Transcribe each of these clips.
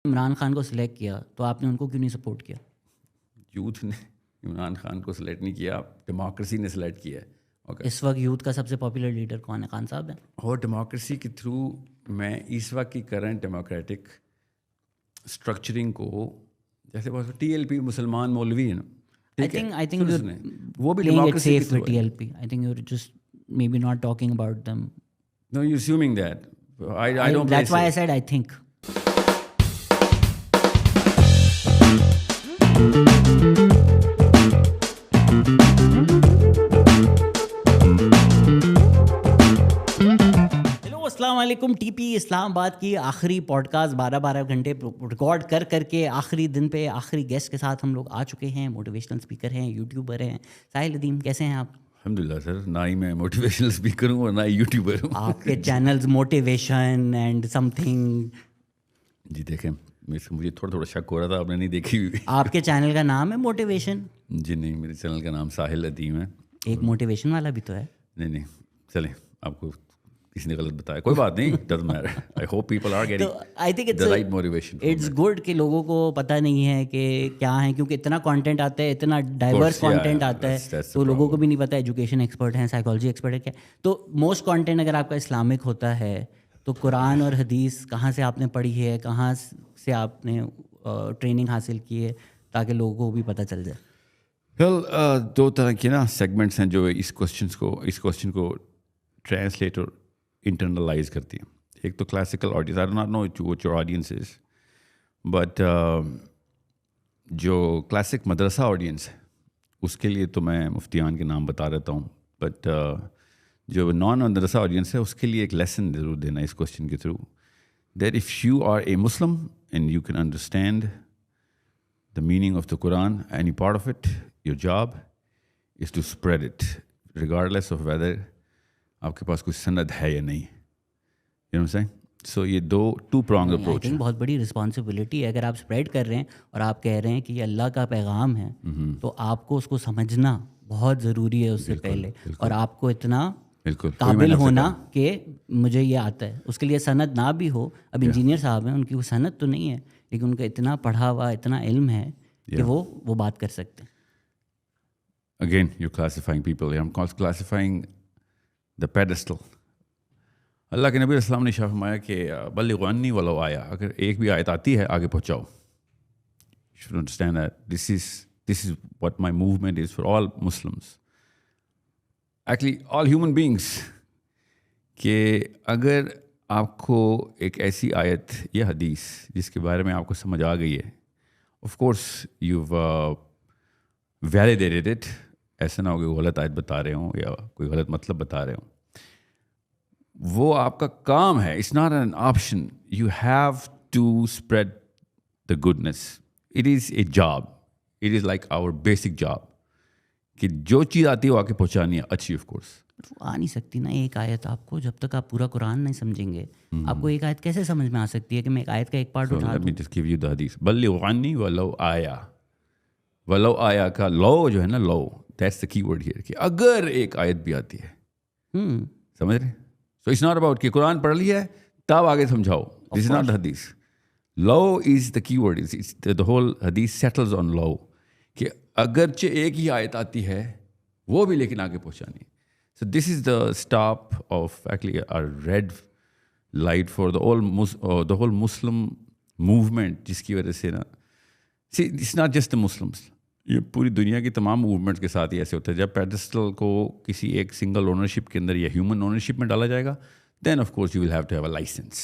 इमरान खान को सिलेक्ट किया तो आपने उनको क्यों नहीं सपोर्ट किया? यूथ ने इमरान खान को सिलेक्ट नहीं किया, डेमोक्रेसी ने सिलेक्ट किया है। ओके, इस वक्त यूथ का सबसे पॉपुलर लीडर कौन है? खान साहब है। और डेमोक्रेसी के थ्रू मैं इस वक्त की करंट डेमोक्रेटिक स्ट्रक्चरिंग को, जैसे बहुत TLP मुसलमान मौलवी है ना, ठीक है, आई थिंक सुने वो भी playing it डेमोक्रेसी के safe थ्रू with है। TLP. I think you're just maybe not talking about them. No, you assuming that I don't play That's why I safe. said I think. Hello, अस्सलाम वालेकुम। TP Islamabad की आखिरी podcast 12 घंटे record कर करके आखिरी दिन पे आखिरी गेस्ट के साथ हम लोग आ चुके हैं। मोटिवेशनल स्पीकर हैं, यूट्यूबर हैं। साहिल अदीम, कैसे हैं आप? अल्हम्दुलिल्लाह सर, ना ही मैं मोटिवेशनल स्पीकर हूँ और ना ही यूट्यूबर हूँ। आपके चैनल्स मोटिवेशन एंड समथिंग। जी देखें, मुझे थोड़ा थोड़ा शक हो रहा था, आपने नहीं देखी हुई। आपके चैनल का नाम है मोटिवेशन? जी नहीं, मेरे चैनल का नाम साहिल अदीम है। एक मोटिवेशन वाला भी तो है। नहीं, चलें, आपको किसी ने गलत बताया, कोई बात नहीं, doesn't matter. I hope people are तो getting I think the right motivation. It's good कि लोगों को पता नहीं है कि क्या है, क्योंकि इतना कंटेंट आता है, इतना डाइवर्स कंटेंट आता है, तो लोगों को भी नहीं पता एजुकेशन एक्सपर्ट हैं, साइकोलॉजी एक्सपर्ट है क्या। तो मोस्ट कंटेंट अगर आपका इस्लामिक होता है तो कुरान और हदीस कहाँ से आपने पढ़ी है, कहाँ से आपने ट्रेनिंग हासिल की है, ताकि लोगों को भी पता चल जाए? वेल, दो तरह के ना सेगमेंट्स हैं जो इस क्वेश्चन को ट्रांसलेट और इंटरनलाइज करती हैं। एक तो classical audience, I do not know what your audience is, but जो क्लासिक मदरसा ऑडियंस है उसके लिए तो मैं मुफ्तियान के नाम बता देता हूँ, बट जो नॉन मदरसा ऑडियंस है उसके लिए एक लेसन ज़रूर देना इस क्वेश्चन के through, that if you are a Muslim and you can understand the meaning of the Quran, any part of it, your job is to spread it, regardless of whether आपके पास कोई सनद है या नहीं। You know what I'm saying? So ये दो two-pronged आई approach think है। बहुत बड़ी रिस्पॉन्सिबिलिटी है। अगर आप स्प्रेड कर रहे हैं और आप कह रहे हैं कि ये अल्लाह का पैगाम है, तो आपको उसको समझना बहुत ज़रूरी है उससे पहले, और आपको इतना बिल्कुल काबिल होना कि मुझे ये आता है। उसके लिए सनद ना भी हो, अब इंजीनियर साहब हैं, उनकी वो सनद तो नहीं है, लेकिन उनका इतना पढ़ा हुआ, इतना इल्म है कि वो बात कर सकते हैं। Again, you're classifying people. I'm classifying the pedestal. अल्लाह के नबी अस्सलाम ने फरमाया कि बल्लिगु अन्नी वलो आया, अगर एक भी आयत आती है आगे पहुँचाओ। You should understand that this is what my movement is for all Muslims. Actually, all human beings. कि अगर आपको एक ऐसी आयत या हदीस जिसके बारे में आपको समझ आ गई है, of course you validated it, ऐसा ना हो कि गलत आयत बता रहे हों या कोई गलत मतलब बता रहे हों, वो आपका काम है। It's not an option, you have to spread the goodness. It is a job, it is like our basic job कि जो चीज़ आती है वो आके पहुँचानी है अच्छी। ऑफ कोर्स वो आ नहीं सकती ना एक आयत आपको, जब तक आप पूरा कुरान नहीं समझेंगे। आपको एक आयत कैसे समझ में आ सकती है कि मैं एक आयत का एक पार्ट उठा लेट मी दूं? जस्ट गिव यू द हदीस, बल्लिगु अन्नी वलो आया। वलो आया का लो जो है ना, लो, दैट्स द कीवर्ड हियर, कि अगर एक आयत भी आती है, समझ रहे? सो इट्स नॉट अबाउट कि कुरान पढ़ लिया है तब आगे समझाओ, दिस इज नॉट द हदीस। Law is the keyword, it's the whole हदीस सेटल्स ऑन लो, कि अगरचे एक ही आयत आती है वो भी लेकिन आगे पहुंचानी। So this is the stop of actually a red light for the whole Muslim movement, जिसकी वजह से ना, see it's not just the Muslims, ये पूरी दुनिया की तमाम मूवमेंट्स के साथ ही ऐसे होता है। जब पेडेस्टल को किसी एक सिंगल ओनरशिप के अंदर या ह्यूमन ओनरशिप में डाला जाएगा, then of course you will have to have a license.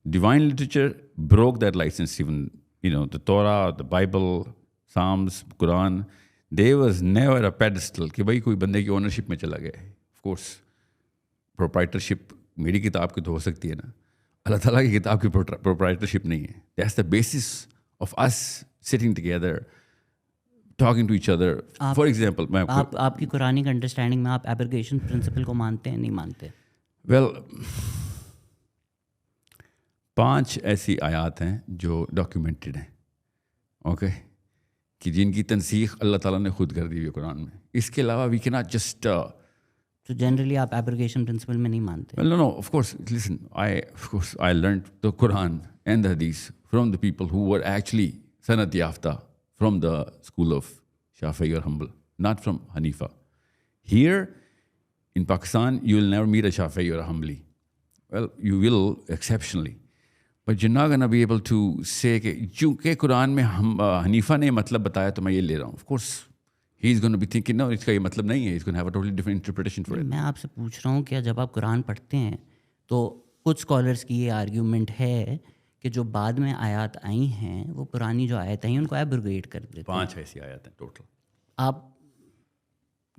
Divine literature broke that license. Even the Torah, the Bible, Psalms, Quran, there was never a pedestal कि भाई कोई बंदे की ओनरशिप में चला गया। ऑफ कोर्स प्रोप्राइटरशिप मेरी किताब की तो हो सकती है ना, अल्लाह ताला की किताब की प्रोप्राइटरशिप नहीं है। That's the basis of us sitting together talking to each other. For example, मैं आपकी कुरानिक अंडरस्टैंडिंग में आप एब्रिगेशन प्रिंसिपल को मानते हैं, नहीं मानते? वेल, 5 ऐसी आयात हैं जो डॉक्यूमेंटेड हैं, ओके, कि जिनकी तनसीख अल्लाह ताला ने खुद कर दी है कुरान में। इसके अलावा वी कैन नॉट जस्ट तो जनरली आप एब्रिगेशन प्रिंसिपल में नहीं मानते? Well, no, of course. Listen, I learned the Quran and the hadith from the people who were actually sanat yafta from the school of Shafi'i or Hanbal, not from Hanifa. Here in Pakistan, you will never meet a Shafi'i or a Hanbali. Well, you will exceptionally. But you're not going to be able to say कि चूँकि कुरान में Hanifa ने मतलब बताया तो मैं ये ले रहा हूँ. Of course, he's going to be thinking, no, इसका ये मतलब नहीं है. He's going to have a totally different interpretation for it. मैं आपसे पूछ रहा हूँ कि जब आप कुरान पढ़ते हैं तो कुछ स्कॉलर्स की ये आर्ग्यूमेंट है कि जो बाद में आयत आई हैं वो पुरानी जो आयत आई उनको एब्रोगेट कर देते हैं. 5 ऐसी आयत हैं टोटल. आप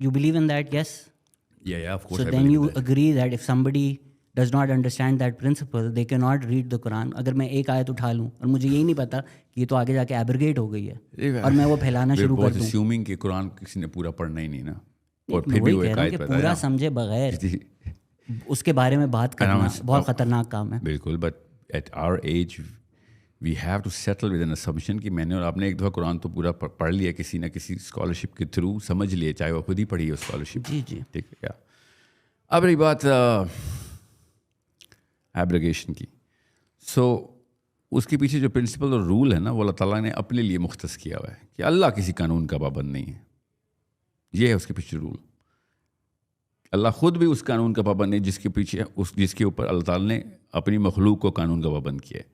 you believe in that? Yes. Yeah, of course. So then you agree that if somebody does not understand that principle, they cannot read the Quran. अगर मैं एक आयत उठा लूँ और मुझे यही नहीं पता कि ये तो आगे जाके एब्रोगेट हो गई है और मैं वो फैलाना शुरू कर दूँ. assuming कि कुरान किसी ने पूरा पढ़ना ही नहीं ना, और फिर भी वो एक आयत बताया पूरा समझे बगैर उसके बारे में बात करना बहुत खतरनाक काम है. बिल्कुल. But at our age we have to settle with an assumption कि मैंने और आपने एक दफ़ा कुरान तो पूरा पढ़ लिया किसी ना किसी स्कॉलरशिप के थ्रू, समझ लिए, चाहे वो खुद ही पढ़ी हो स्कॉलरशिप. जी जी ठीक है. क्या अब रही बात एब्रोगेशन की. सो उसके पीछे जो प्रिंसिपल और रूल है ना, वो अल्लाह ताला ने अपने लिए मुख्तस किया हुआ है कि अल्लाह किसी कानून का पाबंद नहीं है. ये है उसके पीछे रूल. अल्लाह खुद भी उस कानून का पाबंद नहीं जिसके ऊपर अल्लाह ताला ने अपनी मखलूक को कानून का पाबंद किया है.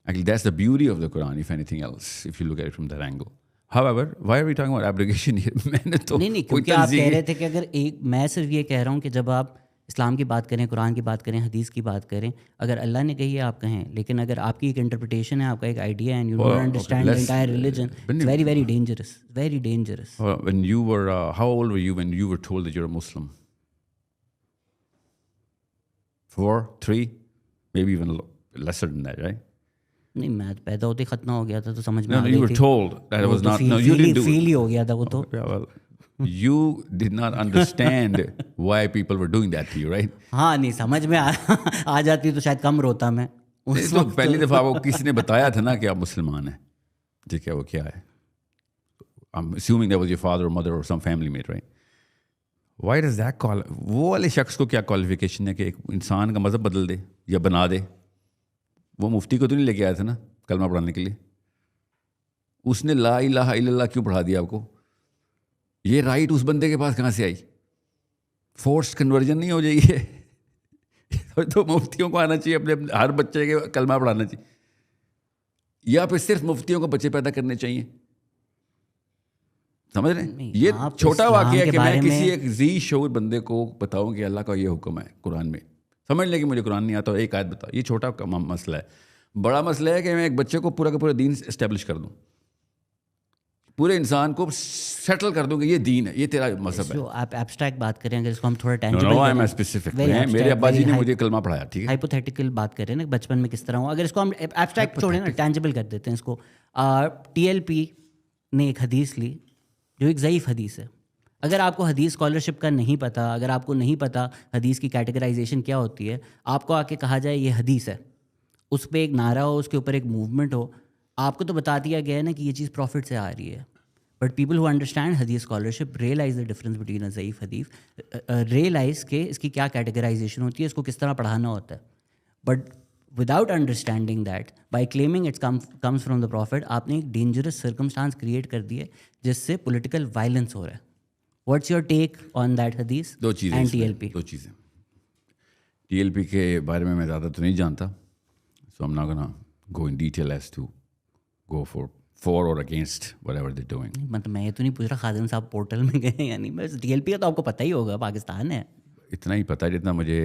Actually, that's the beauty of the Quran, if anything else, if you look at it from that angle. However, why are we talking about abrogation here? मैंने तो नहीं, क्योंकि आप कह रहे थे कि अगर मैं सिर्फ ये कह रहा हूँ कि जब आप इस्लाम की बात करें, कुरान की बात करें, हदीस की बात करें, अगर अल्लाह ने कही है आप कहें, लेकिन अगर आपकी एक इंटरप्रिटेशन है, आपका एक आइडिया है, and you don't understand the entire religion, it's very very dangerous, very dangerous. When you were, how old were you when you were told that you're a Muslim? 4, 3, maybe even lesser than that, right? नहीं, मैं पैदा होते ही खतना हो गया था तो समझ में आ गई थी. You were told that it was not. No, you didn't do. Feel ही हो गया था वो तो. Yeah, well, you did not understand why people were doing that to you, right? हाँ, नहीं समझ में आ जाती तो शायद कम रोता मैं. तो पहली दफ़ा वो किसी ने बताया था ना कि आप मुसलमान हैं. ठीक है, वो क्या है? I'm assuming that was your father or mother or some family mate, right? Why does that call? वो वाले शख्स को क्या क्वालिफिकेशन है कि एक इंसान का मज़हब बदल दे या बना दे? वो मुफ्ती को तो नहीं लेके आया था ना कलमा पढ़ाने के लिए. उसने ला इलाहा इल्लल्लाह क्यों पढ़ा दिया आपको? ये राइट उस बंदे के पास कहाँ से आई? फोर्स्ड कन्वर्जन नहीं हो जाएगी? तो मुफ्तियों को आना चाहिए अपने हर बच्चे के कलमा पढ़ाना चाहिए, या फिर सिर्फ मुफ्तियों को बच्चे पैदा करने चाहिए? समझ रहे हैं? ये छोटा वाक़या है कि मैं किसी एक जी शऊर बंदे को बताऊं कि अल्लाह का ये हुक्म है कुरान में. समझ लें कि मुझे कुरान नहीं आता, एक आयत बताओ. ये छोटा मसला है. बड़ा मसला है कि मैं एक बच्चे को पूरा का पूरा दीन इस्टेब्लिश कर दूं, पूरे इंसान को सेटल कर दूं कि ये दीन है, ये तेरा मजहब है. आप एब्स्ट्रैक्ट बात करें, अगर इसको हम थोड़ा टेंजिबल करें. मैं स्पेसिफिक, मेरे अब्बा जी ने मुझे कलमा पढ़ाया. ठीक है, हाइपोथेटिकल बात करें ना, बचपन में किस तरह हो. अगर इसको हम एब्स्ट्रैक्ट छोड़ें ना, टेंजिबल कर देते हैं इसको. TLP ने एक हदीस ली जो एक ज़ईफ़ हदीस है. अगर आपको हदीस स्कॉलरशिप का नहीं पता, अगर आपको नहीं पता हदीस की कैटेगराइजेशन क्या होती है, आपको आके कहा जाए ये हदीस है, उस पर एक नारा हो, उसके ऊपर एक मूवमेंट हो, आपको तो बता दिया गया है ना कि ये चीज़ प्रॉफिट से आ रही है. बट पीपल हु अंडरस्टैंड हदीस scholarship realise the difference between a ज़ईफ़ हदीस, रियलाइज के इसकी क्या कैटेगराइजेशन होती है, इसको किस तरह पढ़ाना होता है. But without understanding that, by claiming it's comes from the profit, आपने एक डेंजरस सर्कमस्टांस क्रिएट कर दी है जिससे पोलिटिकल वायलेंस हो रहा है. What's your take on that hadith? दो चीज़ें and TLP? दो चीज़ें. TLP के बारे में मैं ज़्यादा तो नहीं जानता, so I'm not gonna go in detail as to go for or against whatever they're doing. मतलब मैं ये तो नहीं पूछ रहा खादिम साहब पोर्टल में गए या नहीं. बस TLP का तो आपको पता ही होगा, पाकिस्तान है. इतना ही पता है जितना मुझे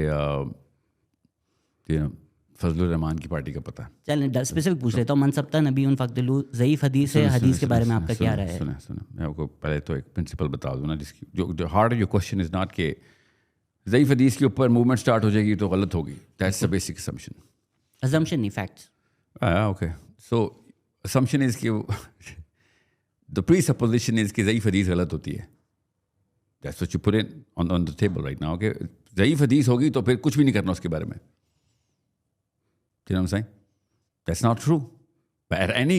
फजलुर रहमान की पार्टी का पता है. चलें स्पेसिफिक पूछ लेता हूँ. मन सबता नबी उन फ़क़दलू ज़ईफ़ हदीस है, हदीस के बारे में आपका क्या राय है? सुना मैं आपको पहले तो एक प्रिंसिपल बता दूँ ना, जिसकी जो hard of your question is not कि ज़ईफ़ हदीस के ऊपर मूवमेंट स्टार्ट हो जाएगी तो गलत होगी. That's the basic assumption. Assumption नहीं, facts. Okay, so assumption is कि द प्री सपोजिशन इज़ कि ज़ईफ़ हदीस गलत होती है. That's what you put in on the table right now. Okay, ज़ईफ़ हदीस होगी तो फिर कुछ भी नहीं करना उसके बारे में. You know what I'm saying? That's not true. But any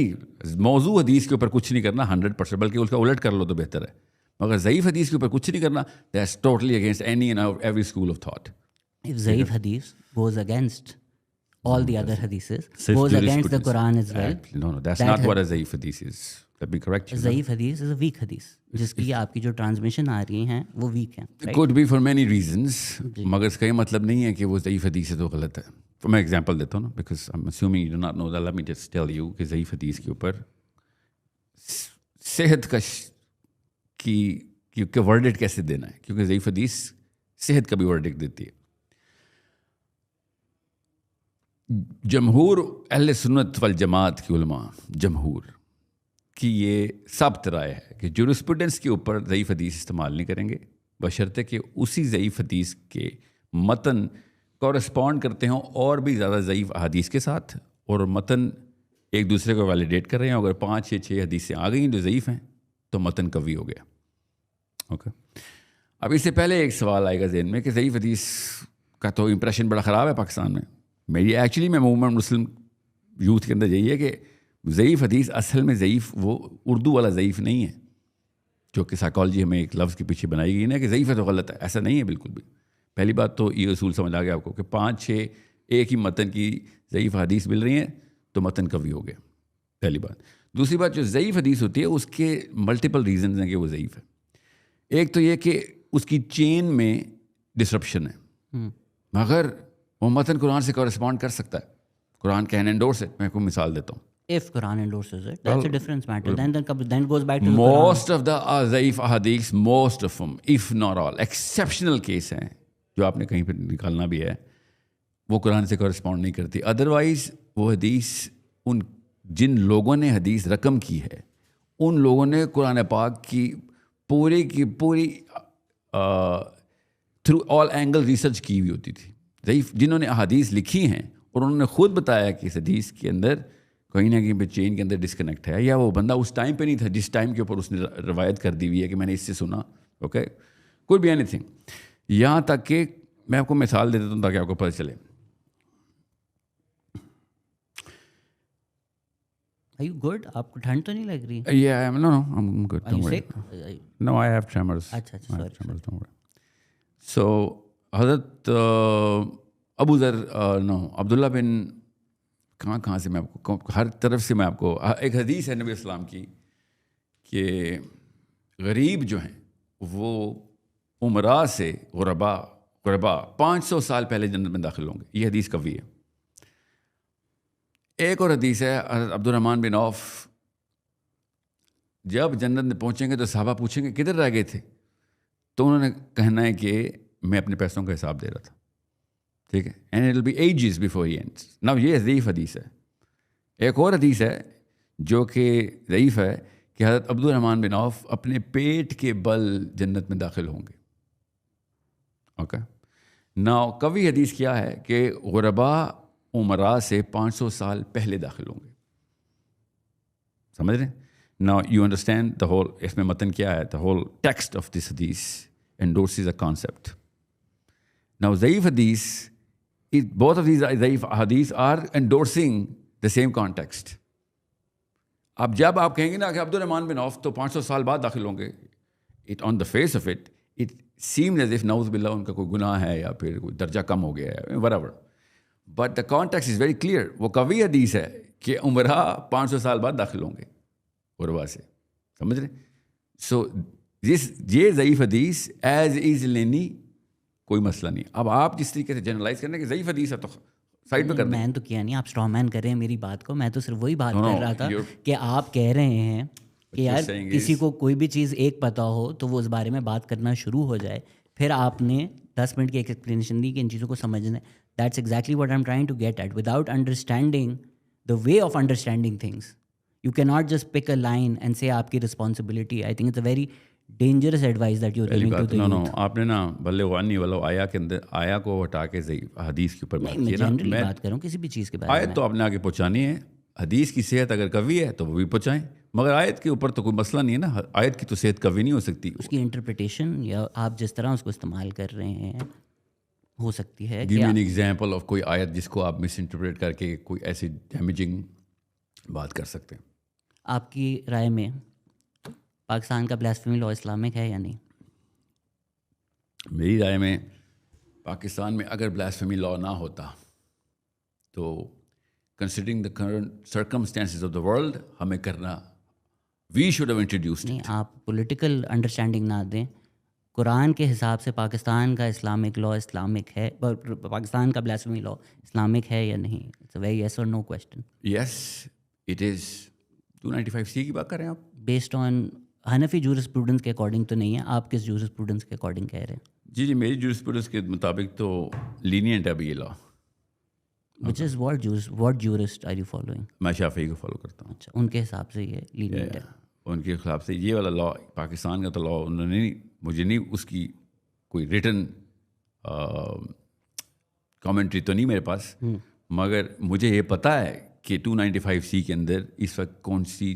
मौजू हदीस के ऊपर कुछ नहीं करना 100%, बल्कि उसका उलट कर लो तो बेहतर है. मगर ज़ईफ़ हदीस के ऊपर कुछ नहीं करना, that's totally against any and every school of thought. If ज़ईफ़ हदीस goes against all the other hadiths, Sif goes against the jurisprudence. Quran as well. No, that's That not what a zaif hadith is. Let me correct you. ज़ईफ़ हदीस is a week हदीस, जिसकी आपकी जो transmission आ रही हैं वो week हैं. It could be for many reasons, मगर इसका ये मतलब नहीं है कि वो ज़ईफ़ हदीस है तो गलत है. तो मैं एग्जांपल देता हूँ ना, because I'm assuming you do not know that. Let me just tell you कि ज़ईफ़ हदीस के ऊपर सेहत की वर्डिक्ट कैसे देना है, क्योंकि ज़ईफ़ हदीस सेहत का भी वर्डिक्ट देती है. जमहूर अहले सुन्नत वल जमात की उलमा, जमहूर कि ये साबित राय है कि जुरिस्प्रूडेंस के ऊपर ज़ईफ़ हदीस इस्तेमाल नहीं करेंगे, बशर्ते कि उसी ज़ईफ़ हदीस के मतन कॉरस्पॉन्ड करते हों और भी ज़्यादा ज़ईफ़ हदीस के साथ, और मतन एक दूसरे को वैलिडेट कर रहे हैं. अगर 5 या 6 हदीसें आ गई जो ज़ईफ़ हैं तो मतन कवी हो गया. ओके, अब इससे पहले एक सवाल आएगा ज़हन में कि ज़ईफ़ हदीस का तो इम्प्रेशन बड़ा ख़राब है पाकिस्तान में. मैं मूवमेंट मुस्लिम यूथ के अंदर यही है कि ज़ईफ़ हदीस असल में ज़ईफ़ वो उर्दू वाला ज़ईफ़ नहीं है जो कि साइकोलॉजी हमें एक लफ्ज़ के पीछे बनाई गई ना कि ज़ईफ़ है तो गलत है. ऐसा नहीं है बिल्कुल भी. पहली बात तो ये असूल समझ आ गया आपको कि 5-6 एक ही मतन की ज़ईफ़ हदीस मिल रही हैं तो मतन कवी हो गया, पहली बात. दूसरी बात, जो ज़ईफ़ हदीस होती है उसके मल्टीपल रीज़न हैं कि वो ज़ईफ़ है. एक तो ये कि उसकी चेन में डिसरप्शन है, मगर वो मतन कुरान से कॉरस्पॉन्ड कर सकता है. Quran can endorse it. मैं कोई मिसाल देता हूँ. If Quran endorses it, that's a different matter. Then it goes back to the Most of the ज़ईफ़ hadiths, most of them, if not all, exceptional case हैं जो आपने कहीं पर निकालना भी है, वो कुरान से कॉरस्पॉन्ड नहीं करती. अदरवाइज वो हदीस उन जिन लोगों ने हदीस रकम की है उन लोगों ने कुरान पाक की पूरी थ्रू ऑल एंगल रिसर्च की हुई होती थी. ज़ईफ़ जिन्होंने हदीस लिखी हैं और उन्होंने खुद बताया कि इस हदीस के अंदर कहीं ना कहीं पे चेन के अंदर डिस्कनेक्ट है, या वो बंदा उस टाइम पे नहीं था जिस टाइम के ऊपर उसने रवायत कर दी हुई है कि मैंने इससे सुना. Okay, could be anything. यहाँ तक कि मैं आपको मिसाल दे देता हूँ ताकि आपको पता चले. Are you good? आपको ठंड तो नहीं लग रही? Yeah, no, I'm good. Are you Don't worry. sick? No, I have tremors. अच्छा, I have sorry. tremors, don't worry. So, हज़रत अबू ज़र नो अब्दुल्ला बिन कहाँ से मैं आपको हर तरफ से मैं आपको एक हदीस है नबी इस्लाम की कि गरीब जो हैं वो उमरा से गुरबा 500 साल पहले जन्नत में दाखिल होंगे. ये हदीस कवी है. एक और हदीस है अब्दुर्रहमान बिन औफ, जब जन्नत में पहुँचेंगे तो सहाबा पूछेंगे किधर रह गए थे, तो उन्होंने कहना है कि मैं अपने पैसों का हिसाब दे रहा था. ठीक है, and it will be ages before he ends. Now ये ज़ईफ़ हदीस है. एक और हदीस है जो कि ज़ईफ़ है कि हज़रत अब्दुर्रहमान बिन औफ अपने पेट के बल जन्नत में दाखिल होंगे. ओके, नाउ कवी हदीस क्या है कि गुरबा उमरा से 500 साल पहले दाखिल होंगे. समझ रहे? Now you understand the whole. इसमें मतन क्या है? The whole text of this हदीस endorses a concept. Now ज़ईफ़ हदीस, both of these ज़ईफ़ हदीस are endorsing the same context. अब जब आप कहेंगे ना कि अब्दुर्रहमान बिन औफ तो 500 साल बाद दाखिल होंगे, it on the face of it seems as if नाउज़ बिल्लाह उनका कोई गुनाह है या फिर कोई दर्जा कम हो गया है, whatever. But the context is very clear. वो कवी हदीस है कि उमरा 500 साल बाद दाखिल होंगे गुरबा से. समझ रहे? So ये ज़ईफ़ हदीस एज इज लेनी कोई मसला नहीं. अब आप जिस तरीके से जनरलाइज करने कि ज़ईफ़ हदीस है तो साइड पे कर दें. मैंने तो किया नहीं, आप स्ट्रॉ मैन कर रहे हैं मेरी बात को. मैं तो सिर्फ वही बात कर रहा था कि आप कह रहे हैं कि यार किसी को कोई भी चीज़ एक पता हो तो वो उस बारे में बात करना शुरू हो जाए. फिर आपने 10 मिनट की एक एक्सप्लेनेशन दी कि इन चीज़ों को समझना है. That's exactly what I am trying to get at. Without understanding the way of understanding things you can not just pick a line and say आपकी responsibility. I think it's a very dangerous advice that you are giving to the youth. No आपने ना बल्ले वानी वाला आया के अंदर आया को हटा के हदीस के ऊपर बात की ना. मैं बात कर रहा हूँ किसी भी चीज़ के बारे में. आयत तो आपने आगे पहुँचानी है. हदीस की सेहत अगर कवी है तो वो भी पहुँचाएं, मगर आयत के ऊपर तो कोई मसला नहीं है ना. आयत की तो सेहत कवी नहीं हो सकती. उसकी इंटरप्रिटेशन या आप जिस तरह उसको इस्तेमाल कर रहे हैं हो सकती है. Give me an example of कोई आयत जिसको आप मिस इंटरप्रेट करके कोई ऐसी डैमेजिंग बात कर सकते हैं. आपकी राय में पाकिस्तान का ब्लास्फेमी लॉ इस्लामिक है या नहीं? मेरी राय में पाकिस्तान में अगर ब्लास्फेमी लॉ ना होता तो considering the current circumstances of the world हमें करना, वी शुड हैव इंट्रोड्यूस्ड। नहीं, आप पॉलिटिकल अंडरस्टैंडिंग ना दें। कुरान के हिसाब से पाकिस्तान का इस्लामिक लॉ इस्लामिक है, पाकिस्तान का ब्लास्फेमी लॉ इस्लामिक है या नहीं? इट्स अ वेरी यस और no question. Yes it is. 295C की बात कर रहे हैं आप? बेस्ड ऑन हनफी जूरिस्प्रूडेंस के अकॉर्डिंग तो नहीं है, आप किस जूरिस्प्रूडेंस के अकॉर्डिंग कह रहे हैं? जी, मेरी जूरिस्प्रूडेंस के मुताबिक तो लीनियंट है अभी ये law. Which is what jurist are you following? मैं शाफी को फॉलो करता हूँ। अच्छा, उनके हिसाब से ये लीनियंट है। उनके खिलाफ से ये वाला लॉ, पाकिस्तान का तो लॉ उन्होंने नहीं, मुझे नहीं उसकी कोई रिटन कमेंट्री तो नहीं मेरे पास, मगर मुझे ये पता है कि 295C के अंदर इस वक्त कौन सी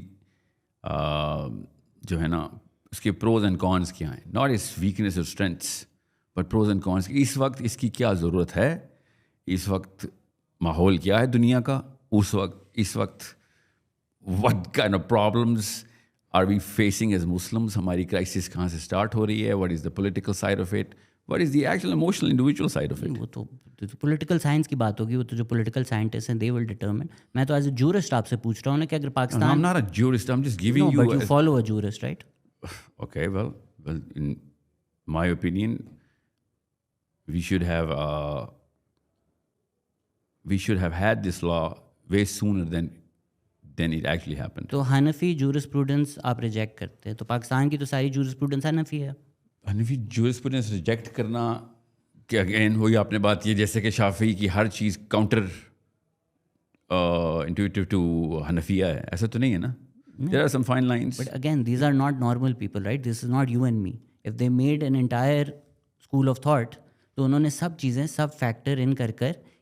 जो है ना उसके प्रोज एंड कॉन्स क्या हैं, नॉट इस वीकनेस और strengths but pros and cons. इस वक्त इसकी क्या ज़रूरत है, इस वक्त माहौल क्या है दुनिया का, उस वक्त इस वक्त what kind of problems are we facing as Muslims, हमारी क्राइसिस कहाँ से स्टार्ट हो रही है, what is the political side of it, what is the actual emotional individual side of it. वो तो पॉलिटिकल साइंस की बात होगी, वो तो जो पॉलिटिकल साइंटिस्ट हैं दे विल डिटरमिन। मैं तो एज अ जूरिस्ट आपसे पूछ रहा हूँ ना कि अगर Pakistan, I'm not a jurist, I'm just giving you but you follow a jurist, right? Okay, well, in my opinion, we should have had this law way sooner than it actually happened. तो हनफी jurisprudence आप reject करते हैं, तो पाकिस्तान की तो सारी jurisprudence हनफी है। हनफी jurisprudence reject करना कि अगेन वही आपने बात की, जैसे कि शाफी की हर चीज़ काउंटर इंट्यूटिव टू हनफिया है, ऐसा तो नहीं है ना। There are some fine lines. But again, these are not normal people, right? This is not you and me. If they made an entire school of thought, तो उन्होंने सब चीज़ें, सब फैक्टर इन कर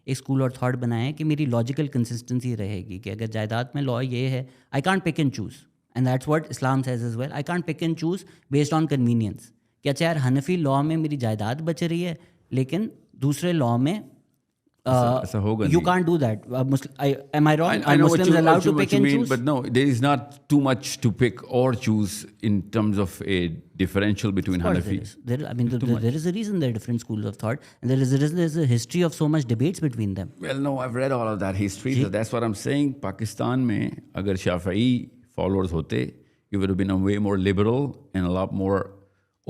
एक स्कूल ऑफ थॉट बनाया है कि मेरी लॉजिकल कंसिस्टेंसी रहेगी कि अगर जायदाद में लॉ ये है, I can't pick and choose, and that's what Islam says as well. I can't pick and choose based on convenience. कि अच्छा यार, हनफी लॉ में मेरी जायदाद बच रही है, लेकिन दूसरे लॉ में ऐसा होगा you नहीं। can't do that. Am I wrong? I Are know what Muslims allowed to what pick you and mean, choose? but no, there is not too much to pick or choose in terms of a differential between Of course Hanafi. there is. I mean, there is a reason there are different schools of thought, and there is a history of so much debates between them. Well, no, I've read all of that history, so that's what I'm saying. Pakistan में अगर Shafi'i followers होते, it would have been a way more liberal and a lot more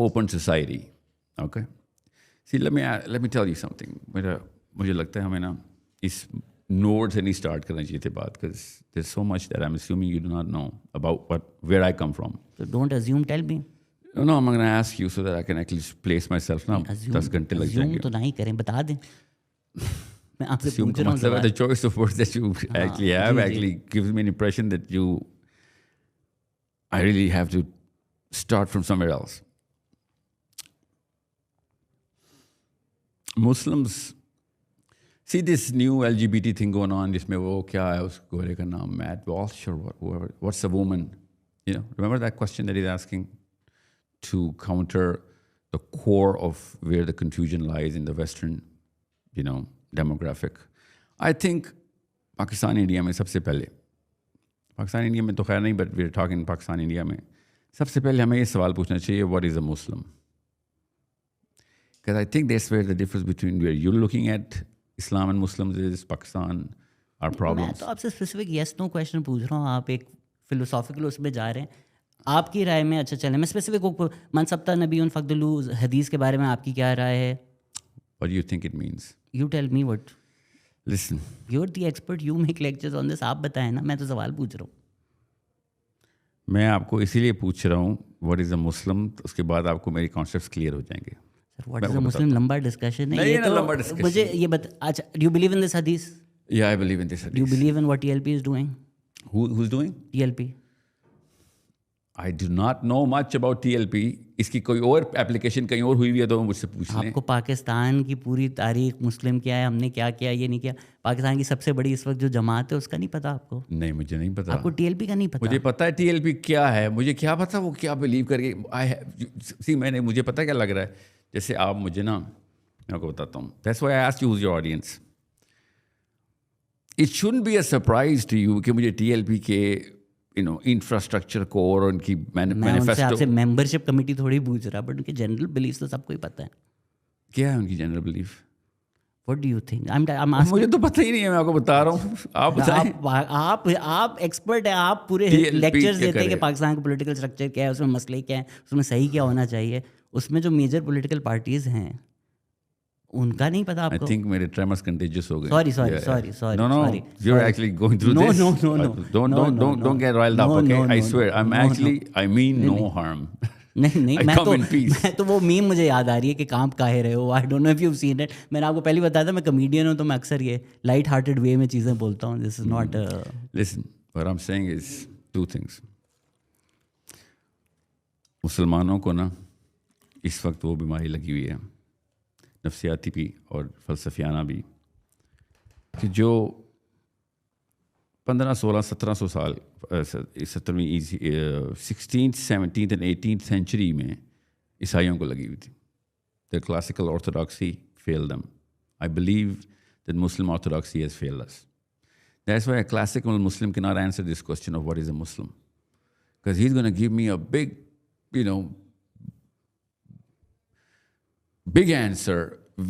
open society. Okay. See, let me tell you something. मुझे लगता है हमें ना इस node से नहीं स्टार्ट करना चाहिए थे बात, because there's so much that I'm assuming you do not know about where I come from. So don't assume. Tell me. No, I'm going to ask you so that I can actually place myself now. 10 घंटे लग जाएंगे। Assume तो नहीं करें, बता दें। मैं आपसे Assume पूछ का रहा हूँ मतलब है सवाल। the choice of words that you actually have actually gives me an impression that I really have to start from somewhere else. Muslims see this new LGBT thing going on. जिसमें वो क्या है उस गोरे का नाम, Matt Walsh or whoever. What's a woman? You know, remember that question that he's asking to counter the core of where the confusion lies in the Western, demographic. I think Pakistan India में सबसे पहले, Pakistan India में तो खैर नहीं, but we're talking Pakistan India में सबसे पहले हमें ये सवाल पूछना चाहिए, what is a Muslim? Because I think that's where the difference between where you're looking at Islam and Muslims is, Pakistan, our मैं problems. तो आपसे स्पेसिफिक येस नो क्वेश्चन पूछ रहा हूँ, आप एक फिलोसॉफिकल उसमें जा रहे हैं। आपकी राय में, अच्छा चले मैं स्पेसिफिक मन सबता नबी फकदलू हदीस के बारे में आपकी क्या राय है? What do you think it means? You tell me what. Listen, you are the expert, you make lectures on this, आप बताएं ना, मैं तो सवाल पूछ रहा हूँ। मैं आपको इसीलिए पूछ रहा हूँ what is a Muslim, तो उसके बाद आपको मेरे कॉन्सेप्ट्स क्लियर हो जाएंगे। सर व्हाट इज अ मुस्लिम लंबा डिस्कशन है नहीं, ये ना तो। लंबा discussion। मुझे ये बता, अच्छा do you believe in this हदीस? Yeah, I believe in this do you hadith. Believe in what TLP is doing? Who's doing? TLP. I do not know much about TLP. इसकी कोई और एप्लीकेशन कहीं और हुई हुई है तो मुझसे पूछ लें। आपको पाकिस्तान की पूरी तारीख, मुस्लिम क्या है, हमने क्या किया, ये नहीं किया, पाकिस्तान की सबसे बड़ी इस वक्त जो जमात है उसका नहीं पता आपको? नहीं, मुझे नहीं पता। आपको टीएलपी का नहीं पता? मुझे पता है TLP क्या है, मुझे क्या पता वो क्या बिलीव करके मुझे पता क्या लग रहा है, जैसे आप मुझे ना, मैं आपको बताता हूँ, that's why I asked you, who is your audience. It shouldn't be a surprise to you कि मुझे TLP के इंफ्रास्ट्रक्चर को और उनकी मैं उनसे मैनिफेस्टो आपसे मेंबरशिप कमेटी थोड़ी पूछ रहा, बट उनके जनरल बिलीफ तो सबको ही पता है। क्या है उनकी general belief. What do you think? I'm asking. मुझे तो पता ही नहीं है, मैं आपको बता रहा हूँ, आप बताएं। आप एक्सपर्ट हैं, आप पूरे TLP लेक्चर्स क्या देते हैं कि करे? पाकिस्तान का पॉलिटिकल स्ट्रक्चर क्या है, उसमें मसले क्या हैं, उसमें सही क्या होना चाहिए। उसमें जो मेजर पॉलिटिकल पार्टीज हैं उनका नहीं पता I आपको? think मेरे tremors contagious हो गए. Sorry. No, you're actually going through this. Don't get riled up, okay? I swear, I mean no harm. नहीं I come in peace. मैं तो वो मीम मुझे याद आ रही है कि काम काहे रहे हो। आई don't know if you seen it. मैंने आपको पहले बताया था मैं कमेडियन हूँ, तो मैं अक्सर ये लाइट हार्टेड वे में चीज़ें बोलता हूँ। This is not Listen, what I'm saying is two things. मुसलमानों को ना इस वक्त वो बीमारी लगी हुई है, नफ्सियाती भी और फ़लसफियाना भी, कि जो 15, 16, 1700 साल 17वीं 16th, 17th and 18th century में ईसाइयों को लगी हुई थी. The classical orthodoxy failed them. I believe that Muslim orthodoxy has failed us. That's why a classical Muslim cannot answer this question of what is a Muslim. Because he's going to give me a big, big answer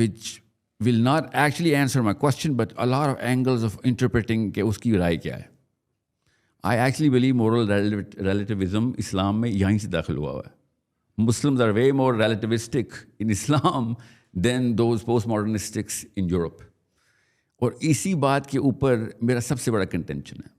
which will not actually answer my question, but a lot of angles of interpreting कि उसकी राय क्या है. I actually believe moral relativism Islam में यहीं से दाखिल हुआ है. Muslims are way more relativistic in Islam than those postmodernistics in Europe. और इसी बात के ऊपर मेरा सबसे बड़ा कंटेंशन है.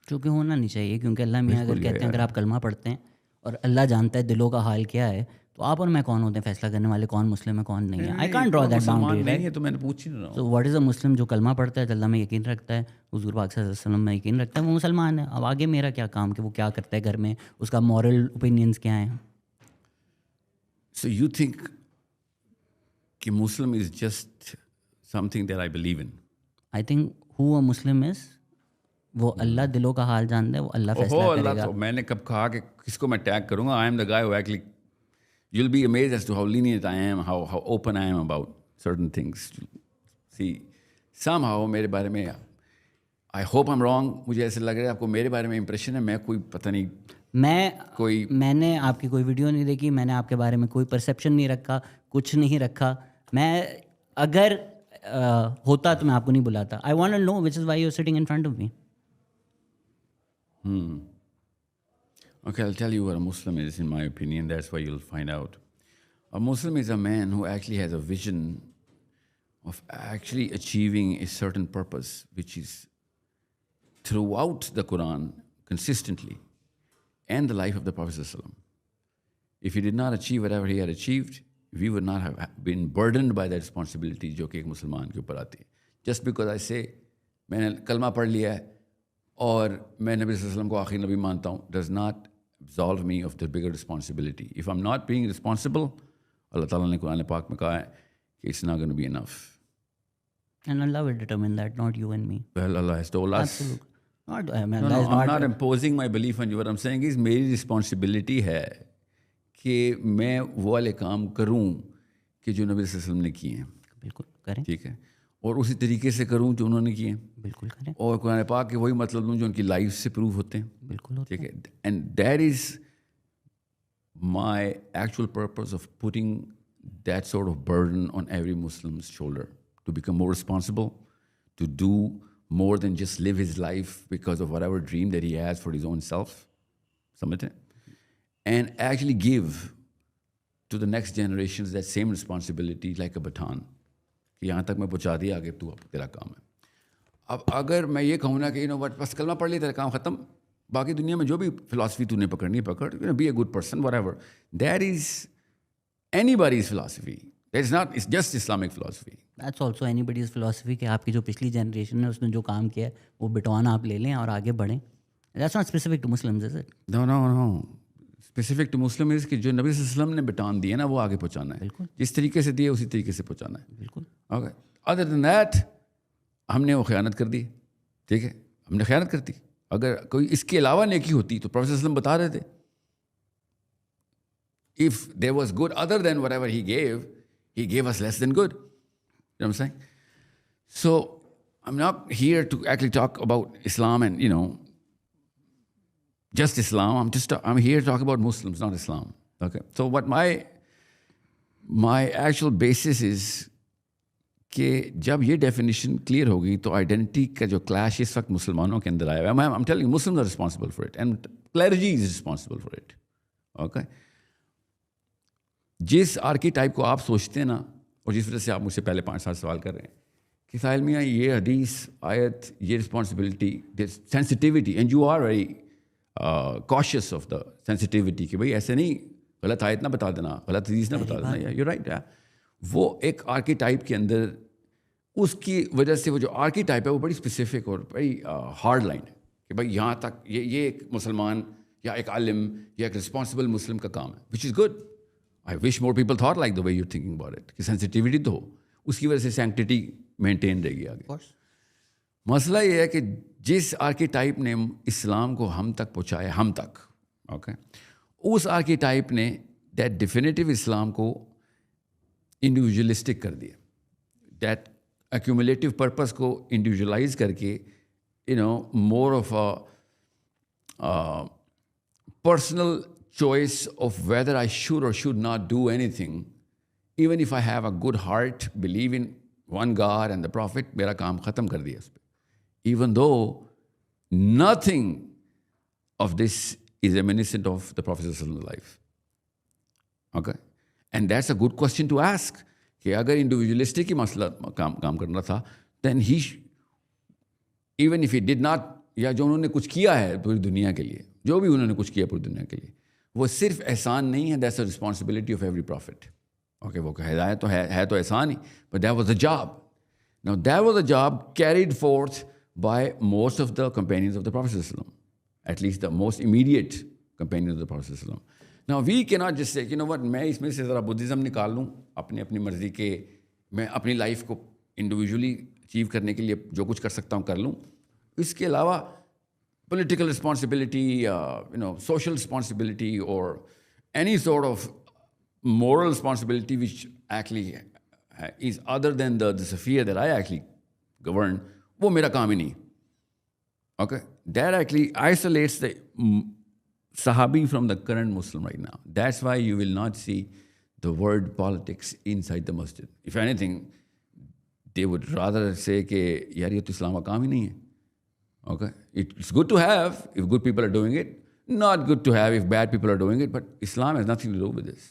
क्योंकि होना नहीं चाहिए, क्योंकि अल्लाह मियाँ अगर कहते हैं अगर आप कलमा पढ़ते हैं और अल्लाह जानता है दिलों का हाल क्या है, तो आप और मैं कौन होते हैं फैसला करने वाले कौन मुस्लिम है कौन नहीं है? I can't draw that boundary, नहीं है तो मैंने पूछ ही नहीं रहा. सो व्हाट इज़ अ मुस्लिम? जो कलमा पढ़ता है, अल्लाह में यकीन रखता है, हुजूर पाक सल्लल्लाहु अलैहि वसल्लम में यकीन रखता है, वो मुसलमान है. अब आगे मेरा क्या काम कि वो क्या करता है घर में, उसका मॉरल ओपिनियंस क्या है? So you think कि Muslim is just something that I believe in? I think who a Muslim is, वो अल्लाह दिलों का हाल जानता है, वो अल्लाह फैसला करेगा. तो मैंने कब कहा कि किसको मैं टैग करूंगा? I am the guy who actually, you'll be amazed as to how lenient I am, how open I am about certain things. See, somehow मेरे बारे में, I hope I'm wrong, मुझे ऐसे लग रहा है आपको मेरे बारे में इंप्रेशन है मैं कोई पता नहीं, मैंने आपकी कोई वीडियो नहीं देखी, मैंने आपके बारे में कोई परसेप्शन नहीं रखा, कुछ नहीं रखा. मैं अगर होता तो मैं आपको नहीं बुलाता. I want to know which is why you are sitting in front of me. Okay, I'll tell you what a Muslim is, in my opinion. That's why you'll find out. A Muslim is a man who actually has a vision of actually achieving a certain purpose, which is throughout the Quran, consistently, and the life of the Prophet ﷺ. If he did not achieve whatever he had achieved, we would not have been burdened by that responsibility जो कि एक मुसलमान के ऊपर आती है. Just because I say, मैंने कलमा पढ़ लिया है और मैं नबी सल्लल्लाहु अलैहि वसल्लम को आखिरी नबी मानता हूँ, does not absolve me of the bigger responsibility. If I'm not being responsible, Allah Ta'ala ने कुरान पाक में कहा है कि it's not going to be enough. And Allah will determine that, not you and me. Well, Allah has told us. Absolutely. I'm not imposing my belief on you. What I'm saying is मेरी responsibility है कि मैं वो वाले काम करूँ कि जो नबी सल्लल्लाहु अलैहि वसल्लम ने किए हैं. बिल्कुल करें. ठीक है. और उसी तरीके से करूँ जो उन्होंने किए. बिल्कुल करें. और कुरान पाक के वही मतलब लूँ जो उनकी लाइफ से प्रूव होते हैं. बिल्कुल होते हैं. ठीक है. And that is my actual purpose of putting that sort of burden on every Muslims shoulder to become more responsible, to do more than just live his life because of whatever dream that he has for his own self. समझते हैं? And actually give to the next generations that same responsibility like a baton. कि यहाँ तक मैं पहुँचा दिया, आगे तू तेरा काम है. अब अगर मैं ये कहूँ ना कि बस कलमा पढ़ लिया तेरा काम ख़त्म, बाकी दुनिया में जो भी फिलॉसफी तूने पकड़नी है पकड़, B a good person, whatever, that is anybody's philosophy. It's not, it's just Islamic philosophy. That's also anybody's philosophy कि आपकी जो पिछली जनरेशन है उसने जो काम किया है वो बिटवान आप ले लें और आगे बढ़ें. That's not specific to Muslims, is it? No. Specific to Muslim is कि जो नबी सल्लल्लाहु अलैहि वसल्लम ने बिटान दिए ना वो आगे पहुँचाना है. बिल्कुल. जिस तरीके से दिए उसी तरीके से पहुँचाना है. बिल्कुल. Okay. Other than that, हमने वो ख़यानत कर दी. ठीक है, हमने ख़यानत कर दी. अगर कोई इसके अलावा नेकी होती तो प्रॉफेट सल्लल्लाहु अलैहि वसल्लम बता रहे थे. If there was good other than whatever he gave us less than good. You know what I'm saying? So I'm not here to actually talk about Islam and, just Islam. I'm here to talk about Muslims, not Islam. Okay. So what my actual basis is कि जब ये definition clear होगी तो identity का जो clash इस वक्त मुसलमानों के अंदर आया है, I am telling Muslims are responsible for it and clarity is responsible for it. Okay, जिस आर्कीटाइप को आप सोचते हैं ना, और जिस वजह से आप मुझसे पहले 5-7 सवाल कर रहे हैं कि साहिल मियाँ ये हदीस आयत, ये responsibility, sensitivity, and you are very cautious of the sensitivity कि भाई ऐसे नहीं, गलत आयत ना बता देना, गलत हदीस ना बता देना, यू राइट। वो एक आर्कीटाइप के अंदर, उसकी वजह से वो जो आर्कीटाइप है वो बड़ी स्पेसिफिक और बड़ी हार्ड लाइन है कि भाई यहाँ तक ये एक मुसलमान या एक आलिम या एक रिस्पॉन्सिबल मुस्लिम का काम है, which is good. I wish more people thought like the way you're thinking about it, कि सेंसिटिविटी तो हो, उसकी वजह से सैंक्टिटी मेंटेन रहेगी आगे। मसला ये है कि जिस आर्कीटाइप ने इस्लाम को हम तक पहुँचाया, हम तक, ओके, उस आर्कीटाइप ने दैट डिफिनेटिव इस्लाम को इंडिविजुअलिस्टिक कर दिया, दैट एक्यूमुलेटिव पर्पस को इंडिविजुअलाइज करके, you know, more of a personal choice of whether I should or should not do anything, even if I have a good heart, believe in one God and the Prophet, मेरा काम ख़त्म कर दिया उस पर, even though nothing of this is reminiscent of the Prophet's life. Okay? And that's a good question to ask, कि अगर individualistic ही मसला काम करना था, then he, even if he did not, या जो उन्होंने कुछ किया है पूरी दुनिया के लिए, जो भी उन्होंने कुछ किया पूरी दुनिया के लिए, वो सिर्फ एहसान नहीं है, that's a responsibility of every prophet. Okay, वो हिदायत तो है तो एहसान ही, but that was the job. Now that was the job carried forth by most of the companions of the prophet सल्लल्लाहु अलैहि वसल्लम, at least the most immediate companions of the prophet सल्लल्लाहु अलैहि वसल्लम। Now we can not just say, you know what, मैं इसमें से ज़रा बुद्धिज़्म निकाल लूँ अपनी मर्ज़ी के, मैं अपनी लाइफ को इंडिविजुअली अचीव करने के लिए जो कुछ कर सकता हूँ कर लूँ, इसके अलावा political responsibility, social responsibility, or any sort of moral responsibility which actually is other than the sphere that I actually govern, वो मेरा काम ही नहीं। Okay, that actually isolates the Sahabi from the current Muslim right now. That's why you will not see the word politics inside the masjid. If anything, they would rather say कि यार ये तो इस्लाम का काम ही नहीं है। Okay, it's good to have if good people are doing it, not good to have if bad people are doing it, but Islam has nothing to do with this.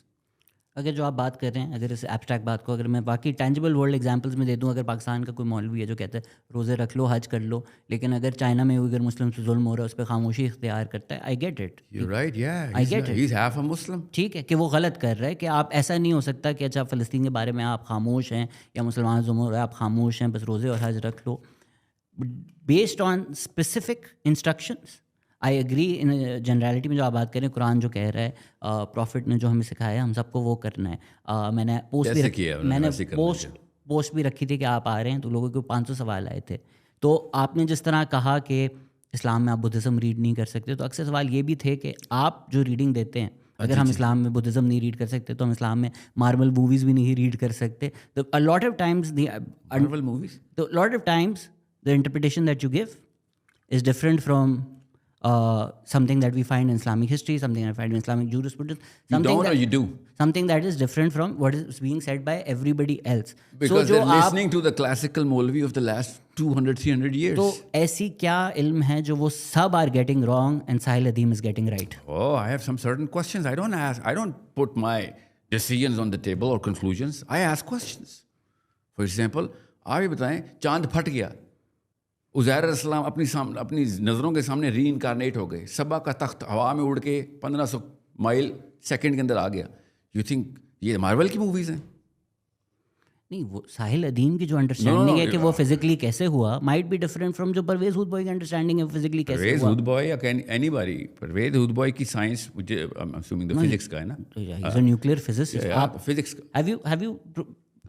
अगर जो आप बात कर रहे हैं, अगर इस एब्स्ट्रैक्ट बात को अगर मैं बाकी टेंजिबल वर्ल्ड एग्जांपल्स में दे दूं, अगर पाकिस्तान का कोई मौलवी है जो कहता है रोज़े रख लो, हज कर लो, लेकिन अगर चाइना में अगर मुस्लिम से जुल्म हो रहा है उस पर खामोशी इख्तियार करता है, आई get it. You're right, yeah. I get it. He's half a Muslim. ठीक है कि वो गलत कर रहा है, कि आप ऐसा नहीं हो सकता कि अच्छा फ़लस्तीन के बारे में आप खामोश हैं या मुसलमान जुल्म हो रहा है आप खामोश हैं, बस रोज़े और हज रख लो। Based on specific instructions, I agree in generality में जो आप बात करें, कुरान जो कह रहा है, प्रॉफिट ने जो हमें सिखाया है हम सबको वो करना है। मैंने पोस्ट भी रखी थी कि आप आ रहे हैं तो लोगों के 500 सवाल आए थे, तो आपने जिस तरह कहा कि इस्लाम में आप बुद्धिज़्म रीड नहीं कर सकते, तो अक्सर सवाल ये भी थे कि आप जो रीडिंग देते हैं, अगर हम इस्लाम में बुद्धिज़्म नहीं रीड कर सकते तो हम इस्लाम में मार्वल मूवीज़ भी नहीं रीड कर सकते। तो a lot of times Marvel movies? तो lot of times the interpretation that you give is different from something that we find in Islamic history, something that we find in Islamic jurisprudence. You don't or you do? Something that is different from what is being said by everybody else. Because they're listening to the classical Maulvi of the last 200-300 years. तो ऐसी क्या इल्म है जो वो सब are getting wrong and Sahil Adeem is getting right? Oh, I have some certain questions. I don't put my decisions on the table or conclusions. I ask questions. For example, आप ये बताएं, चांद फट गया, उज़ैर अलैहिस्सलाम अपनी नज़रों के सामने री इनकारनेट हो गए, सबा का तख्त हवा में उड़ के 1500 माइल सेकंड के अंदर आ गया। यू थिंक ये मार्वल की मूवीज़ हैं? नहीं, वो साहिल अदीम की जो अंडरस्टैंडिंग है कि वो फिजिकली कैसे हुआ माइट बी डिफरेंट फ्रॉम जो परवेज़ हुद बॉय की अंडरस्टैंडिंग है फिजिकली कैसे हुआ। परवेज़ हुद बॉय या एनीबॉडी, परवेज़ हुद बॉय की साइंस मुझे I am assuming the physics का है ना, he is a nuclear physicist. आप फिजिक्स हैव यू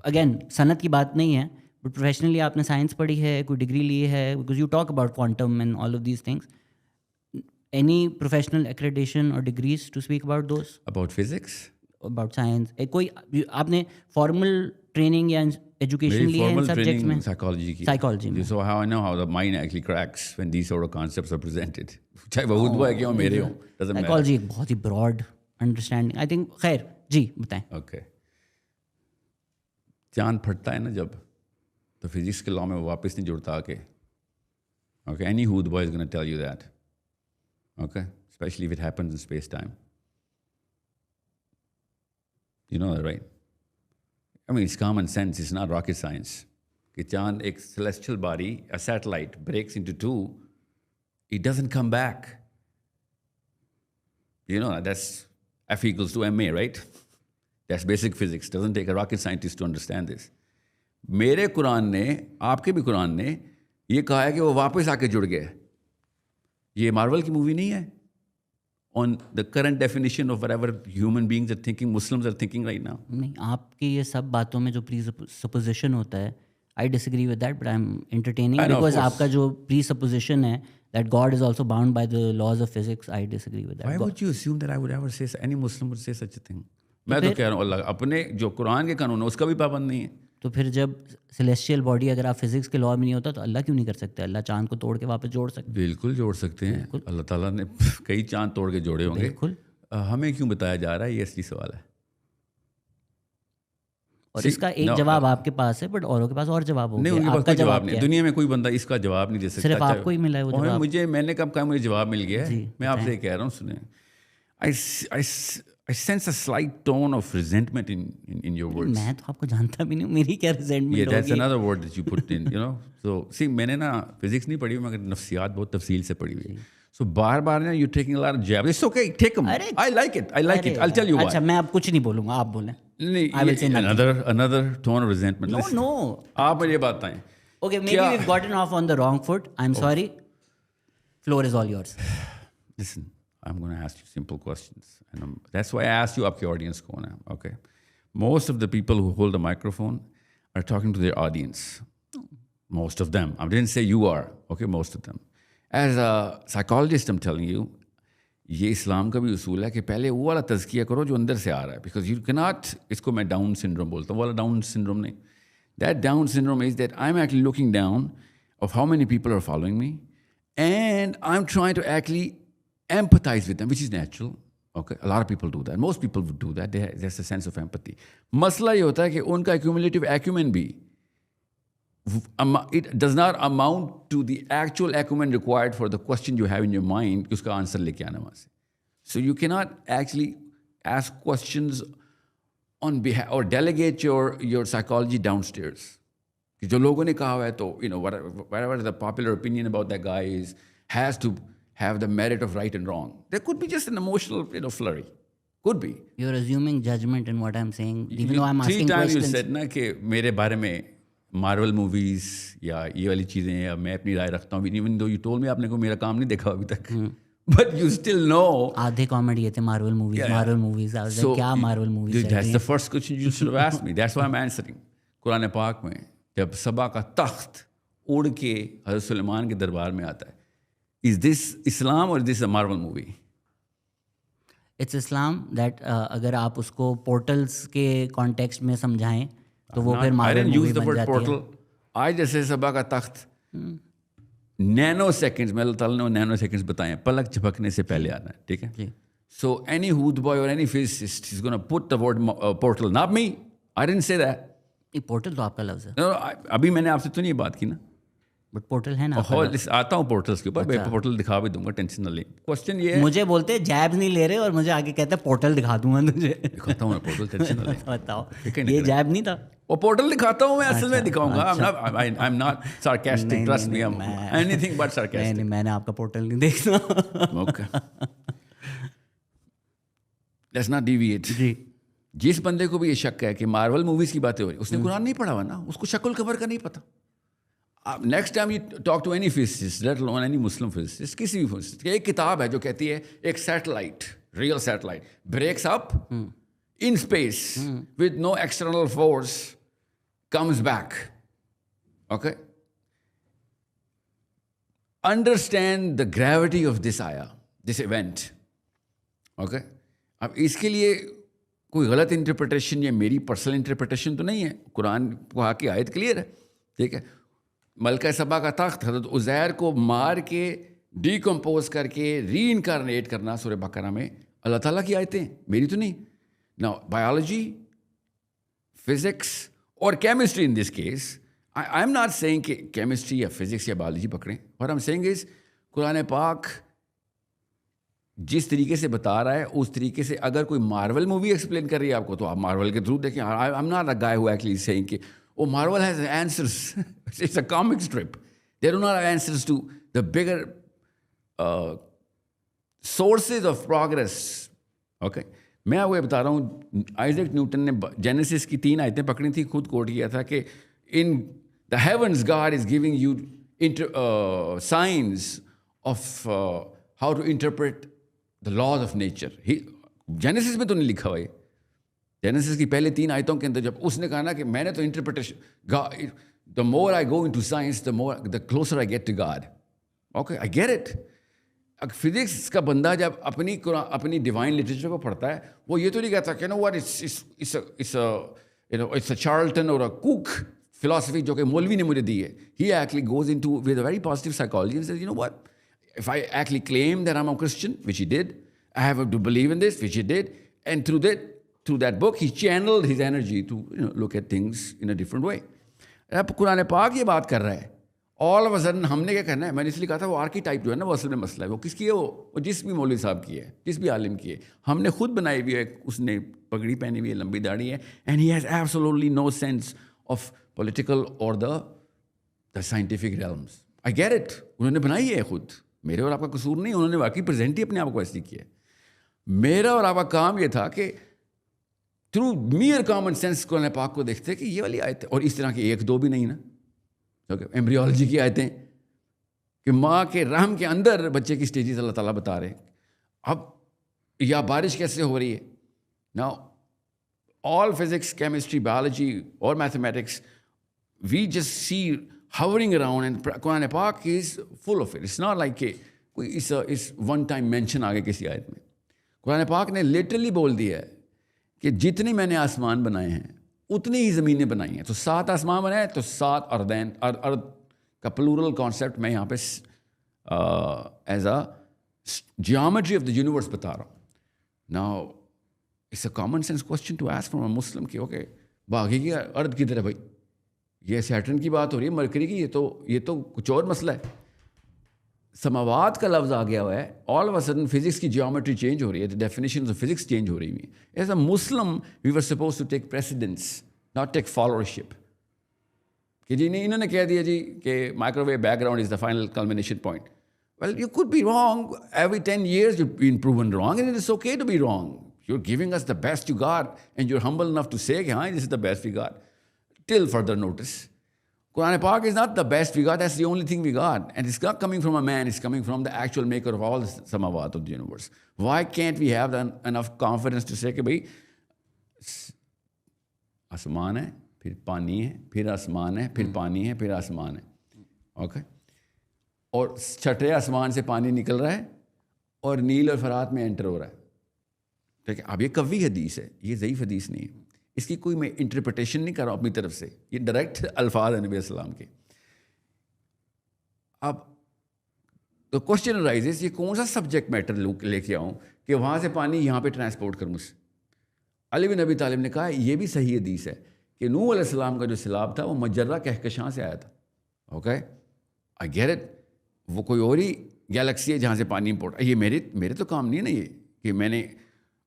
अगेन सनत की बात नहीं है, बट प्रोफेशनली आपने साइंस पढ़ी है, कोई डिग्री ली है, because you talk about quantum and all of these things, any professional accreditation और degrees to speak about those, about physics, about science, कोई आपने फॉर्मल ट्रेनिंग या एजुकेशन ली है इन सब्जेक्ट्स में? साइकोलॉजी में। So how I know how the mind actually cracks when these sort of concepts are presented. चाहे वो हुद बॉय के हो मेरे हो, doesn't matter. साइकोलॉजी एक बहुत ही ब्रॉड अंडरस्टैंडिंग, आई थिंक। खैर जी बताएं। ओके, चांद फटता है ना जब, तो फिजिक्स के लॉ में वो वापस नहीं जुड़ता आके. Okay, any hood boy is going to tell you that. Okay, especially if it happens in space time. You know that, right? I mean, it's common sense. It's not rocket science. कि चांद एक celestial body, a satellite, breaks into two, it doesn't come back. You know, that's F equals to ma, right? That's basic physics. Doesn't take a rocket scientist to understand this. मेरे कुरान ने, आपके भी कुरान ने ये कहा है कि वो वापस आके जुड़ गए. ये मार्वल की मूवी नहीं है. On the current definition of whatever human beings are thinking, Muslims are thinking right now. नहीं, आपकी ये सब बातों में जो presupposition होता है, I disagree with that, but I'm entertaining because आपका जो presupposition है that God is also bound by the laws of physics, I disagree with that. Why would you assume that I would ever say, any Muslim would say such a thing? मैं तो कह रहा हूँ अल्लाह अपने जो कुरान के कानून है उसका भी पाबंद नहीं है. तो फिर जब सेलेस्टियल बॉडी अगर आप फिजिक्स के लॉ में नहीं होता तो अल्लाह क्यों नहीं कर सकते? अल्लाह चांद को तोड़ के वापस जोड़ सकते. बिल्कुल जोड़ सकते हैं. अल्लाह ताला ने कई चांद तोड़ के जोड़े होंगे. बिल्कुल. हमें क्यों बताया जा रहा है, ये असली सवाल है. और इसका एक जवाब आपके पास है, बट औरों के पास और जवाब होंगे. नहीं, उनके पास कोई जवाब नहीं. दुनिया में कोई बंदा इसका जवाब नहीं दे सकता. सिर्फ आपको ही मिला है वो जवाब. मुझे, मैंने कब कहा मुझे जवाब मिल गया है? मैं आपसे कह रहा हूँ, सुने, I sense a slight tone of resentment in your words. मैं तो आपको जानता भी नहीं हूँ, मेरी क्या resentment होगी? Yeah, that's another word that you put in, you know. So, see, मैंने ना फिजिक्स नहीं पढ़ी हुई, मगर नफ्सियात बहुत तफसील से पढ़ी हुई. So बार-बार ना you're taking a lot of jabs. It's okay, take them. I like it. I'll tell you why. अच्छा, मैं अब कुछ नहीं बोलूँगा, आप बोलें. I will say another tone of resentment. No. आप मुझे बात बताएं. Okay, maybe we've gotten off on the wrong foot. I'm sorry. Floor is all yours. Listen, I'm going to ask you simple questions. And that's why I asked you आपके audience कौन है. Okay. Most of the people who hold the microphone are talking to their audience. Most of them. I didn't say you are. Okay, most of them. As a psychologist, I'm telling you, ये इस्लाम का भी उसूल है कि पहले वो वाला तज़किया करो जो अंदर से आ रहा है. बिकॉज यू कैनॉट, इसको मैं डाउन सिंड्रोम बोलता हूँ, वो वाला डाउन सिंड्रोम नहीं. That Down syndrome is that I am actually looking down of how many people are following me and I am trying to actually empathize with them, which is natural. Okay, a lot of people do that. Most people would do that. There's a sense of empathy. मसला ये होता है कि उनका accumulative acumen भी, it does not amount to the actual acumen required for the question you have in your mind कि उसका answer लेके आना वहाँ से. So you cannot actually ask questions on behalf or delegate your psychology downstairs. कि जो लोगों ने कहा हुआ है तो, you know, whatever the popular opinion about that guy is has to have the merit of right and wrong. There could be just an emotional, you know, flurry. Could be. You're assuming judgment in what I'm saying, even though I'm asking questions. 3 times you said ना कि मेरे बारे में Marvel movies या ये वाली चीज़ें या मैं अपनी राय रखता हूँ. Even though you told me आपने को मेरा काम नहीं देखा अभी तक. But you still know. आधे कॉमेडी ये थे Marvel movies. Marvel movies. I was like, क्या Marvel movies? That's the first question you should have asked me. That's why I'm answering. Quran पाक में जब सबा का तख्त उड़ के हज़रत सुलेमान के दरबार में आता है, is this Islam or is this a Marvel movie? It's Islam that अगर आप उसको portals के context में समझाएं तो वो फिर Marvel movie बन जाती है. I didn't use the word portal. आज जैसे सबा का तख्त नैनो सेकेंड्स में अल्लाह ताला ने नैनो सेकेंड्स बताए, पलक झपकने से पहले आना है. ठीक है. So any hood boy or any physicist is going to put the word portal. Not me. I didn't say that. ये portal तो आपका लफ्ज़ है. No, अभी मैंने आपसे तो नहीं बात की ना. बट पोर्टल है ना. आता हूँ पोर्टल्स के ऊपर. मैं पोर्टल दिखा भी दूंगा, टेंशन ना ले. क्वेश्चन ये है, मुझे बोलते जैब नहीं ले रहे और मुझे आगे कहते हैं पोर्टल दिखा दूंगा तुझे. दिखाता हूँ ना पोर्टल, टेंशन ना ले. बताओ, ये जैब नहीं था. वो पोर्टल दिखाता हूँ मैं, असल में दिखाऊंगा. आई am not sarcastic, trust me. I'm anything but sarcastic. नहीं, मैंने आपका पोर्टल नहीं देखना. Okay. Let's not deviate. जी. जिस बंदे को भी ये शक है कि मार्वल मूवीज की बातें हो रही, उसने कुरान नहीं पढ़ा हुआ ना, उसको शक्ल खबर का नहीं पता. Next time you talk to any physicist, let alone any Muslim physicist, किसी भी फिजिसिस्ट, एक किताब है जो कहती है एक satellite, real satellite breaks up in space with no external force, comes back. Okay, understand the gravity of this आया, दिस इवेंट. ओके, अब इसके लिए कोई गलत इंटरप्रिटेशन या मेरी पर्सनल इंटरप्रिटेशन तो नहीं है. कुरान को आके आयत क्लियर है. ठीक है. मलका सबा का तख्त हज़रत उज़ैर को मार के डिकम्पोज करके री इनकारनेट करना सूरह बकरा में अल्लाह ताला की आयतें, मेरी तो नहीं. नाउ बायोलॉजी, फिजिक्स और chemistry in this case I am not saying कि केमिस्ट्री या फिजिक्स या बायोलॉजी पकड़ें, और आई एम सेइंग इज कुरान पाक जिस तरीके से बता रहा है उस तरीके से अगर कोई मार्वल मूवी एक्सप्लेन कर रही है आपको तो आप मार्वल के थ्रू देखें. आई am not a guy who actually saying कि oh, Marvel has answers. It's a comic strip. They do not have answers to the bigger sources of progress. Okay? मैं आपको ये बता रहा हूँ, आइजैक न्यूटन ने जेनेसिस की 3 आयतें पकड़ी थी, खुद कोट किया था कि in the heavens God is giving you science of how to interpret the laws of nature. Genesis में तो नहीं लिखा हुआ है. जेनेसिस की पहले 3 आयतों के अंदर जब उसने कहा ना कि मैंने तो interpretation, the more I go into science the closer I get to God. Okay, I get it. Physics का बंदा जब अपनी डिवाइन लिटरेचर को पढ़ता है, वो ये तो नहीं कहता कि know what it's a Charlton और अ कुक फिलॉसफी जो कि मौलवी ने मुझे दी है. He actually goes into with a very positive psychology and says, you know what, if I actually claim that I'm a Christian, which he did, I have to believe in this, which he did, and through that book, he channeled his energy to look at things in a different way. अब कुरान पाक ये बात कर रहा है, all of a sudden हमने क्या करना है. मैंने इसलिए कहा था वो आर्कीटाइप जो है ना, वो असल में मसला है. वो किसकी है? वो जिस भी मौलवी साहब की है, जिस भी आलिम की है. हमने खुद बनाई हुई है, उसने पगड़ी पहनी हुई है, लंबी दाढ़ी है, and he has absolutely no sense of political और the scientific realms. I get it. उन्होंने बनाई है खुद, मेरे और आपका कसूर नहीं. उन्होंने वाकई प्रेजेंट ही अपने आप को ऐसे किया. मेरा और आपका काम ये था कि थ्रू मियर कॉमन सेंस कुरान पाक को देखते कि ये वाली आयतें, और इस तरह की 1-2 भी नहीं ना, एम्ब्रियोलॉजी की आयतें कि माँ के रहम के अंदर बच्चे की स्टेजेस अल्लाह ताला बता रहे हैं. अब या बारिश कैसे हो रही है. Now all physics, chemistry, biology और mathematics, we just see hovering around, and Quran Pak is full of it. It's not like it's one time mention आ गया किसी आयत में. कुरान पाक ने लिटरली बोल दिया है कि जितने मैंने आसमान बनाए हैं उतनी ही ज़मीनें बनाई हैं. तो 7 आसमान बनाए, तो 7 अर्दैन, अर्द का प्लूरल कॉन्सेप्ट मैं यहाँ पे as a geometry of the universe बता रहा हूँ. Now it's a common sense question to ask from a Muslim कि ओके, बाकी की अर्द किधर है भाई? ये सैटर्न की बात हो रही है, मरकरी की, ये तो कुछ और मसला है. समावात का लफ्ज़ आ गया हुआ है, all of a sudden physics की जियोमेट्री चेंज हो रही है, the definitions of physics change हो रही है. As a Muslim we were suppose to take precedence, not take followership. कि जी नहीं, इन्होंने कह दिया जी कि microwave background is the final culmination point. Well, you could be wrong. Every 10 years you've been proven wrong, and it is okay to be wrong. You're giving us the best you got, and you're humble enough to say, हाँ, this is the best we got. Till further notice. Quran Pak is not the best we got, that's the only thing we got. And it's not coming from a man, it's coming from the actual maker of all the samawat of the universe. Why can't we have enough confidence to say कि भाई आसमान है, फिर पानी है, फिर आसमान है, फिर पानी है, फिर आसमान है. ओके, और छठे आसमान से पानी निकल रहा है और नील और फरात में एंटर हो रहा है. ठीक है, अब ये कवी हदीस है, ये ज़ईफ़ हदीस नहीं है. इसकी कोई मैं इंटरप्रिटेशन नहीं कर रहा हूँ अपनी तरफ से, ये डायरेक्ट अल्फाज है नबी अस्सलाम के. अब तो क्वेश्चन राइजेस, ये कौन सा सब्जेक्ट मैटर लेके आऊँ कि वहाँ से पानी यहाँ पे ट्रांसपोर्ट करूँ. अली बिन अबी तालिब ने कहा ये भी सही हदीस है कि नूह अलैहिस्सलाम का जो सैलाब था वो मजर्रा कहकशां से आया था. Okay, I get it. वो कोई और ही गैलेक्सी है जहाँ से पानी इंपोर्ट. ये मेरे तो काम नहीं है ना ये कि मैंने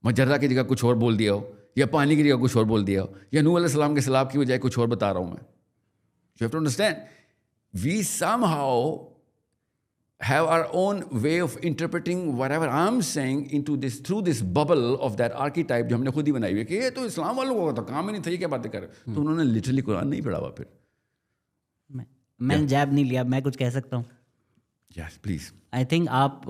मजर्रा की जगह कुछ और बोल दिया हो, या पानी की जगह कुछ और बोल दिया हो, या नूह अलैहिस्सलाम के सैलाब की बजाय कुछ और बता रहा हूँ मैं. You have to understand, we somehow have our own way of interpreting whatever I'm saying into this, through this bubble of that archetype जो हमने खुद ही बनाई हुई है कि ये तो इस्लाम वालों को तो काम ही नहीं था, ये क्या बातें कर रहे. तो उन्होंने लिटरली कुरान नहीं पढ़ा हुआ. फिर मैंने जैब नहीं लिया, मैं कुछ कह सकता हूँ. Yes please. आई थिंक आप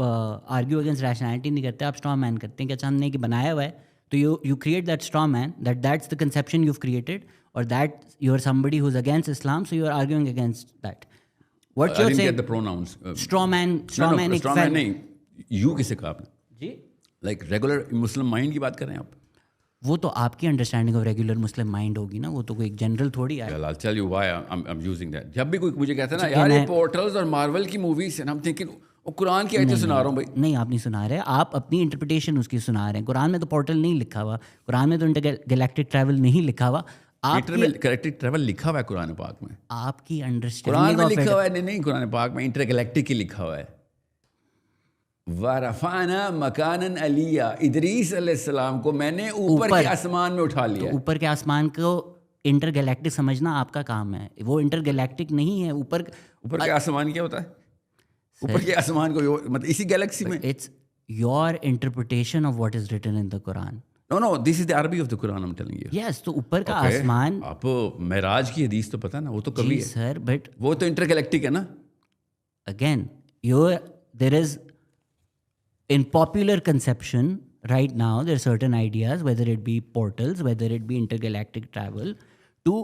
आर्ग्यू अगेंस्ट रैशनैलिटी नहीं करते, आप स्ट्रॉ मैन करते हैं कि अच्छा हमने कि बनाया हुआ है तो you create that straw man, that's the conception you've created, और that you are somebody who is against Islam, so you are arguing against that. What you're saying? The pronouns. Straw man. Straw man नहीं. You किसे कहा आपने? जी. Like regular Muslim mind की बात कर रहे हैं आप? वो तो आपकी understanding of regular Muslim mind होगी ना, वो तो कोई जनरल थोड़ी है. Well, I'll tell you why I'm using that. जब भी कोई मुझे कहता है ना यार ये पोर्टल्स और मार्वल की मूवीज हैं, I'm thinking कुरान की आयतें सुना रहा हूँ भाई. नहीं, आप नहीं सुना रहे, आप अपनी इंटरप्रिटेशन उसकी सुना रहे हैं. कुरान में तो पोर्टल नहीं लिखा हुआ, कुरान में तो इंटरगैलेक्टिक ट्रैवल नहीं लिखा हुआ. आपकी इंटरगैलेक्टिक ट्रैवल लिखा हुआ है कुरान पाक में, आपकी कुरान अंडरस्टैंडिंग में ऑफ लिखा हुआ है, नहीं कुरान पाक में इंटरगैलेक्टिक ही लिखा हुआ है। वरफाना मकानन अलिया, इदरीस अलैहिस्सलाम को मैंने ऊपर के आसमान में उठा लिया। तो ऊपर के आसमान को इंटरगैलेक्टिक समझना आपका काम है, वो इंटरगैलेक्टिक नहीं है। ऊपर के आसमान क्या होता है? ऊपर के आसमान को मतलब इसी गैलेक्सी में। It's your interpretation of what is written in the Quran. No this is the Arabic of the Quran, I am telling you. Yes, तो ऊपर का आसमान, आपको मेराज की हदीस तो पता ना, वो तो कभी है सर, बट वो तो इंटरगैलेक्टिक है ना। Again there is in popular conception right now there are certain ideas, whether it be portals, whether it be intergalactic travel, to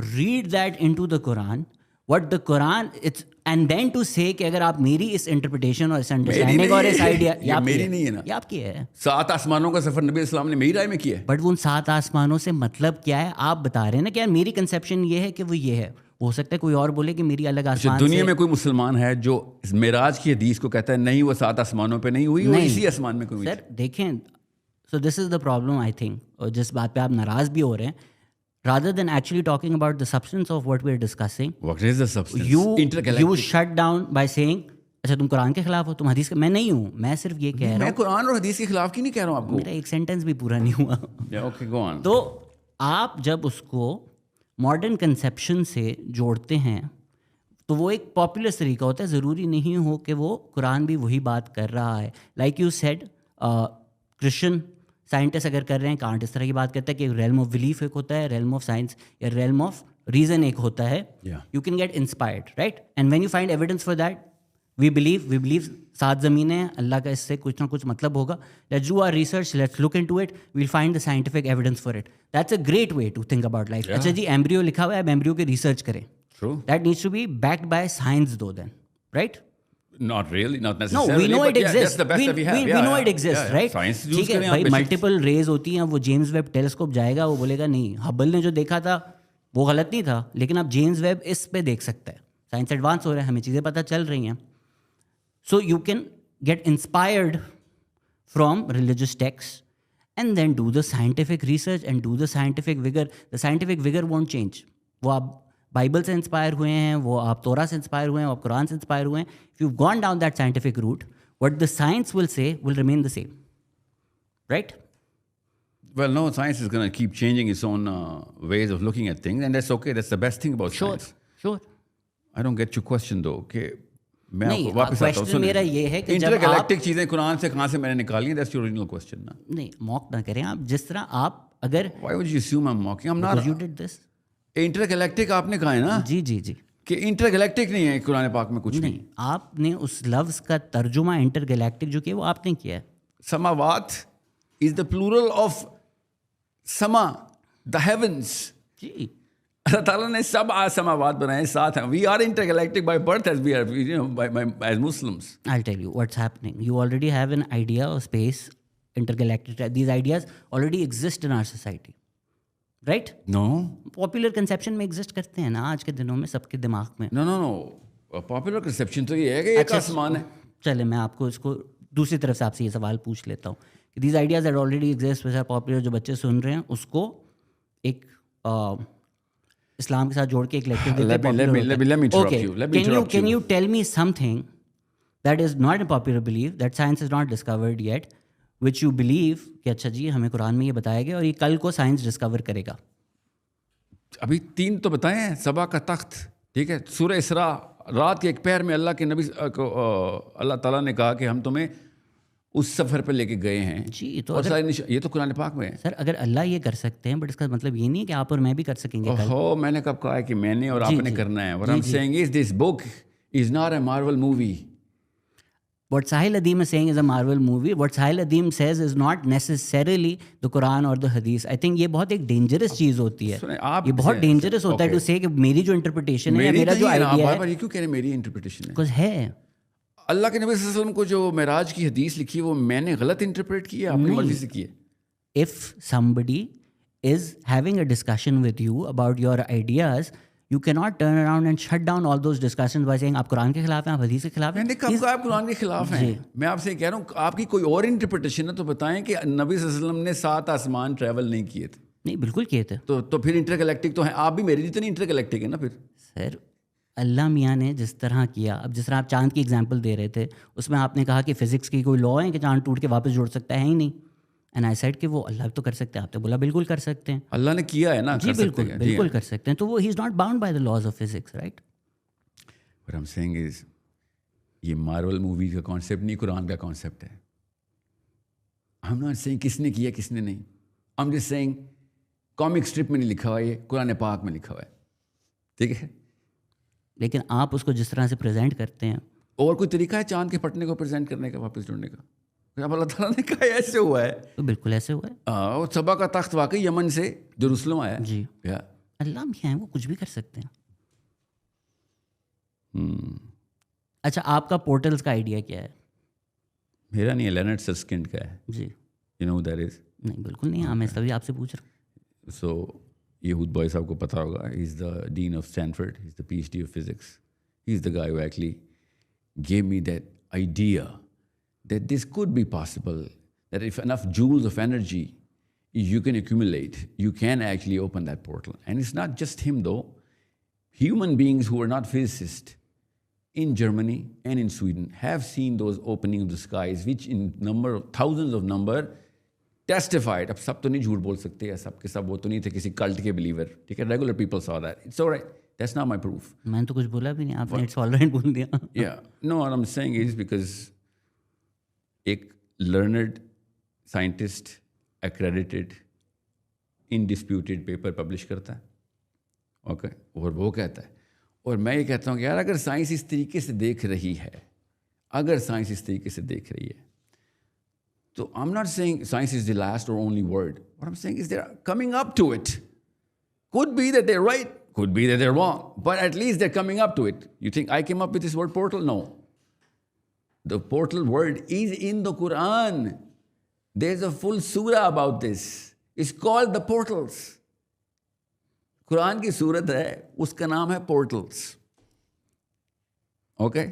read that into the Quran, what the Quran it's, and then to say कि अगर आप मेरी इस interpretation और इस understanding और इस idea, ये मेरी नहीं है ना, ये आपकी है। 7 आसमानों का सफर नबी इस्लाम ने मेरी राय में किया है। बट वो उन 7 आसमानों से मतलब क्या है? आप बता रहे हैं ना कि यार मेरी कंसेप्शन ये है कि वो ये है, हो सकता है कोई और बोले कि मेरी अलग आसमान। दुनिया में कोई मुसलमान है जो मेराज की हदीस को कहता है नहीं वो 7 आसमानों पे नहीं हुई, वो इसी आसमान में कोई। सर देखें, so this is the problem I think, और जिस बात पे आप नाराज भी हो रहे हैं, rather than actually talking about the substance of what we're discussing, what is the substance? you shut down by saying अच्छा तुम कुरान के खिलाफ हो, तुम हदीस के। मैं नहीं हूँ, मैं सिर्फ ये कह रहा हूँ, मैं कुरान और हदीस के खिलाफ की नहीं कह रहा हूँ आपको। मेरा एक सेंटेंस भी पूरा नहीं हुआ। Okay, go on. तो आप जब उसको मॉडर्न कंसेप्शन से जोड़ते हैं तो वो एक पॉपुलर तरीका होता है, ज़रूरी नहीं हो कि वो कुरान भी वही बात कर रहा है। Like you said, Christian scientist अगर कर रहे हैं, कांट इस तरह की बात करता है कि रेल्म ऑफ बिलीफ एक होता है, रेल्म ऑफ साइंस या रेल्म ऑफ रीजन एक होता है। You can get inspired, right? And when you find evidence for that, we believe 7 ज़मीनें हैं, अल्लाह का इससे कुछ ना कुछ मतलब होगा, let's do our research, let's look into it, we'll find the scientific evidence for it. That's a great way to think about life. अच्छा जी, एम्ब्रियो लिखा हुआ है, अब एम्ब्रियो की रिसर्च करें। That needs to be backed by science though then, right? Not really, not necessarily. No, we know it exists. That's the best that we have. We know it exists, right? Science use ठीक है करें भाई, आप multiple raise होती हैं, वो James Webb telescope जाएगा, वो बोलेगा नहीं हबल ने जो देखा था वो गलत नहीं था, लेकिन आप जेम्स वेब इस पे देख सकते हैं। साइंस एडवांस हो रहा है, हमें चीज़ें पता चल रही हैं। So you can get inspired from religious texts and then do the scientific research and do the scientific vigor. The scientific vigor won't change. वो आप बाइबल से इंस्पायर हुए हैं, वो आप तोरा से इंस्पायर हुए हैं, आप कुरान से इंस्पायर हुए हैं, if you gone down that scientific route, what the science will say will remain the same, right? Well, no, science is going to keep changing its own ways of looking at things, and that's okay. That's the best thing about science. Sure. I don't get your question though. Okay, मैं नहीं, आपको वापस आता हूँ। Question मेरा ये है कि इंटरगैलेक्टिक चीजें कुरान से कहाँ से मैंने निकाली हैं? That's your original question ना? नहीं, मॉक ना करें आप। जिस तरह आप अगर Why would you assume I'm mocking? I'm not. because you did this. Intergalactic आपने कहा है ना? जी कि इंटरगैलेक्टिक नहीं है कुरान पाक में कुछ नहीं। आपने उस लफ्ज का तर्जुमा इंटरगैलेक्टिक जो किया वो आपने किया है। समावात इज द प्लूरल ऑफ समा, द हेवंस। जी, अल्लाह ताला ने सब समावात बनाए, 7 हैं। We are intergalactic by birth as we are, you know, as Muslims. I'll tell you what's happening. You already have an idea of space, intergalactic. These ideas already exist in our society. Right? No, popular conception में exist करते हैं ना आज के दिनों में सबके दिमाग में। नो, पॉपुलर कंसेप्शन तो ये है कि एक आसमान है। चले मैं आपको इसको दूसरी तरफ से आपसे ये सवाल पूछ लेता हूँ कि these ideas that already exist which are popular, जो बच्चे सुन रहे हैं उसको एक इस्लाम के साथ जोड़ के एक लेक्चर देते। Can you tell me something that is not a popular belief that science is not discovered yet, which you believe कि अच्छा जी हमें कुरान में ये बताया गया और ये कल को साइंस डिस्कवर करेगा? अभी 3 तो बताए हैं। सबा का तख्त, ठीक है, सूरह इसरा, रात के एक पैर में अल्लाह के नबी को अल्लाह ताला ने कहा कि हम तुम्हें उस सफ़र पर लेके गए हैं जी। तो और ये तो कुरान पाक में है। सर अगर अल्लाह ये कर सकते हैं, बट इसका मतलब ये नहीं है कि आप और मैं भी कर सकेंगे कल। ओहो, मैंने कब कहा है कि मैंने और आपने करना है? What I'm saying is this book is not a Marvel movie. What Sahil Adeem is saying is a Marvel movie. What Sahil Adeem says is not necessarily the Quran or the Hadith. I think ये बहुत एक dangerous चीज़ होती है। ये बहुत dangerous होता है to से कि मेरी जो इंटरप्रिटेशन है या मेरा जो आइडिया है। ये क्यों कह रहे मेरी इंटरप्रिटेशन है? Because है अल्लाह के नबी सल्लल्लाहु अलैहि वसल्लम को जो मेराज की हदीस लिखी है वो मैंने गलत इंटरप्रेट की है, अपनी मर्जी से की है। If somebody is having a discussion with you about your ideas, you cannot turn around and shut down all those discussions by saying आप कुरान के खिलाफ हैं, आप हदीस के खिलाफ हैं। मैंने कब कहा आप कुरान के खिलाफ हैं? मैं आपसे कह रहा हूँ आपकी कोई और इंटरप्रिटेशन है तो बताएं कि नबी सल्लल्लाहु अलैहि वसल्लम ने 7 आसमान ट्रैवल नहीं किए थे। नहीं, बिल्कुल किए थे तो फिर इंटरगैलेक्टिक तो है, आप भी मेरे जितने इंटरगैलेक्टिक है ना फिर। सर। अल्लाह मियाँ ने जिस तरह किया, अब जिस तरह आप चांद की एग्जांपल दे रहे थे, उसमें आपने कहा कि फिजिक्स की कोई लॉ है कि चांद टूट के वापस जुड़ सकता है ही नहीं। एंड आई सेड कि वो अल्लाह तो कर सकते हैं, आपने बोला बिल्कुल कर सकते हैं। अल्लाह ने किया है ना, जी कर बिल्कुल, सकते हैं, बिल्कुल कर सकते हैं। तो वो ही is not bound by the laws of physics, right? What I'm saying is, ये मार्वल मूवी का कॉन्सेप्ट नहीं, कुरान का कॉन्सेप्ट है। I'm not saying किसने किया किसने नहीं, I'm just saying comic strip में नहीं लिखा हुआ, ये कुरान पाक में लिखा हुआ है, ठीक है? लेकिन आप उसको जिस तरह से प्रेजेंट करते हैं, और कोई तरीका है चांद के फटने को प्रेजेंट करने का, वापस जुड़ने का? अब अल्लाह ताला ने कहा ऐसे हुआ है। तो बिल्कुल ऐसे हुआ है। और सबा का तख्त वाकई यमन से जेरूसलम आया जी, या अल्लाह मियाँ हैं, वो कुछ भी कर सकते हैं। अच्छा, आपका पोर्टल्स का आइडिया क्या है? मेरा नहीं है, लेनर्ड सस्किंड का है। जी, यू नो दैट इज। नहीं बिल्कुल नहीं, हाँ मैं तभी आपसे पूछ रहा हूँ। सो यहूद बॉय साहब को पता होगा, he is the dean of Stanford, he is the PhD of physics, he is the guy who actually gave me that idea that this could be possible, that if enough joules of energy you can accumulate, you can actually open that portal. And it's not just him though. Human beings who are not physicists in Germany and in Sweden have seen those opening of the skies, which in number of thousands of number testified. अब सब तो नहीं झूठ बोल सकते हैं, सब के सब वो तो नहीं थे किसी कल्ट के बिलीवर, ठीक है? Regular people saw that. It's all right. That's not my proof. मैंने तो कुछ बोला भी नहीं, आपने इट्स ऑलराइट बोल दिया। Yeah. No, what I'm saying is because एक learned scientist accredited indisputed paper publish करता है, ओके, और वो कहता है, और मैं ये कहता हूँ कि यार अगर साइंस इस तरीके से देख रही है, अगर साइंस इस तरीके से देख रही है, तो I'm not saying science is the last or only word. What I'm saying is they're coming up to it. Could be that they're right, could be that they're wrong, but at least they're coming up to it. You think I came up with this word portal? No. The portal word is in the Quran. There's a full surah about this. It's called the portals. Quran की सूरत है, उसका नाम है portals, okay?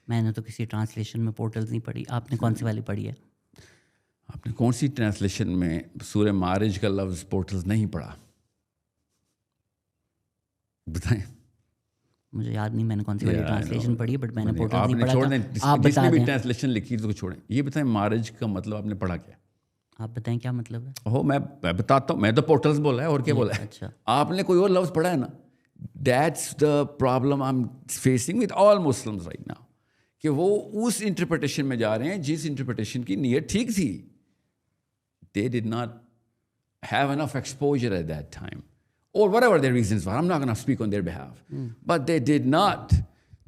मैंने तो किसी translation में portals नहीं पढ़ी, आपने कौन सी वाली पढ़ी है? आपने कौन सी ट्रांसलेशन में सूरह मारिज का लफ्ज़ पोर्टल्स नहीं पढ़ा? बताएं। मुझे याद नहीं मैंने कौन सी वाली ट्रांसलेशन पढ़ी है, बट मैंने पोर्टल्स नहीं आपने पढ़ा छोड़ था। दें, आप बता जिसने भी दें, ट्रांसलेशन लिखी तो छोड़ें। ये बताएं मारिज का मतलब आपने पढ़ा क्या? आप बताएं क्या मतलब है? हो मैं बताता हूँ, मैं तो पोर्टल्स बोला है, और क्या बोला है? अच्छा, आपने कोई और लफ्ज़ पढ़ा है ना? That's the problem I am facing with all Muslims right now, कि वो उस इंटरप्रिटेशन में जा रहे हैं जिस इंटरप्रिटेशन की नीयत ठीक थी। They did not have enough exposure at that time, or whatever their reasons were. I'm not going to speak on their behalf. But they did not.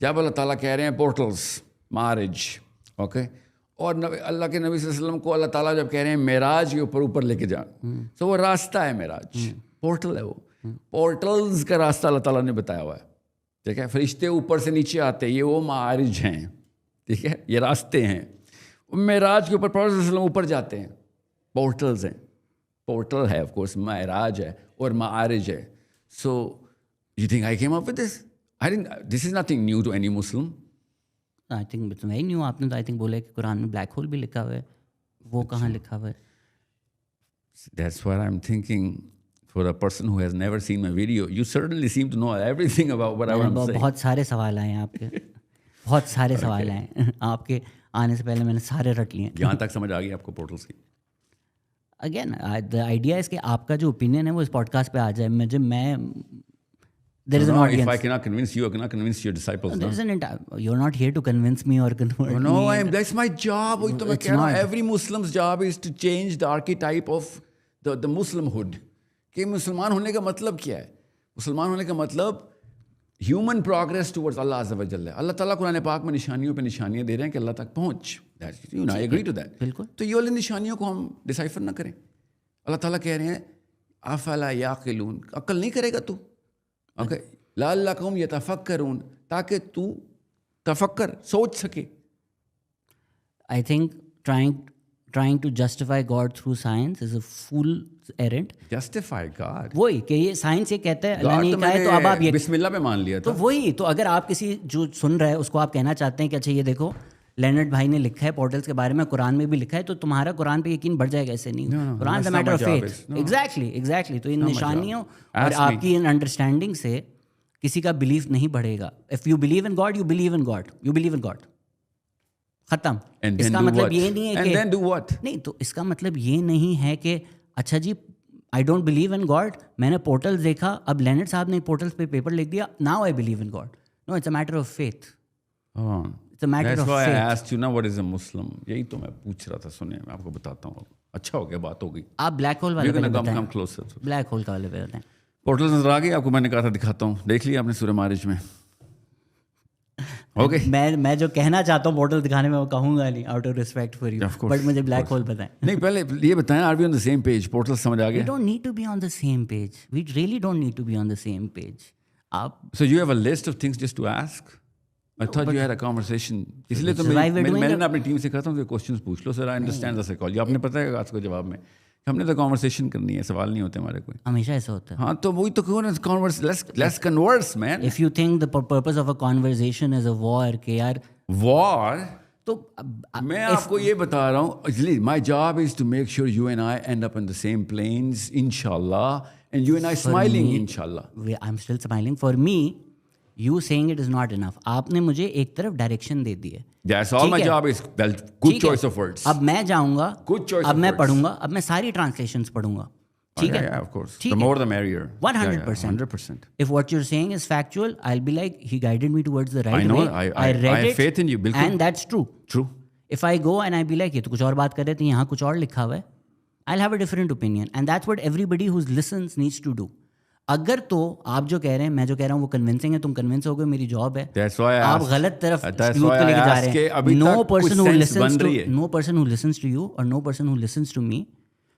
जब अल्लाह ताला कह रहे हैं पोर्टल्स, मैरिज, ओके, और अल्लाह के नबी सल्लल्लाहु अलैहि वसल्लम को अल्लाह ताला जब कह रहे हैं मेराज के ऊपर लेके जा, तो वो रास्ता है मेराज, पोर्टल है वो। पोर्टल्स का रास्ता अल्लाह ताला ने बताया हुआ है, ठीक है? फरिश्ते ऊपर से नीचे आते हैं, ये वो मारिज हैं, ठीक है? ये रास्ते हैं। मेराज के ऊपर प्रॉफेट सल्लल्लाहु अलैहि वसल्लम ऊपर जाते हैं, पोर्टल्स हैं। पोर्टल है ऑफ कोर्स, महराज है और मारिज है। So you think I came up with this? I didn't, this is nothing new to any Muslim. I think it's very new. आपने तो आई थिंक बोला है कि कुरान में ब्लैक होल भी लिखा हुआ है, वो कहाँ लिखा हुआ है? That's what I am thinking. For a person who has never seen my video, you certainly seem to know everything about what I am saying. बहुत सारे सवाल आए हैं आपके, बहुत सारे सवाल आए हैं आपके आने से पहले, मैंने सारे रट लिए। यहाँ तक समझ आ गई आपको पोर्टल्स की? अगेन द आइडिया इज कि आपका जो ओपिनियन है वो इस पॉडकास्ट पे आ जाए। मैं there is an audience. If I cannot convince you, I cannot convince your disciples. There is an you're not here to convince me or convert No, me. that's my job. वही तो मैं कह रहा हूँ, every Muslim's job is to change the archetype of the Muslimhood. कि मुसलमान होने का मतलब क्या है? मुसलमान होने का मतलब ह्यूमन प्रोग्रेस टुवर्ड्स अल्लाह अज़्ज़ा व जल्ल। अल्लाह ताला कुरान पाक में निशानियों पे निशानियाँ दे रहे हैं कि अल्लाह तक पहुँच। I agree to that. बिल्कुल। तो ये वाली निशानियों को हम डिसाइफर ना करें। अल्लाह ताला कह रहे हैं अफला याक़िलून, अक्ल नहीं करेगा तू, ओके, लअल्लकुम यतफक्करून, ताकि तू तफक्कर, सोच सके। I think trying to justify God through science is a fool's errand. Justify God? वही कि ये साइंस ये कहता है अल्लाह ने कहा है तो अब आप ये बिस्मिल्लाह पे मान लिया तो था। वही तो अगर आप किसी जो सुन रहा है उसको आप कहना चाहते हैं कि अच्छा ये देखो लेनर्ड भाई ने लिखा है पोर्टल्स के बारे में, कुरान में भी लिखा है, तो तुम्हारा कुरान पे यकीन बढ़ जाएगा, ऐसे नहीं। Quran is a matter of faith. Exactly. तो इन निशानियों और आपकी इन अंडरस्टैंडिंग से किसी का बिलीफ नहीं बढ़ेगा। If you believe in God, you believe in God, you believe in God, खत्म। इसका मतलब ये नहीं है कि नहीं, तो इसका मतलब ये नहीं है कि अच्छा जी I don't believe in God, मैंने पोर्टल्स देखा, अब लेनर्ड साहब ने पोर्टल्स पे पेपर लिख दिया, now I believe in God. No, it's a matter of faith. It's a matter of faith. I asked you now what is a Muslim. यही तो मैं पूछ रहा था, सुनिए मैं आपको बताता हूँ। अच्छा हो गया, बात हो गई। आप ब्लैक होल वाले पे बताएं। come closer. ब्लैक होल का वाले पे बताएं। पोर्टल्स नजर आ गई आपको, मैंने कहा था दिखाता हूँ, देख लिया आपने सूरह मारिज में? ओके, मैं जो कहना चाहता हूँ पोर्टल दिखाने में वो कहूंगा नहीं, out of respect for you, but मुझे ब्लैक होल बताएं। नहीं, पहले ये बताएं, are we on the same page? Portal समझ आ गया? We don't need to be on the same page, we really don't need to be on the same page. आप so you have a list of things just to ask? I thought you had a conversation. इसलिए तो मैंने ना अपनी team से कहता हूँ कि क्वेश्चंस पूछ लो, sir I understand the psychology. आपने पता है आज को जवाब में हमने तो कॉन्वर्सेशन करनी है, सवाल नहीं होते हमारे कोई। हमेशा ऐसा होता है। हाँ, तो वही तो क्यों ना converse, let's converse man. If you think the purpose of a conversation is a war, के यार वॉर, तो मैं आपको ये बता रहा हूँ, इसलिए my job is to make sure you and I end up in the same planes इंशाल्लाह, and you and I smiling इंशाल्लाह। I am still smiling. For me you saying it is not enough. आपने मुझे एक तरफ direction दे दी है। That's all my job is. Well, good choice of words. अब मैं जाऊंगा, Good choice अब of मैं words. पढ़ूंगा, अब मैं सारी ट्रांसलेशंस पढ़ूंगा, ठीक है? Yeah, of course. ठीक The है। more the merrier. 100%. 100%. If what you're saying is factual, I'll be like, he guided me towards the right I know. way. I read have it, faith in you. बिल्कुल. and that's true. True. If I go and I be like, ये तो कुछ और बात कर रहे थे, यहाँ कुछ और लिखा हुआ है, I'll have a different opinion, and that's what everybody who listens needs to do. अगर तो आप जो कह रहे हैं, मैं जो कह रहा हूँ वो कन्विंसिंग है, तुम कन्विंस हो गए, मेरी जॉब है। That's why I आप asked. गलत तरफ That's यूथ why को लेके I जा asked रहे कि हैं। अभी No तक person कुछ who sense listens बन to रही है। no person who listens to you or no person who listens to me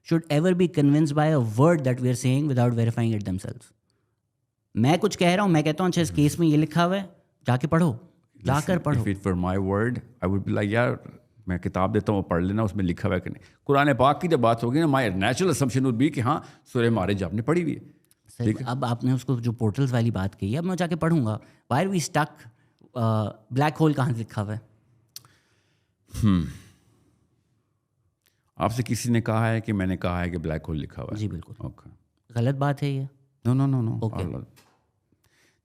should ever be convinced by a word that we are saying without verifying it themselves. मैं कुछ कह रहा हूँ, मैं कहता हूँ अच्छा इस केस में ये लिखा हुआ है, जाके पढ़ो, जाकर पढ़ो। If it were my word, I would be like, यार मैं किताब देता हूँ, पढ़ लेना, उसमें लिखा हुआ है कि नहीं। कुरान पाक की जब बात होगी ना, my natural assumption would be कि हाँ सूरह मारिज आपने पढ़ी हुई है। अब आपने उसको जो पोर्टल्स वाली बात कही है, अब मैं जाके पढ़ूंगा। Why are we stuck? Black hole कहाँ लिखा हुआ है? आपसे किसी ने कहा है कि मैंने कहा है कि ब्लैक होल लिखा हुआ है? जी बिल्कुल। ओके, गलत बात है ये? No. Okay.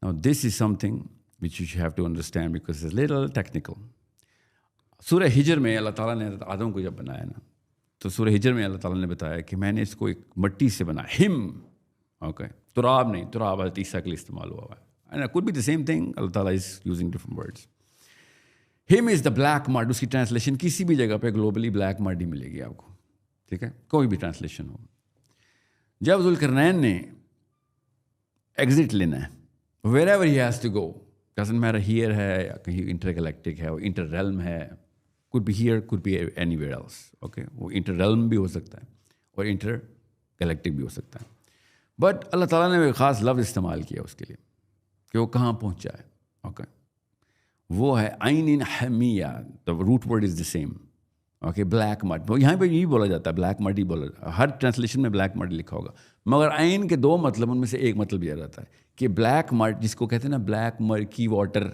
Now this is something which you have to understand because it's a little technical. सूरह हिजर में अल्लाह ताला ने आदम को जब बनाया ना, तो सूरह हिजर में अल्लाह ताला ने बताया कि मैंने इसको एक मट्टी से बनाया, हिम। ओके, तुराब नहीं, तुराब हज़रत ईसा के लिए इस्तेमाल हुआ है, and it could be the same thing. अल्लाह ताला is using different words. Him is the black mud. उसकी ट्रांसलेशन किसी भी जगह पे ग्लोबली ब्लैक मड ही मिलेगी आपको, ठीक है, कोई भी ट्रांसलेशन हो। जब ज़ुल्करनैन ने एग्जिट लेना है, wherever he has to go, doesn't matter here है या कहीं इंटरगैलेक्टिक है, इंटर रेल्म है, could be here, could be anywhere else. Okay, वो इंटर रेल्म भी हो सकता है और इंटर गैलेक्टिक भी हो सकता है, बट अल्लाह ताला ने एक ख़ास लफ्ज़ इस्तेमाल किया उसके लिए कि वो कहाँ पहुँचा है। ओके, वो है आइन इन हमिया, the root word is the same. Okay, black mud, वो यहाँ पे यही बोला जाता है, ब्लैक मड ही बोला, हर ट्रांसलेशन में ब्लैक मड लिखा होगा, मगर आइन के दो मतलब, उनमें से एक मतलब यह रहता है कि ब्लैक मड, जिसको कहते हैं ना ब्लैक मर्की वाटर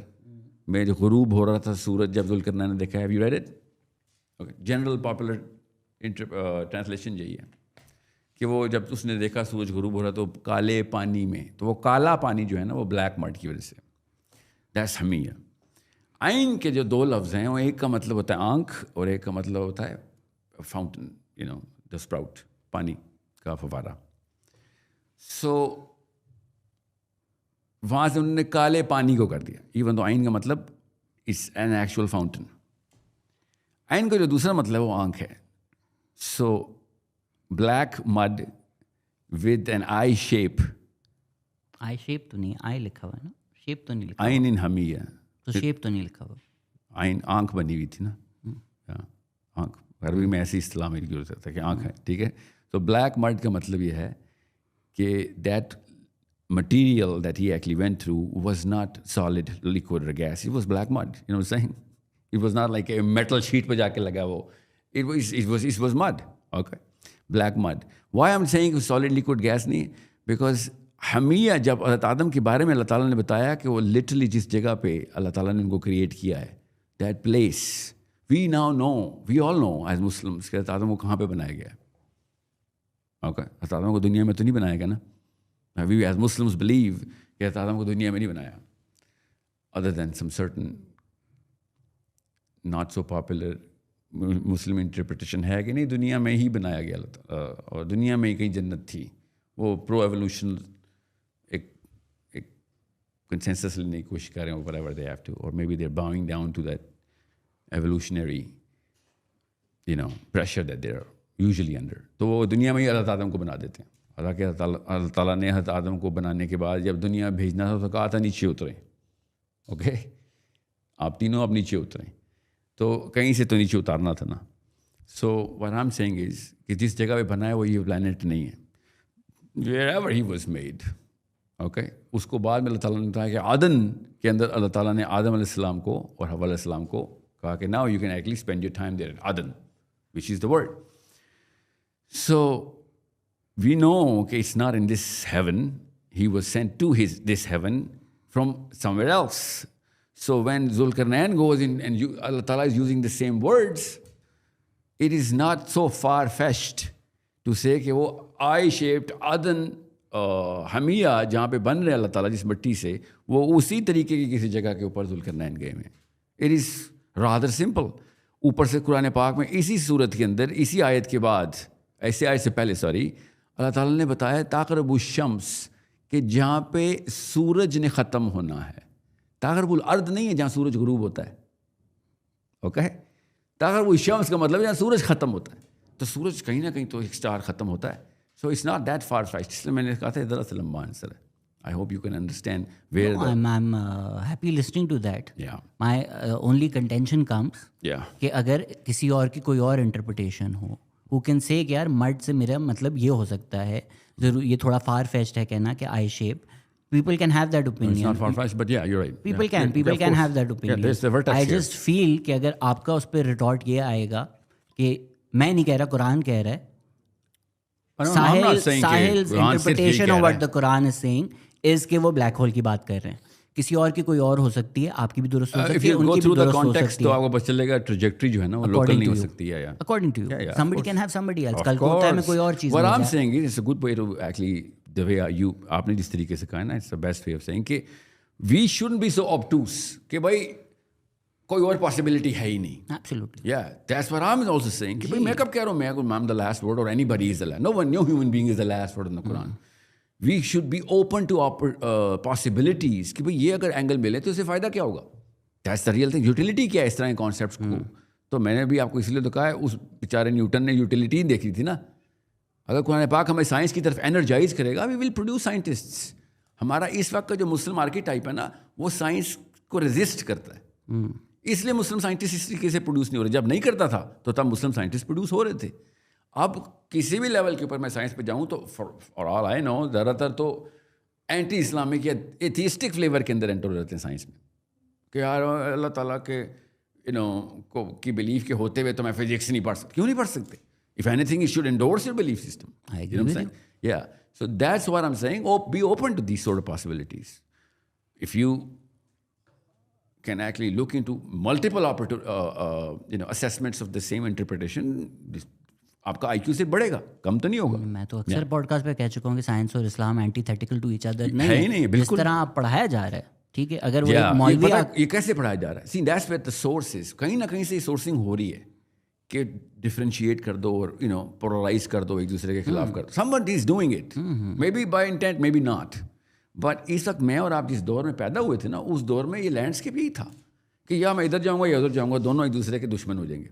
में जो गुरूब हो रहा था सूरज, जब ज़ुल्करनैन ने देखा है, have you read it? Okay, general popular translation यही है कि वो जब उसने देखा सूरज गुरूब हो रहा तो काले पानी में, तो वो काला पानी जो है ना वो ब्लैक मड की वजह से, दैट्स हमिया। आइन के जो दो लफ्ज़ हैं, वो एक का मतलब होता है आँख और एक का मतलब होता है fountain, you know, the sprout, पानी का फवारा। सो वहाँ से उन्होंने काले पानी को कर दिया, इवन तो आइन का मतलब इट्स एन एक्चुअल फाउंटेन। आइन का जो दूसरा मतलब वो आँख है। So black mud with an eye shape. Eye shape तो नहीं, आई लिखा हुआ है ना, शेप तो नहीं लिखा। आइन इन हमिया, तो शेप तो नहीं लिखा हुआ। आइन आँख बनी हुई थी ना, आँख, अरबी में ऐसी इस्तेलाह मेरी यूज़ होता है कि आँख है, ठीक है। तो ब्लैक मड का मतलब ये है कि that material that he actually went through was not solid, liquid or gas. It was black mud. You know what I'm saying? It was not like a metal sheet पे जाके लगा वो. It was mud. Okay, black mud. Why I'm saying solid, liquid, gas नहीं? Because हमिया जब हज़रत आदम के बारे में अल्लाह ताला ने बताया कि वो लिटरली जिस जगह पे अल्लाह ताला ने उनको क्रिएट किया है, that place we now know, we all know as Muslims कि हज़रत आदम को कहाँ पे बनाया गया है. ओके, हज़रत आदम को दुनिया में तो नहीं बनाया गया ना. वी एज मुस्लिम्स बिलीव कि हज़रत आदम को दुनिया में नहीं बनाया, other than some certain not so popular Muslim interpretation है कि नहीं दुनिया में ही बनाया गया और दुनिया में ही कहीं जन्नत थी. वो प्रो एवोल्यूशन एक कंसेंसस लेने की कोशिश कर रहे हैं, whatever they have to, or maybe they're bowing down to that evolutionary pressure that they're usually under. तो वो दुनिया में ही अल्लाह आदम को बना देते हैं. हालांकि अल्लाह ताला ने हज़रत आदम को बनाने के बाद जब दुनिया भेजना था तो कहा था नीचे उतरें. ओके, आप तीनों अब नीचे उतरें, तो कहीं से तो नीचे उतारना था ना. So what I am saying is कि जिस जगह पे बना है वो ये प्लैनेट नहीं है. wherever he was made, okay, उसको बाद में अल्लाह ताला ने बताया कि आदन के अंदर अल्लाह ताला ने आदम अलैहिस्सलाम को और हव्वा अलैहिस्सलाम को कहा कि now you can actually spend your time there, आदन, which is the word. So we know कि it's not in this heaven, he was sent to this heaven from somewhere else. So when Zulkarnain goes in and Allah Ta'ala is using the same words, it is not so far-fetched to say कि वो I-shaped Adan हमिया जहाँ पे बन रहे अल्लाह ताला जिस मिट्टी से, वो उसी तरीके की किसी जगह के ऊपर जुल्करनैन गए हैं. It is rather simple. ऊपर से कुरान पाक में इसी सूरत के अंदर इसी आयत के बाद, ऐसे आयत से पहले अल्लाह ताला ने बताया ताक़रबु शम्स कि जहाँ पे सूरज ने ख़त्म होना है. ताक़रबुल अर्द नहीं है जहाँ सूरज गुरूब होता है. ओके, ताक़रबुल शम्स का मतलब जहाँ सूरज ख़त्म होता है. तो सूरज कहीं ना कहीं तो एक स्टार ख़त्म होता है. So it's not that far-fetched. इसलिए मैंने कहा था इधर से लंबा आंसर है. I hope you can understand where I'm happy listening to that. Yeah. My only contention comes कि अगर किसी और की कोई और interpretation हो, who can say कि यार मर्द से मेरा मतलब ये हो सकता है, जरूर ये थोड़ा far-fetched है कहना कि I shape. People can have that opinion. It's not far-fetched, but yeah, you're right. People can have that opinion. Yeah, there's the vertex I here. just feel कि अगर आपका उस पर retort ये आएगा कि मैं नहीं कह रहा, कुरान कह रहा है. Sahil's interpretation of what the Quran is saying is कि वो ब्लैक होल की बात कर रहे हैं. किसी और की कोई और हो सकती है, आपकी भी दुरुस्त हो सकती है, उनकी भी दुरुस्त हो सकती है. तो आपको पता चलेगा ट्रैजेक्टरी जो है ना वो लोकल नहीं हो सकती है. According to you, somebody can have somebody else. कल को होता है मैं कोई और चीज़. What I'm saying is it's a good way to actually the way you आपने जिस तरीके से कहा है ना, it's the best way of saying कि we shouldn't be so obtuse कि भाई कोई और पॉसिबिलिटी है ही नहीं. Absolutely. Yeah, that's what I'm also saying कि भाई मैं कब कह रहा हूँ I'm the last word or anybody is the last. No human being is the last word in the Quran. We should be open to possibilities कि भाई ये अगर एंगल मिले तो इससे फ़ायदा क्या होगा. That's the real thing. Utility क्या है इस तरह के कॉन्सेप्ट को. तो मैंने भी आपको इसलिए तो कहा है, उस बेचारे न्यूटन ने यूटिलिटी देखी थी ना. अगर कुरान पाक हमें साइंस की तरफ एनर्जाइज करेगा, वी विल प्रोड्यूस साइंटिस्ट्स. हमारा इस वक्त का जो मुस्लिम आर्किटाइप है ना, वो साइंस को रेजिस्ट करता है. इसलिए मुस्लिम साइंटिस्ट इस तरीके से प्रोड्यूस नहीं हो रहे. जब नहीं करता था तो तब मुस्लिम साइंटिस्ट प्रोड्यूस हो रहे थे. अब किसी भी लेवल के ऊपर मैं साइंस पे जाऊँ तो फॉर ऑल आई नो ज़्यादातर तो एंटी इस्लामिक या एथिस्टिक फ्लेवर के अंदर एंटर हो जाते हैं साइंस में कि यार अल्लाह ताला के की बिलीफ के होते हुए तो मैं फिजिक्स नहीं पढ़ सकता. क्यों नहीं पढ़ सकते? If anything, you should endorse your belief system. I agree you know what I'm with saying? Yeah. So that's what I'm saying. Be open to these sort of possibilities. If you can actually look into multiple assessments of the same interpretation, आपका IQ से बढ़ेगा, कम तो नहीं होगा. मैं तो अक्सर podcast पे कह चुका हूँ कि साइंस और इस्लाम एंटीथेटिकल टू ईच अदर नहीं है. नहीं, बिल्कुल. इस तरह आप पढ़ाया जा रहा है. ठीक है, अगर वो एक मौलवी ये कैसे पढ़ाया जा रहा है? See, that's where the source is. कहीं ना कहीं से सोर्सिंग हो रही है कि डिफरेंशिएट कर दो और पोलराइज कर दो, एक दूसरे के खिलाफ कर दो. Somebody is doing it, may be by intent, may be not. But इस वक्त मैं और आप जिस दौर में पैदा हुए थे ना, उस दौर में ये लैंडस्केप यही था कि या मैं इधर जाऊंगा या उधर जाऊंगा, दोनों एक दूसरे के दुश्मन हो जाएंगे.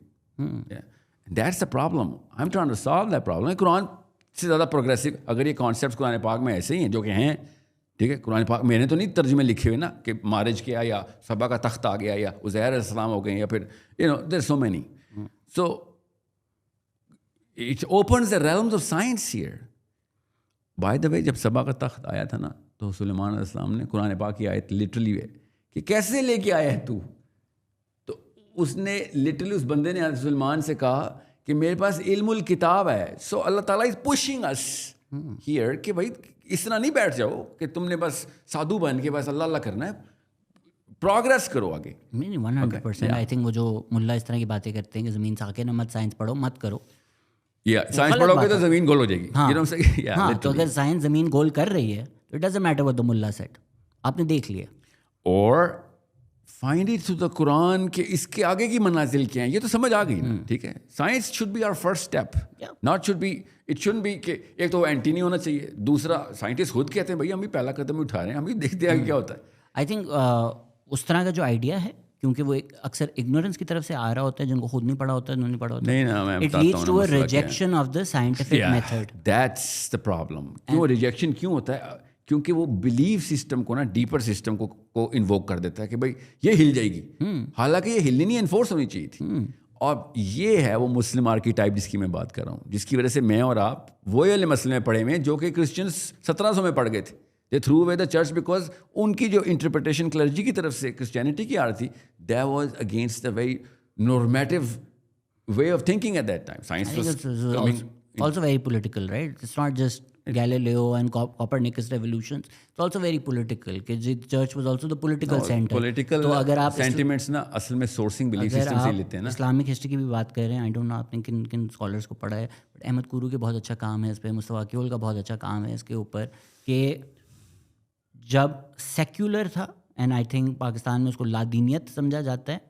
That's the problem. I am trying to solve that problem. Quran से ज़्यादा प्रोग्रेसिव अगर ये कॉन्सेप्ट्स कुरान पाक में ऐसे ही हैं जो कि हैं, ठीक है. कुरान पाक मैंने तो नहीं तर्जुमे लिखे हुए ना कि मारिज किया या सबा का तख्त आ गया या उज़ैर अलैहिस्सलाम हो गए या फिर there so many. So it opens the realms of science here. By the way, जब सबा का तख्त आया था ना, तो सुलेमान अलैहिस्सलाम ने कुरान पाक की आयत लिटरली है कि कैसे लेके आया है तू. तो उसने लिटरली उस बंदे ने सुलेमान से कहा कि मेरे पास इल्मुल किताब है. सो अल्लाह ताला इज पुशिंग अस हियर कि भाई इस तरह नहीं बैठ जाओ कि तुमने बस साधु बन के बस अल्लाह अल्लाह करना है. प्रोग्रेस करो आगे। नहीं 100%। आई थिंक वो जो मुल्ला इस तरह की बातें करते हैं कि ज़मीन से आके ना मत साइंस पढ़ो मत करो, साइंस पढ़ोगे तो ज़मीन गोल हो जाएगी। हाँ, You know what I'm saying? Yeah, हाँ, तो literally. अगर साइंस ज़मीन गोल कर रही है तो it doesn't matter what the मुल्ला सेड, आपने देख लिया। और find it through the Quran के इसके आगे की मनाजिल क्या है, ये तो समझ आ गई ना, ठीक है। Science should be our first step, not should be, it should be कि एक तो एंटी नहीं होना चाहिए, दूसरा साइंटिस्ट खुद कहते हैं भाई हम भी पहला कदम उठा रहे हैं, हम भी देखते हैं आगे क्या होता है। आई थिंक उस तरह का जो आइडिया है, क्योंकि वो एक अक्सर इग्नोरेंस की तरफ से आ रहा होता है, जिनको खुद नहीं पढ़ा होता है, नहीं पढ़ा होता नहीं ना, मैं it leads to a rejection of the scientific method. That's the problem. क्यों रिजेक्शन क्यों होता है? क्योंकि वो बिलीव सिस्टम को ना, डीपर सिस्टम को इन्वोक कर देता है कि भाई ये हिल जाएगी, हालांकि ये हिलनी नहीं, एनफोर्स होनी चाहिए थी। और ये है वो मुस्लिम आर्कीटाइप जिसकी मैं बात कर रहा हूँ, जिसकी वजह से मैं और आप वो वाले मसले में पड़े हुए हैं जो कि क्रिश्चियंस 1700 में पड़ गए थे। They threw away the church because उनकी जो इंटरप्रिटेशन क्लर्जी की तरफ से क्रिश्चियनिटी की आ रही थी, that was against the very normative way of thinking at that time. Science was also very political, right? It's not just Galileo and Copernicus revolutions. It's also very political. कि the church was also the political center. Political तो अगर आप sentiments ना असल में sourcing belief system से ही लेते हैं ना। इस्लामिक हिस्ट्री की भी बात कर रहे हैं, आई डोंट नो आपने किन किन स्कॉलर्स को पढ़ा है, बट अहमद कुरू के बहुत अच्छा काम है इस पर, मुस्तफा केवल का बहुत अच्छा काम है इसके ऊपर, कि जब सेक्युलर था, एंड आई थिंक पाकिस्तान में उसको लादीनियत समझा जाता है,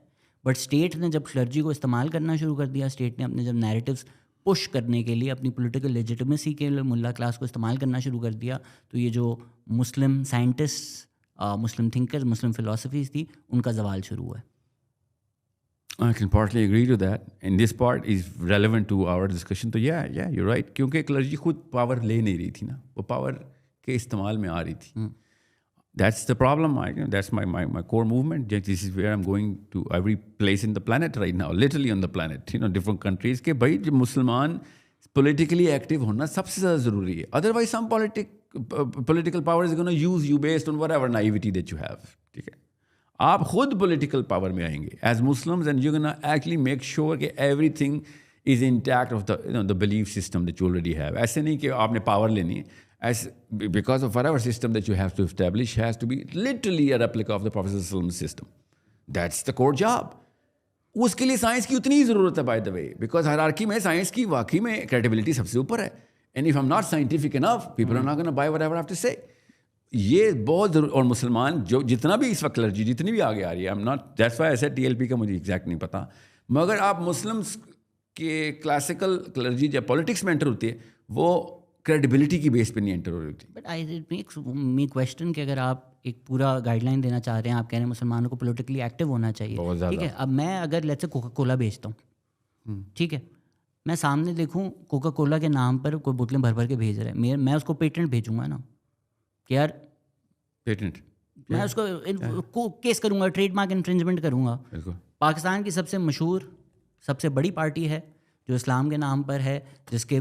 बट स्टेट ने जब क्लर्जी को इस्तेमाल करना शुरू कर दिया, स्टेट ने अपने जब नैरेटिव्स पुश करने के लिए, अपनी पॉलिटिकल लेजिटिमेसी के लिए मुल्ला क्लास को इस्तेमाल करना शुरू कर दिया, तो ये जो मुस्लिम साइंटिस्ट, मुस्लिम थिंकर्स, मुस्लिम फिलोसफीज थी, उनका जवाल शुरू हुआ है। I can partly agree to that, and this part is relevant to our discussion. तो yeah, you're right, क्योंकि क्लर्जी खुद पावर ले नहीं रही थी ना, वो पावर के इस्तेमाल में आ रही थी। That's the problem. That's my core movement. This is where I'm going to every place in the planet right now, literally on the planet, different countries, कि भाई जो मुसलमान politically active होना सबसे ज़्यादा ज़रूरी है। Otherwise some political power is going to use you based on whatever naivety that you have, ठीक है। आप खुद political power में आएंगे as Muslims, and you're going to actually make sure कि everything is intact of the belief system that you already have. ऐसे नहीं कि आपने power लेनी है, because of whatever system that you have to establish has to be literally a replica of the Prophet's system. That's the core job. उसके लिए science की उतनी ही ज़रूरत है, by the way, because hierarchy में साइंस की वाकई में क्रेडिबिलिटी सबसे ऊपर है। And if I am not scientific enough, people are not gonna buy whatever I have to say. ये बहुत ज़रूर। और मुसलमान जो जितना भी इस वक्त क्लर्जी जितनी भी आगे आ रही है, I am not, that's why I said TLP का मुझे एग्जैक्ट नहीं पता, मगर आप मुस्लिम्स के क्लासिकल क्लर्जी जब पॉलिटिक्स में एंटर होती है, वो क्रेडिबिलिटी की बेस पे नहीं एंटर हो रही थी। But I makes me question कि अगर आप एक पूरा गाइडलाइन देना चाह रहे हैं, आप कह रहे हैं मुसलमानों को पॉलिटिकली एक्टिव होना चाहिए, ठीक है। अब मैं अगर लेट्स से कोका कोला बेचता हूँ, ठीक है, मैं सामने देखूँ कोका कोला के नाम पर कोई बोतलें भर भर के भेज रहे हैं, मैं उसको पेटेंट भेजूंगा ना कि यार पेटेंट, मैं उसको केस करूँगा, ट्रेडमार्क इन्फ्रिंजमेंट करूँगा। पाकिस्तान की सबसे मशहूर, सबसे बड़ी पार्टी है जो इस्लाम के नाम पर है, जिसके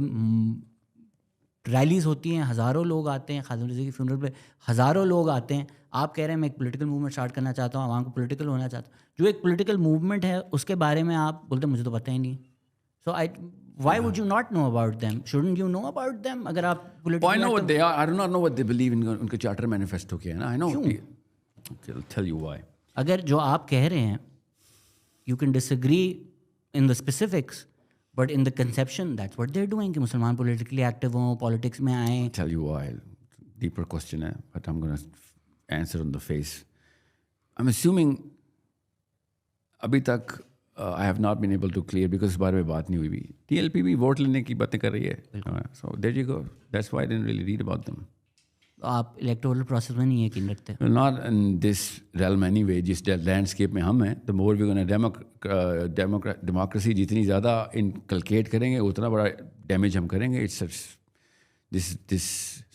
रैलीज़ होती हैं, हज़ारों लोग आते हैं, खादिम रज़ी की फ्यूनरल पे हज़ारों लोग आते हैं। आप कह रहे हैं मैं एक पॉलिटिकल मूवमेंट स्टार्ट करना चाहता हूँ, आवाम को पॉलिटिकल होना चाहता हूँ। जो एक पॉलिटिकल मूवमेंट है उसके बारे में आप बोलते मुझे तो पता ही नहीं। सो why would you not know about them? Shouldn't you know about them? अगर आप political, I know what they are. I do not know what they believe in. उनके चार्टर मैनिफेस्टो क्या है ना, I know. Okay, I'll tell you why. अगर जो आप कह रहे हैं, you can disagree in the specifics, but in the conception, that's what they're doing, कि मुसलमान politically active हों, politics में आएं. Tell you why. Deeper question है, but I'm going to answer on the face. I'm assuming अभी तक I have not been able to clear because इस बारे में बात नहीं हुई भी। TLP भी वोट लेने की बातें कर रही है। So there you go. That's why I didn't really read about them. आप इलेक्टोरल प्रोसेस में नहीं यकीन रखते? Well, not in this realm anyway. जिस लैंडस्केप में हम हैं, the more we're going to democracy जितनी ज़्यादा inculcate करेंगे, उतना बड़ा डैमेज हम करेंगे। It's such this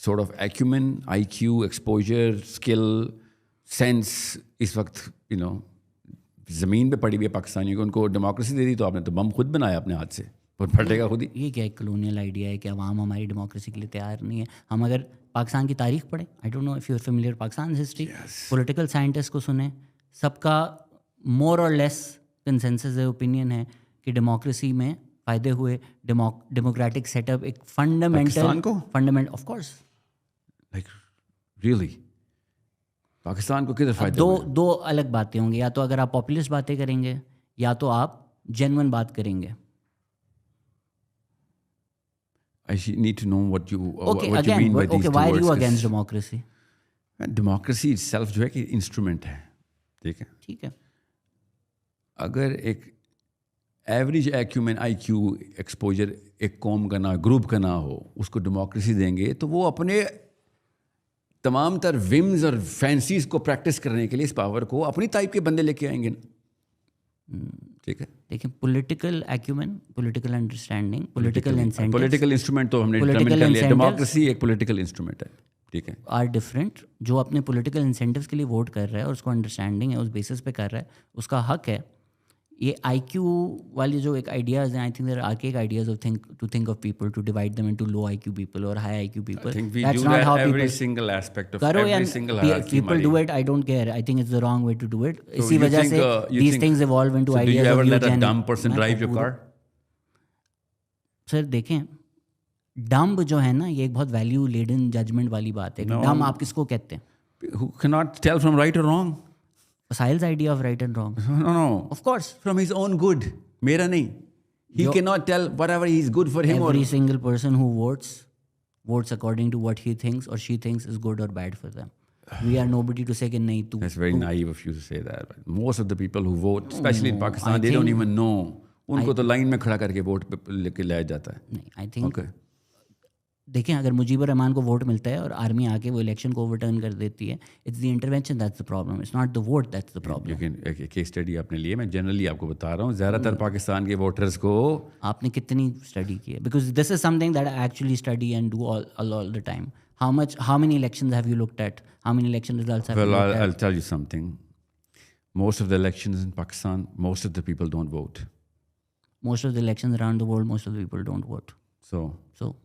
sort of acumen, IQ, exposure, skill, sense इस वक्त ज़मीन पे पड़ी हुई है पाकिस्तानियों को। उनको डेमोक्रेसी दे दी तो आपने तो बम खुद बनाया अपने हाथ से, और फटेगा खुद ही। ये क्या एक कॉलोनियल आइडिया है कि अवाम हमारी डेमोक्रेसी के लिए तैयार नहीं है। हम अगर पाकिस्तान की तारीख पढ़ें, I don't know if you are familiar Pakistan history, political scientist को सुने, सबका मोर और लेस कंसेंसस ओपिनियन है कि डेमोक्रेसी में फ़ायदे हुए। डेमोक्रेटिक सेटअप एक fundamental of course, like really Pakistan को किधर फायदा दो अलग बातें होंगी, या तो अगर आप पॉपुलिस्ट बातें करेंगे या तो आप जेन्युइन बात करेंगे. I need to know what you Okay, what again, you mean by these okay, two why are words. you against democracy? Democracy itself जो है कि इंस्ट्रूमेंट है, ठीक है. ठीक है. अगर एक एवरेज एक्यूमेन IQ एक्सपोजर एक कौम का ना, ग्रुप का ना हो, उसको डेमोक्रेसी देंगे तो वो अपने तमाम तर विम्स और फैंसीज को प्रैक्टिस करने के लिए इस पावर को अपनी टाइप के बंदे लेके आएंगे ना. ठीक है. देखिए, political acumen, political understanding, political incentives, political instrument तो हमने Political determine कर लिया. incentives डेमोक्रेसी एक पॉलिटिकल इंस्ट्रूमेंट है, ठीक है. Are different. जो अपने पॉलिटिकल इंसेंटिव्स के लिए वोट कर रहा है और उसको अंडरस्टैंडिंग है, उस बेसिस पे कर रहा है, उसका हक है. ये IQ वाली जो एक आइडियाज़ हैं, I think there are archaic ideas of think of people to divide them into low IQ people और high IQ people. I think we do that every single aspect of करो, every single hierarchy. people do it, I don't care. I think it's the wrong way to do it. So इसी you वजह think, से you these think- things evolve into So do ideas you ever of let a eugenics. dumb person drive your car? Sir देखें, dumb जो है ना, ये एक बहुत वैल्यू लेडन जजमेंट वाली बात है. डम्ब आप किसको कहते हैं? Who cannot tell from right or wrong? Sahil's idea of right and wrong. No. Of course. From his own good. मेरा नहीं. He cannot tell whatever is good for him. Every single person who votes according to what he thinks or she thinks is good or bad for them. We are nobody to say कि नहीं तू. That's very naive of you to say that. But most of the people who vote, especially in Pakistan, I they don't think- even know. उनको तो line में खड़ा करके vote लेके लाया जाता है. नहीं, आई थिंक Okay. देखें, अगर मुजीबर रहमान को वोट मिलता है और आर्मी आके वो इलेक्शन को ओवरटर्न कर देती है, it's the intervention that's the problem, it's not the vote that's the problem. You can एक केस स्टडी आपने लिए, मैं जनरली आपको बता रहा हूँ. ज़्यादातर पाकिस्तान के वोटर्स को आपने कितनी स्टडी की है? Because this is something that I actually study and do all the time. How many elections have you looked at? How many election results have you Well, looked at? I'll tell you something. Most of the elections in Pakistan, most of the people don't vote. Most of the elections around the world, most of the people don't vote. So So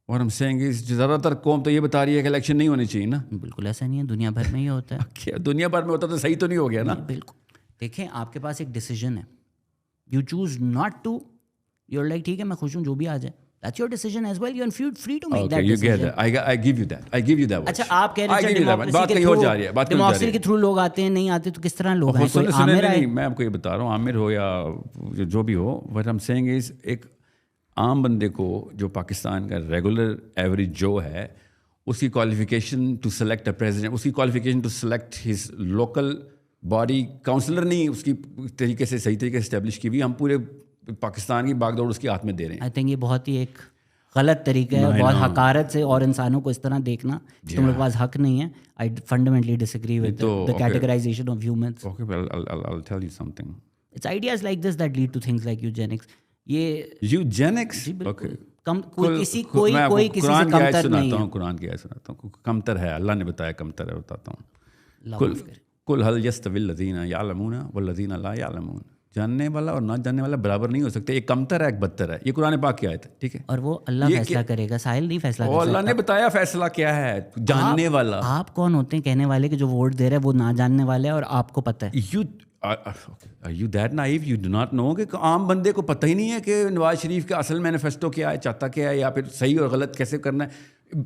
what I'm saying is ज़्यादातर कौम तो ये बता रही है कि election नहीं होनी चाहिए ना. बिल्कुल ऐसा नहीं है, दुनिया भर में ही होता है. क्या दुनिया भर में होता तो सही तो नहीं हो गया ना. बिल्कुल. देखें, आपके पास एक डिसीजन है, you choose not to, your like ठीक है मैं खुश हूँ जो भी आ जाए, that's your decision as well, you are free to make Okay, that you get decision. that. I give you that. I give you that. अच्छा, watch. आप कह I रहे give you that. हैं बात कहीं और जा रही है. बात कहीं और जा रही डेमोक्रेसी है. के थ्रू लोग आते हैं, नहीं आते तो किस तरह लोग आए? कोई सुने आमिर आए? नहीं, मैं आपको ये बता रहा हूँ, आमिर हो या जो भी हो, what I am saying is एक आम बंदे को जो पाकिस्तान का रेगुलर एवरेज जो है, उसकी qualification to select a president, उसकी qualification to select his local body councillor नहीं उसकी तरीके से सही तरीके से इस्टेब्लिश की हुई, हम पूरे पाकिस्तान की बागदौड़ उसके हाथ में दे रहे हैं. आई थिंक ये बहुत ही एक गलत तरीका है, बहुत हकारत से और इंसानों को इस तरह देखना कि तुम लोग के पास हक नहीं है. I fundamentally disagree with the categorisation of humans. Okay, well, I'll tell you something. It's ideas like this that lead to things like eugenics. ये Eugenics? बिल्कुल. Okay. कोई किसी से कमतर नहीं है. कुरान की आयत सुनाता हूँ. कमतर है, अल्लाह ने बताया कमतर है, बताता हूँ. अल्लाह माफ़ करे. कुल हल यस्तविल लज़ीना यालमूना वल्लज़ीना ला यालमून. जानने वाला और ना जानने वाला बराबर नहीं हो सकते. एक कमतर है, एक बदतर है. ये कुरान पाक की आयत है, ठीक है. और वो अल्लाह फैसला करेगा, साहिल नहीं फैसला कर और सकता. अल्लाह ने बताया फैसला क्या है. जानने वाला. आप कौन होते हैं कहने वाले कि जो वोट दे रहे हैं वो ना जानने वाले हैं और आपको पता है? You that naive? You do not know कि आम बंदे को पता ही नहीं है कि नवाज शरीफ का असल मैनिफेस्टो क्या है, चाहता क्या है, या फिर सही और गलत कैसे करना है.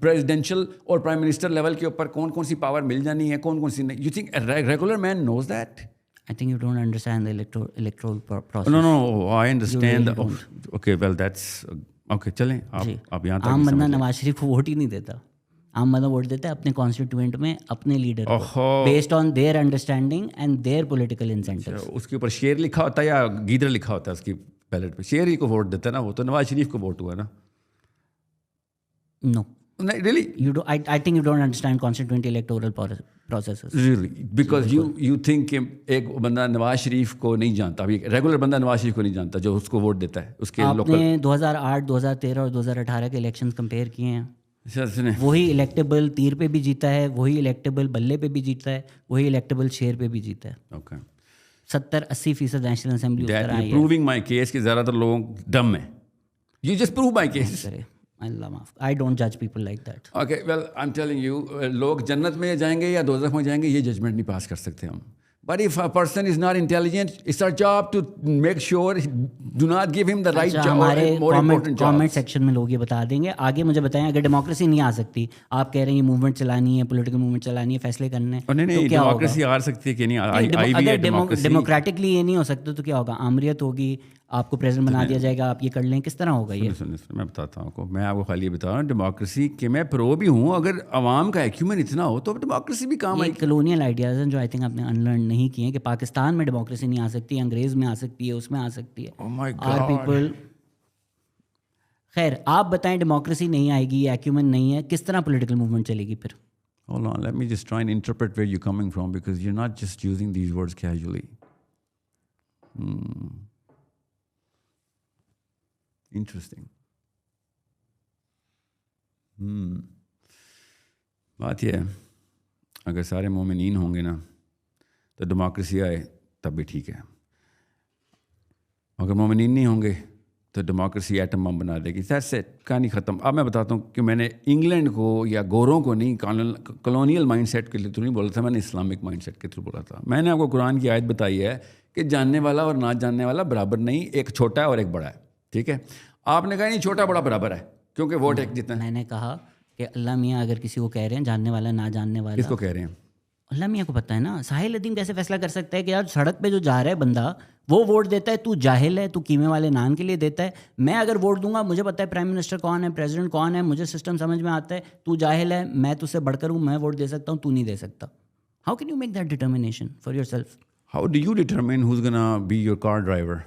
प्रेसिडेंशियल और प्राइम मिनिस्टर लेवल के ऊपर कौन कौन सी पावर मिल जानी है, कौन कौन सी नहीं. You think regular man knows that? I think you don't understand the electoral process. No, I understand. You really Okay, well that's okay. चलें आप यहाँ तक आम बंदा नवाज शरीफ को वोट ही नहीं देता. आम बंदा वोट देता है अपने कॉन्स्टिट्यूएंट में अपने लीडर को, based on their understanding and there political incentives. उसके ऊपर शेर लिखा होता है या गीदड़ लिखा होता है उसकी बैलेट पे. शेर ही को वोट देता है ना, वो तो नवाज शरीफ को वोट हुआ ना. No, really? I think you don't understand constituent electoral processes. Really? Because you think कि एक बंदा नवाज शरीफ को नहीं जानता, अभी रेगुलर बंदा नवाज शरीफ को नहीं जानता जो उसको वोट देता है. उसके आपने 2008, 2013 और 2018 के इलेक्शंस कंपेयर किए हैं. वही इलेक्टेबल तीर पे भी जीता है, वही इलेक्टेबल बल्ले पे भी जीता है, वही इलेक्टेबल शेर पे भी जीता है. Okay. 70-80% national assembly That you're proving my case कि ज़्यादातर लोग डम है. You just prove my case. अल्लाह माफ. I don't judge people like that. Okay, well I'm telling you, लोग जन्नत में जाएंगे या दोज़ख में जाएंगे ये जजमेंट नहीं पास कर सकते हम. But if a person is not intelligent, it's our job to make sure do not give him the right job. हमारे more important comment jobs. Section में लोग ये बता देंगे। आगे मुझे बताएं, अगर डेमोक्रेसी नहीं आ सकती, आप कह रहे हैं ये मूवमेंट चलानी है, पॉलिटिकल मूवमेंट चलानी है, फैसले करने हैं, नहीं तो क्या होगा? डेमोक्रेसी आ सकती है कि नहीं? अगर डेमोक्रेटिकली ये नहीं हो सकता तो क्या होगा? आमरीत होगी, आपको प्रेसिडेंट बना दिया जाएगा, आप ये कर लें, किस तरह होगा ये? सुनिए मैं बताता हूँ आपको, मैं आपको खाली ये बता रहा हूँ डेमोक्रेसी के मैं प्रो भी हूँ। अगर आवाम का एक्यूमेन इतना हो तो डेमोक्रेसी भी काम ये आएगी। कलोनियल आइडियाज़ हैं जो आई थिंक आपने अनलर्न नहीं किए हैं, कि पाकिस्तान में डेमोक्रेसी नहीं आ सकती, अंग्रेज़ में आ सकती है, उसमें आ सकती है। Oh my आर God. पीपल, खैर आप बताएं, डेमोक्रेसी नहीं आएगी, एक्यूमेन नहीं है, किस तरह पॉलिटिकल मूवमेंट चलेगी फिर? Hold on, let me just try and interpret where you're coming from, because you're not just using these words casually. Interesting. बात यह है, अगर सारे मोमिनीन होंगे ना तो डेमोक्रेसी आए तब भी ठीक है। अगर मोमिनीन नहीं होंगे तो डेमोक्रेसी एटम बम बना देगी। दैट्स इट, कहानी ख़त्म। अब मैं बताता हूँ कि मैंने इंग्लैंड को या गोरों को नहीं, कॉलोनियल माइंडसेट के लिए तो नहीं बोला था, मैंने इस्लामिक माइंडसेट के थ्रू बोला था। मैंने आपको कुरान की आयत बताई है कि जानने वाला और ना जानने वाला बराबर नहीं, एक छोटा है और एक बड़ा है, ठीक है? आपने कहा नहीं छोटा बड़ा बराबर है क्योंकि वोट एक जितना है। मैंने कहा कि अल्लाह मियाँ अगर किसी को कह रहे हैं जानने वाला ना जानने वाला, किसको कह रहे हैं? अल्लाह मियाँ को पता है ना। साहिल अदीम कैसे फैसला कर सकता है कि यार सड़क पे जो जा रहा है बंदा वो वोट देता है, तू जाहिल है, तू कीमे वाले नान के लिए देता है। मैं अगर वोट दूंगा, मुझे पता है प्राइम मिनिस्टर कौन है, प्रेसिडेंट कौन है, मुझे सिस्टम समझ में आता है, तू जाहिल है, मैं तुझसे बढ़कर हूँ, मैं वोट दे सकता हूँ, तू नहीं दे सकता। How can you make that determination for yourself? How do you determine who is gonna be your car driver?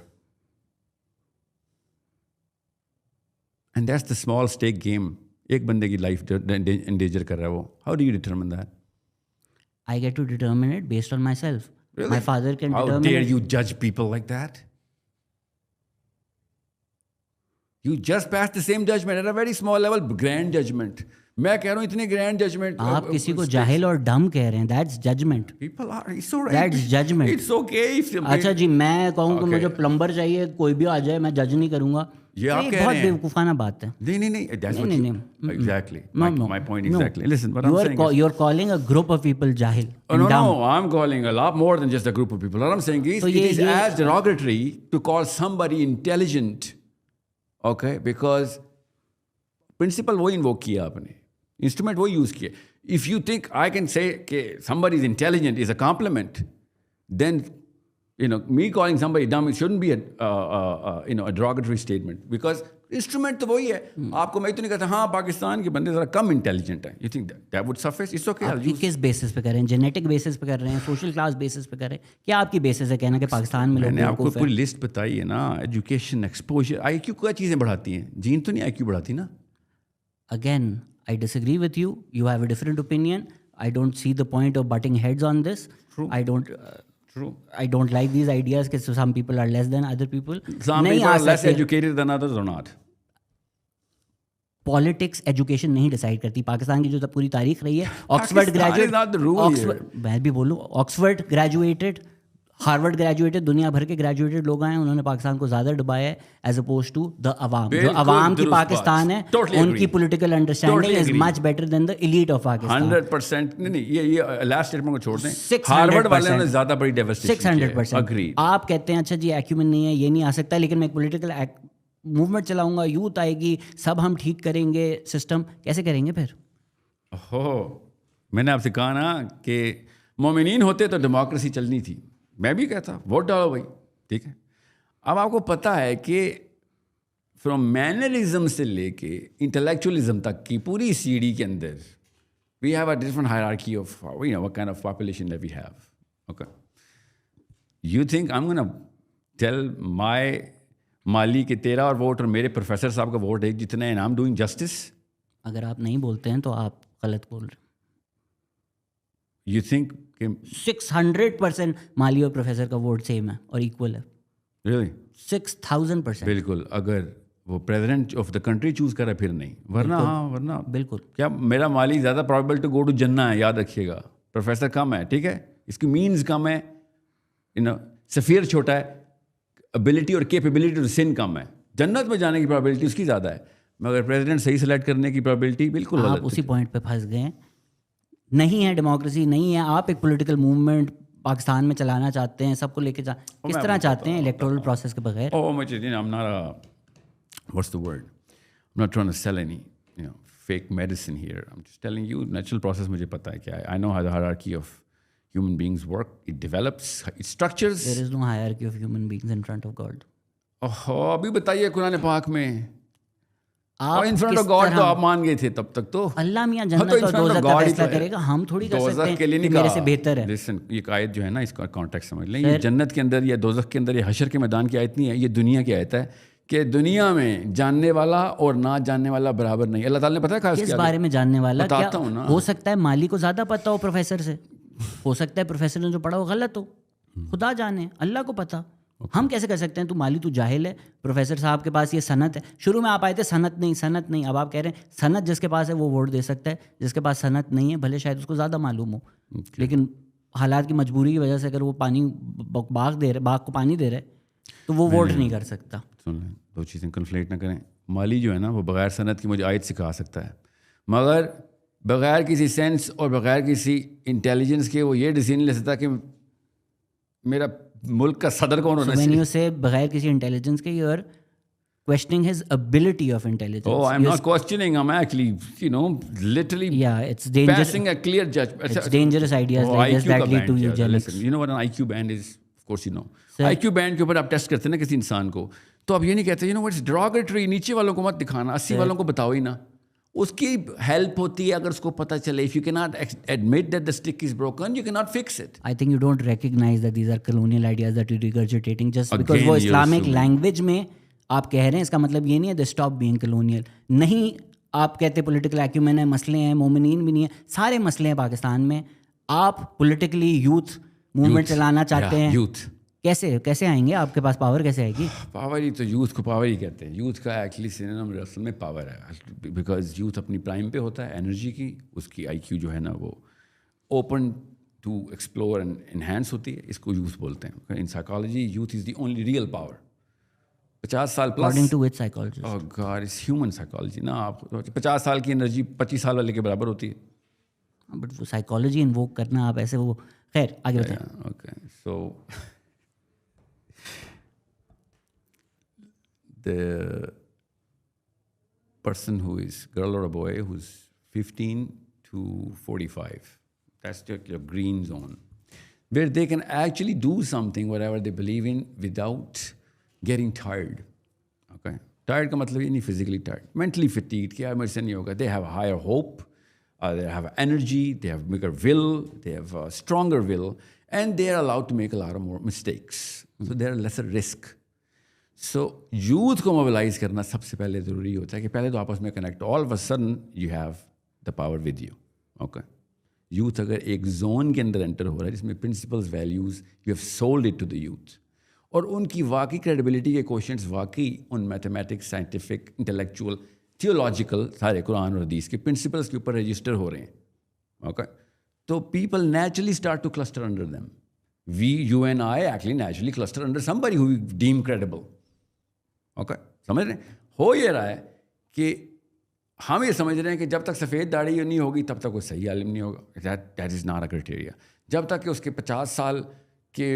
And that's the small stake game. एक बंदे की लाइफ एंडेंजर कर रहा है वो। How do you determine that? I get to determine it based on myself. Really? My father can How determine dare it. you judge people like that? You just passed the same judgment at a very small level, grand judgment. मैं कह रहा हूँ इतने grand judgment. आप किसी को जाहिल और डम कह रहे हैं, that's judgment. People are, it's all right. That's judgment. It's okay if अच्छा जी, मैं कहूँ कि मुझे प्लम्बर चाहिए, कोई भी आ जाए, मैं जज नहीं करूँगा, ये आप कह बहुत रहे हैं। बेवकूफ़ाना बात है। नहीं, that's what you... Exactly. My point exactly. Listen, what I'm saying is... You're calling a group of people jahil and dumb. No, I'm calling a lot more than just a group of people. What I'm saying is, it is as derogatory to call somebody intelligent, okay? Because principle वही invoke किया आपने, instrument वही use किया. If you think I can say कि somebody is intelligent is a compliment, then me calling somebody dumb, it shouldn't be a derogatory statement, because instrument तो वही है। आपको मैं तो नहीं कहता हाँ पाकिस्तान के बंदे ज़रा कम इंटेलिजेंट हैं, you think that would suffice? It's okay. आप किस बेसिस पे कर रहे हैं? जेनेटिक बेसिस पे कर रहे हैं, सोशल क्लास बेसिस पे कर रहे हैं? क्या आपकी बेसिस है कहना कि पाकिस्तान में लोग मैंने आपको पूरी लिस्ट बताई है ना। एजुकेशन, एक्सपोजर, IQ क्या चीज़ें बढ़ाती हैं? जीन तो नहीं IQ बढ़ाती ना। Again, I disagree with you. You have a different opinion. I don't see the point of butting heads on this. True. I don't like these ideas that some people are less than other people. Some people are less educated than others or not. Politics education नहीं decide करती। पाकिस्तान की जो पूरी तारीख रही है, Oxford graduate, मैं भी बोलूँ ऑक्सफर्ड ग्रेजुएटेड, हार्वर्ड ग्रेजुएटेड, दुनिया भर के ग्रेजुएटेड लोग आए, उन्होंने पाकिस्तान को ज़्यादा डुबाया है एज अपोज टू द अवाम। जो अवाम की पाकिस्तान है, उनकी political understanding is much better than the elite of Pakistan. 100%। नहीं, ये लास्ट स्टेटमेंट को छोड़ दें, हार्वर्ड वाले ने ज़्यादा बड़ी डेवस्टेशन 600%। आप कहते हैं अच्छा जी एक्यूमेन नहीं है, ये नहीं आ सकता, लेकिन मैं पॉलिटिकल मूवमेंट चलाऊंगा, यूथ आएगी, सब हम ठीक करेंगे सिस्टम। कैसे करेंगे फिर? मैंने आपसे कहा ना कि मोमिनीन होते तो डेमोक्रेसी चलनी थी। मैं भी कहता वोट डालो भाई, ठीक है। अब आपको पता है कि फ्रॉम मैनरिज्म से लेके इंटेलेक्चुअलिज्म तक की पूरी सीढ़ी के अंदर we have a different hierarchy of what kind of population that we have, okay. You think I am gonna tell my माली के तेरा और वोट और मेरे प्रोफेसर साहब का वोट एक जितना है, आई एम डूइंग जस्टिस? अगर आप नहीं बोलते हैं तो आप गलत बोल रहे हैं। यू थिंक 600% माली और प्रोफेसर का वोट सेम है और इक्वल है? रियली? 6000%। बिल्कुल। अगर वो president of the country choose करे फिर नहीं, वरना हाँ, वरना बिल्कुल। क्या मेरा माली ज़्यादा प्रॉबेबल टू गो टू जन्ना है, याद रखिएगा। प्रोफेसर कम है, ठीक है, इसकी मीन्स कम है, सफ़ीर छोटा है, एबिलिटी और कैपेबिलिटी टू सिन कम है, जन्नत में जाने की प्रोबेबिलिटी उसकी ज़्यादा है, मगर प्रेसिडेंट सही सेलेक्ट करने की प्रोबेबिलिटी बिल्कुल आप उसी पॉइंट पे फंस गए। नहीं है डेमोक्रेसी, नहीं है। आप एक पॉलिटिकल मूवमेंट पाकिस्तान में चलाना चाहते हैं, सबको लेके किस तरह चाहते हैं इलेक्टोरल प्रोसेस के बगैर? मुझे I'm not a what's the word? I'm not trying to sell any fake medicine here. I'm just telling you natural process मुझे पता है क्या है. I know how the hierarchy of human beings work. It develops, it structures. There is no hierarchy of human beings in front of God. अभी बताइए कुरान पाक में आप इन फ्रंट ऑफ गॉड तो आप मान गए थे तब तक तो अल्लाह मियां जन्नत और दोज़ख का फैसला करेगा, हम थोड़ी कर सकते हैं के लिए कि मेरे से बेहतर है. लिसन, ये आयत जो है ना, इसका कॉन्टेक्स्ट समझ लें. ये जन्नत के अंदर या दोज़ख के अंदर या हशर के मैदान की आयत नहीं है, ये दुनिया की आयत है कि दुनिया में जानने वाला और ना जानने वाला बराबर नहीं. अल्लाह ताला ने पता है किस बारे में जानने वाला, क्या हो सकता है माली को ज़्यादा पता हो प्रोफेसर से, हो सकता है प्रोफेसर ने जो पढ़ा हो गलत हो, खुदा जाने, अल्लाह को पता. हम कैसे कर सकते हैं तू माली तू जाहिल है, प्रोफेसर साहब के पास ये सनत है. शुरू में आप आए थे सनत नहीं, अब आप कह रहे हैं सनत जिसके पास है वो वोट दे सकता है, जिसके पास सनत नहीं है भले शायद उसको ज़्यादा मालूम हो, लेकिन हालात की मजबूरी की वजह से अगर वो पानी बाग को पानी दे रहा है तो वो वोट नहीं कर सकता. सुन लें, दो चीज़ें कन्फ्लेट ना करें. माली जो है ना वो बग़ैर सनत की मुझे आयत सिखा सकता है, मगर बग़ैर किसी सेंस और बग़ैर किसी इंटेलिजेंस के वो ये डिसीजन ले सकता कि मेरा मुल्क का सदर कौन होना चाहिए. से बगैर किसी इंटेलिजेंस के you are questioning his ability of intelligence. Oh, I'm not questioning. I'm actually, literally it's dangerous. Passing a clear judgment. It's dangerous ideas like this that lead to eugenics. Listen, you know what an IQ band is? Of course you know. IQ band के ऊपर आप test करते हैं ना किसी इंसान को, तो आप ये नहीं कहते what's derogatory, नीचे वालों को मत दिखाना, 80 वालों को बताओ ही ना. उसकी हेल्प होती है अगर उसको पता चले. If you cannot admit that the stick is broken, you cannot fix it. I think you don't recognize that these are colonial ideas that you're regurgitating just because वो Islamic language में आप कह रहे हैं. इसका मतलब ये नहीं है they stop being colonial. नहीं, आप कहते political acumen है, मसले हैं, मोमिनीन भी नहीं है, सारे मसले हैं पाकिस्तान में. आप politically youth movement चलाना चाहते हैं. Youth कैसे आएंगे, आपके पास पावर कैसे आएगी? पावर ही तो यूथ को पावर ही कहते हैं. यूथ का एक्चुअली सिनोनिम असल में पावर है, बिकॉज यूथ अपनी प्राइम पे होता है एनर्जी की. उसकी आईक्यू जो है ना वो open to explore and enhance होती है, इसको यूथ बोलते हैं. In psychology youth is the only real power. 50 साल plus according to which psychologist? Oh God, it's human psychology ना. आप 50 साल की एनर्जी 25 साल वाले के बराबर होती है. बट वो साइकोलॉजी इन्वोक करना आप ऐसे वो, खैर आगे बताएं. Okay, so the person who is girl or a boy who's 15 to 45, that's your green zone, where they can actually do something whatever they believe in without getting tired. Okay, tired का मतलब ये नहीं physically tired, mentally fatigued कि यार मेरे से नहीं होगा. They have a higher hope, they have energy, they have bigger will, they have a stronger will, and they are allowed to make a lot of more mistakes, so there are lesser risk. So youth को mobilise करना सबसे पहले ज़रूरी होता है कि पहले तो आपस में connect. All of a sudden you have the power with you. Okay, youth अगर एक जोन के अंदर एंटर हो रहा है जिसमें principles values you have sold it to the youth, और उनकी वाकई क्रेडिबिलिटी के क्वेश्चंस वाकई उन मैथमेटिक्स, साइंटिफिक, इंटेलेक्चुअल, थियोलॉजिकल सारे कुरान और हदीस के प्रिंसिपल्स के ऊपर रजिस्टर हो रहे हैं. ओके, तो people naturally start to cluster under them. You and I actually naturally cluster under somebody who we deem credible. Okay, समझ रहे हैं? हो ये रहा है कि हम ये समझ रहे हैं कि जब तक सफ़ेद दाढ़ी नहीं होगी तब तक वो सही आलिम नहीं होगा. That is not a criteria. जब तक कि उसके 50 साल के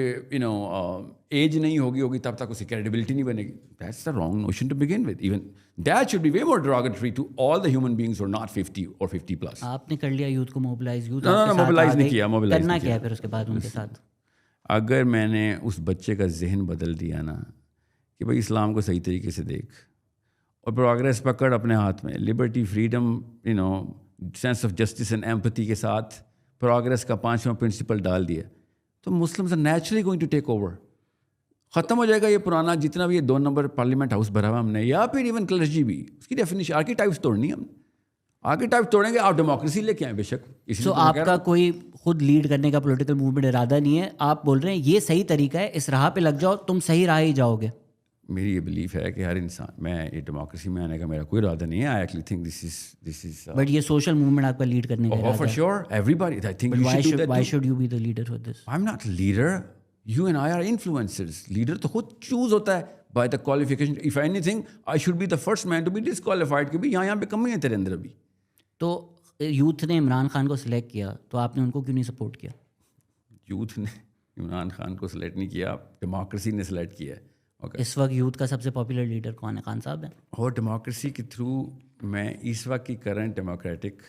एज नहीं होगी तब तक उसकी क्रेडिबिलिटी नहीं बनेगी. That's the wrong notion to begin with. Even that should be way more derogatory to all the human beings who are not 50 और 50 प्लस. आपने कर लिया यूथ को मोबिलाइज. यूथ मोबिलाइज नहीं किया. मोबिलाइज करना क्या है फिर उसके बाद उनके साथ? अगर मैंने उस बच्चे का जहन बदल दिया ना कि भाई इस्लाम को सही तरीके से देख, और प्रोग्रेस पकड़ अपने हाथ में, liberty, freedom, sense of justice and empathy के साथ प्रोग्रेस का 5वां प्रिंसिपल डाल दिया, तो Muslims are naturally going to take over. ख़त्म हो जाएगा ये पुराना जितना भी ये 2 नंबर पार्लियामेंट हाउस भरा हुआ हमने, या फिर इवन क्लर्जी भी. उसकी डेफिनेशन आर्कीटाइप्स तोड़नी है हमने. आर्कीटाइप तोड़ेंगे, आप डेमोक्रेसी लेके आए बेशक. तो आपका कोई खुद लीड करने का पॉलिटिकल मूवमेंट इरादा नहीं है. आप बोल रहे हैं ये सही तरीका है, इस राह पे लग जाओ, तुम सही राह ही जाओगे. मेरी ये बिलीफ है कि हर इंसान, मैं ये डेमोक्रेसी में आने का मेरा कोई इरादा नहीं है. I actually think this is but ये सोशल मूवमेंट आपका लीड करने का इरादा है. For sure, everybody. I think why should you be the leader for this? I am not leader. You and I are influencers. Leader तो खुद choose होता है by the qualification. If anything I should be the first man to be disqualified कि भाई यहाँ पे कमी है तेरे अंदर अभी. तो यूथ ने इमरान खान को सिलेक्ट किया, तो आपने उनको क्यों नहीं सपोर्ट किया? यूथ ने इमरान खान को सिलेक्ट नहीं किया, डेमोक्रेसी ने सिलेक्ट किया है। ओके, इस वक्त यूथ का सबसे पॉपुलर लीडर कौन है? खान साहब हैं। और डेमोक्रेसी के थ्रू मैं इस वक्त की करंट डेमोक्रेटिक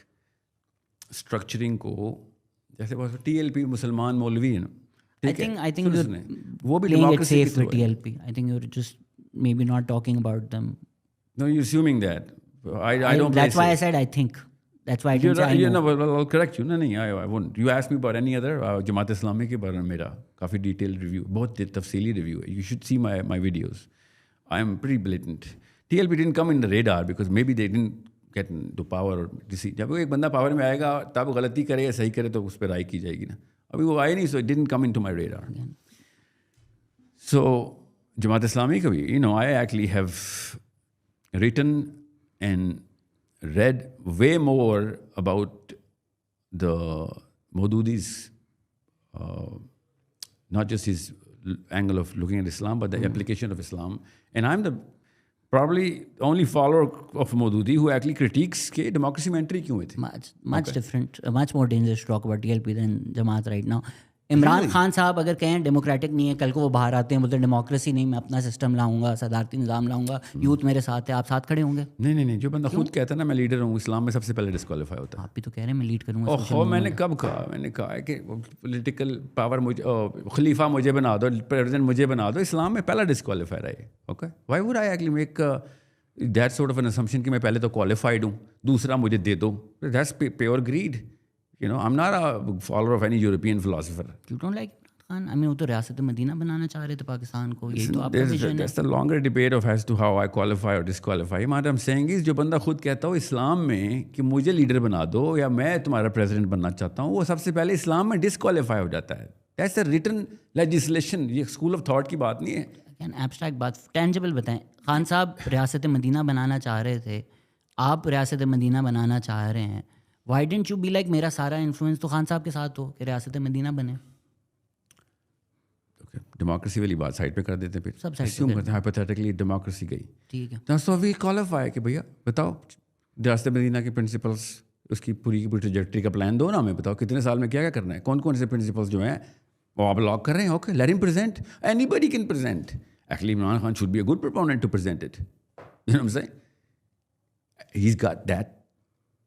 स्ट्रक्चरिंग को, जैसे बहुत TLP मुसलमान मौलवी है ना, I think वो भी playing it democracy safe with TLP. I think you're just maybe not talking about them. No, you're assuming that. I don't. That's why I said I think. That's why I didn't say I know. No, I'll correct you. नहीं, I won't. You asked me about any other Jamaat Islami के बारे में मेरा काफ़ी detail review, बहुत तफसीली review है. You should see my videos. I am pretty blatant. TLP didn't come in the radar because maybe they didn't get into power. जब एक बंदा पावर में आएगा तब गलती करे या सही करे तो उस पर राय की जाएगी ना. अभी वो आए नहीं, so it didn't come into my radar. So Jamaat Islami का भी, I actually have written and read way more about the Maududi's, not just his angle of looking at Islam, but the application of Islam. And I'm the probably only follower of Maududi who actually critiques कि democracy में entry क्यों हुई थी. Much different, much more dangerous to talk about TLP than Jamaat right now. Imran Khan साहब अगर कहें democratic नहीं है, कल को वो बाहर आते हैं बोलते हैं डेमोक्रेसी नहीं, मैं अपना सिस्टम लाऊंगा, सदारती निज़ाम लाऊंगा, यूथ मेरे साथ है, आप साथ खड़े होंगे? नहीं, जो बंदा खुद कहता है ना मैं लीडर हूँ, इस्लाम में सबसे पहले डिस्क्वालीफाई होता है. आप भी तो कह रहे हैं मैं लीड करूँगा. ओहो, मैंने कब कहा? मैंने कहा है कि पॉलिटिकल पावर मुझे, खलीफा मुझे बना दो, प्रेसिडेंट मुझे बना दो, इस्लाम में पहला डिस्क्वालीफाई है. Okay, why would I actually make that sort of an assumption कि मैं पहले तो क्वालिफाइड हूँ, दूसरा मुझे दे दो? That's pure greed. I'm not a follower of any European philosopher. You don't like Khan? I mean, वो तो रियासत मदीना बनाना चाह रहे थे पाकिस्तान को. यही तो आपका विजन है. That's the longer debate of as to how I qualify or disqualify. What I'm saying is जो बंदा खुद कहता हो इस्लाम में कि मुझे लीडर बना दो या मैं तुम्हारा प्रेसिडेंट बनना चाहता हूँ, वो सबसे पहले इस्लाम में डिस्क्वालीफाई हो जाता है. That's a written legislation. ये स्कूल ऑफ थॉट की बात नहीं है. एब्स्ट्रैक्ट बात, टेंजिबल बताएं. खान साहब रियासत मदीना बनाना चाह रहे थे, आप रियासत मदीना बनाना चाह रहे हैं. Why didn't you be like मेरा सारा इन्फ्लुएंस तो खान साहब के साथ हो कि रियासत मदीना बने? डेमोक्रेसी वाली बात साइड पे कर देते हैं, फिर सब साइड assume करते हैं हाइपोथेटिकली डेमोक्रेसी गई. ठीक है. तो सो वी क्वालिफाई कि भैया बताओ रियासत मदीना के प्रिंसिपल्स, उसकी पूरी की पूरी ट्रैजेक्टरी का प्लान दो ना, हमें बताओ कितने साल में क्या क्या करना है, कौन कौन से प्रिंसिपल्स जो हैं वो आप लॉक कर रहे हैं. Okay, let him present. Anybody can present. Actually Imran Khan should be a good proponent to present it. You know what I am saying? He is got that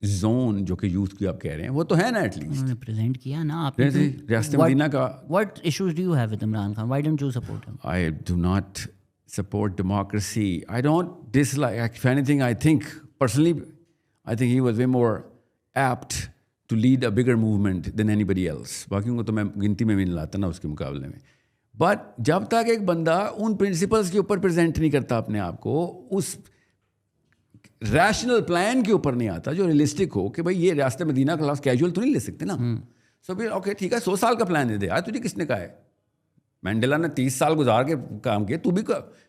zone जो कि यूथ की आप कह रहे हैं, वो तो है ना. एटलीस्ट उन्होंने प्रेजेंट किया ना. आपने रियासत मदीना का. What issues do you have with Imran Khan? Why don't you support him? I do not support democracy. I don't dislike. If anything, I think personally, I think he was way more apt to lead a bigger movement than anybody else. बाकियों को तो मैं गिनती में भी नहीं लाता ना उसके मुकाबले में. बट जब तक एक बंदा उन प्रिंसिपल्स के ऊपर प्रेजेंट नहीं करता अपने आप को, उस रैशनल प्लान के ऊपर नहीं आता जो रियलिस्टिक हो कि भाई ये रियासत मदीना का लफ्ज़ कैजुअल तो नहीं ले सकते ना. सो फिर ओके ठीक है, 100 साल का प्लान दे दे यार. तुझे किसने कहा है? मैंडेला ने 30 साल गुजार के काम किए, तू भी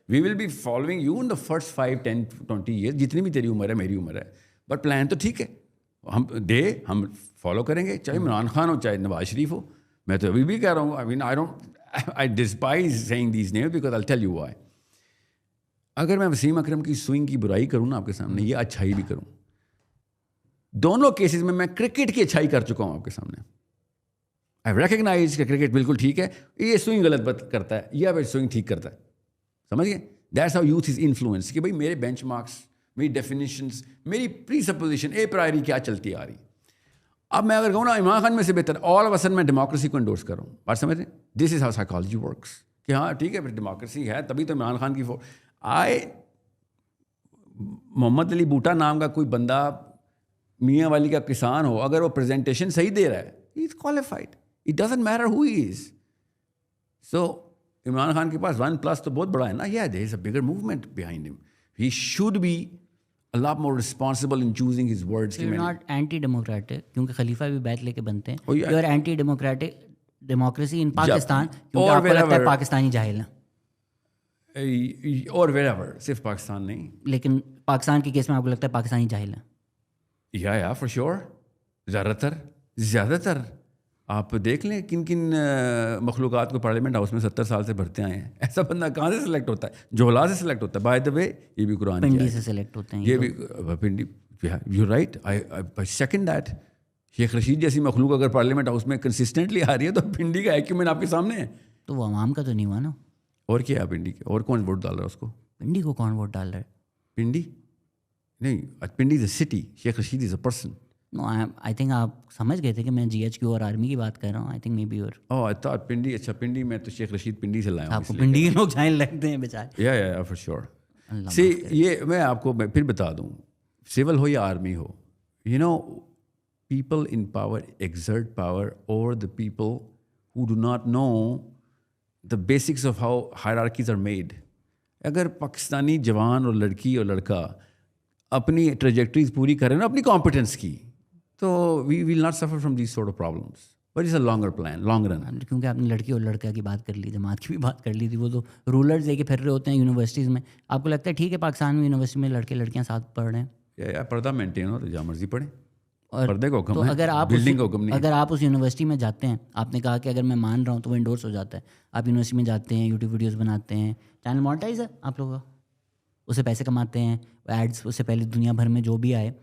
we will be following you in the first 5, 10, 20 years, जितनी भी तेरी उम्र है मेरी उम्र है. बट प्लान तो ठीक है, हम फॉलो करेंगे, चाहे इमरान खान हो चाहे नवाज शरीफ हो. मैं तो अभी भी कह रहा हूँ, I despise saying these names because I will tell you why. अगर मैं वसीम अकरम की स्विंग की बुराई करूँ ना आपके सामने, ये अच्छाई भी करूँ, दोनों केसेस में मैं क्रिकेट की अच्छाई कर चुका हूँ आपके सामने. आई रिकग्नाइज कि क्रिकेट बिल्कुल ठीक है, ये स्विंग गलत करता है, या फिर स्विंग ठीक करता है. समझ गए? That's how youth is influence कि भाई मेरे बेंचमार्क्स, मेरी डेफिनेशंस, मेरी प्री सपोजिशन ए प्रायरी क्या चलती आ रही. अब मैं अगर कहूँ ना इमरान खान में से बेहतर, ऑल ऑफ अ सडन मैं डेमोक्रेसी को एंडोर्स कर रहा हूँ. बात समझ रहे? This is how psychology works कि हाँ ठीक है, फिर डेमोक्रेसी है तभी तो इमरान खान की मोहम्मद अली बूटा नाम का कोई बंदा मियाँ वाली का किसान हो, अगर वो प्रेजेंटेशन सही दे रहा है, he is qualified. It doesn't matter who he is. So Imran Khan के पास 1+ तो बहुत बड़ा है ना. या there is a bigger movement behind him. He should be a lot more responsible in choosing his words. So you're not anti-democratic क्योंकि खलीफा भी बैत लेके बनते हैं. Oh, yeah. You're anti-democratic democracy in Pakistan क्योंकि आपको लगता है पाकिस्तानी जाहिल हैं. और wherever, सिर्फ पाकिस्तान नहीं, लेकिन पाकिस्तान के केस में आपको लगता है पाकिस्तानी जाहिल हैं. या फॉर श्योर. ज़्यादातर आप देख लें किन किन मखलूक़ात को पार्लियामेंट हाउस में 70 साल से भरते आए हैं. ऐसा बंदा कहाँ से सिलेक्ट होता है? जोहला से सिलेक्ट होता है. बाय द वे ये भी कुरान पिंडी से सिलेक्ट होते हैं. ये भी Pindi. You right, I second that. Sheikh Rashid जैसी मखलूक अगर पार्लियामेंट हाउस में कंसिस्टेंटली आ रही है तो पिंडी का एक्यूमेंट आपके सामने है। तो वो अवाम का तो नहीं हुआ ना। और क्या है पिंडी के, और कौन वोट डाल रहा है उसको? पिंडी को कौन वोट डाल रहा है? पिंडी नहीं, Pindi is a city, Sheikh Rashid is a person. No, I think आप समझ गए थे कि मैं जीएचक्यू और आर्मी की बात कर रहा हूँ। आई थिंक मे बी और ओह आई थॉट पिंडी, अच्छा पिंडी में तो शेख रशीद पिंडी से लाया हूँ आपको पिंडी के लोग जाने लगते हैं बेचारे। या फॉर श्योर। सी ये मैं फिर बता दूँ, सिविल हो या आर्मी हो, you know people in power exert power over the people who do not know the basics of how hierarchies are made. अगर पाकिस्तानी जवान और लड़की और लड़का अपनी ट्रेजेक्टरीज पूरी करें ना अपनी कॉम्पिटेंस की, तो we will not suffer from these sort of problems, but it's a longer plan, long run. क्योंकि आपने लड़की और लड़का की बात कर ली, जमात की भी बात कर ली थी। वो तो रूलर्स लेके फिर रहे होते हैं यूनिवर्सिटीज़ में। आपको लगता है ठीक है पाकिस्तान में यूनिवर्सिटी में लड़के लड़कियाँ साथ पढ़ रहे हैं, या पर्दा मेंटेन हो तो जहाँ मर्जी पढ़ें, और पर्दे को हुक्म तो है, अगर आप बिल्डिंग को हुक्म नहीं है। अगर आप उस यूनिवर्सिटी में जाते हैं, आपने कहा कि अगर मैं मान रहा हूँ तो वो इंडोर्स हो जाता है। आप यूनिवर्सिटी में जाते हैं, यूट्यूब वीडियोस बनाते हैं, चैनल मोनेटाइज है आप लोगों का, उससे पैसे कमाते हैं, एड्स उससे पहले दुनिया भर में जो भी आए,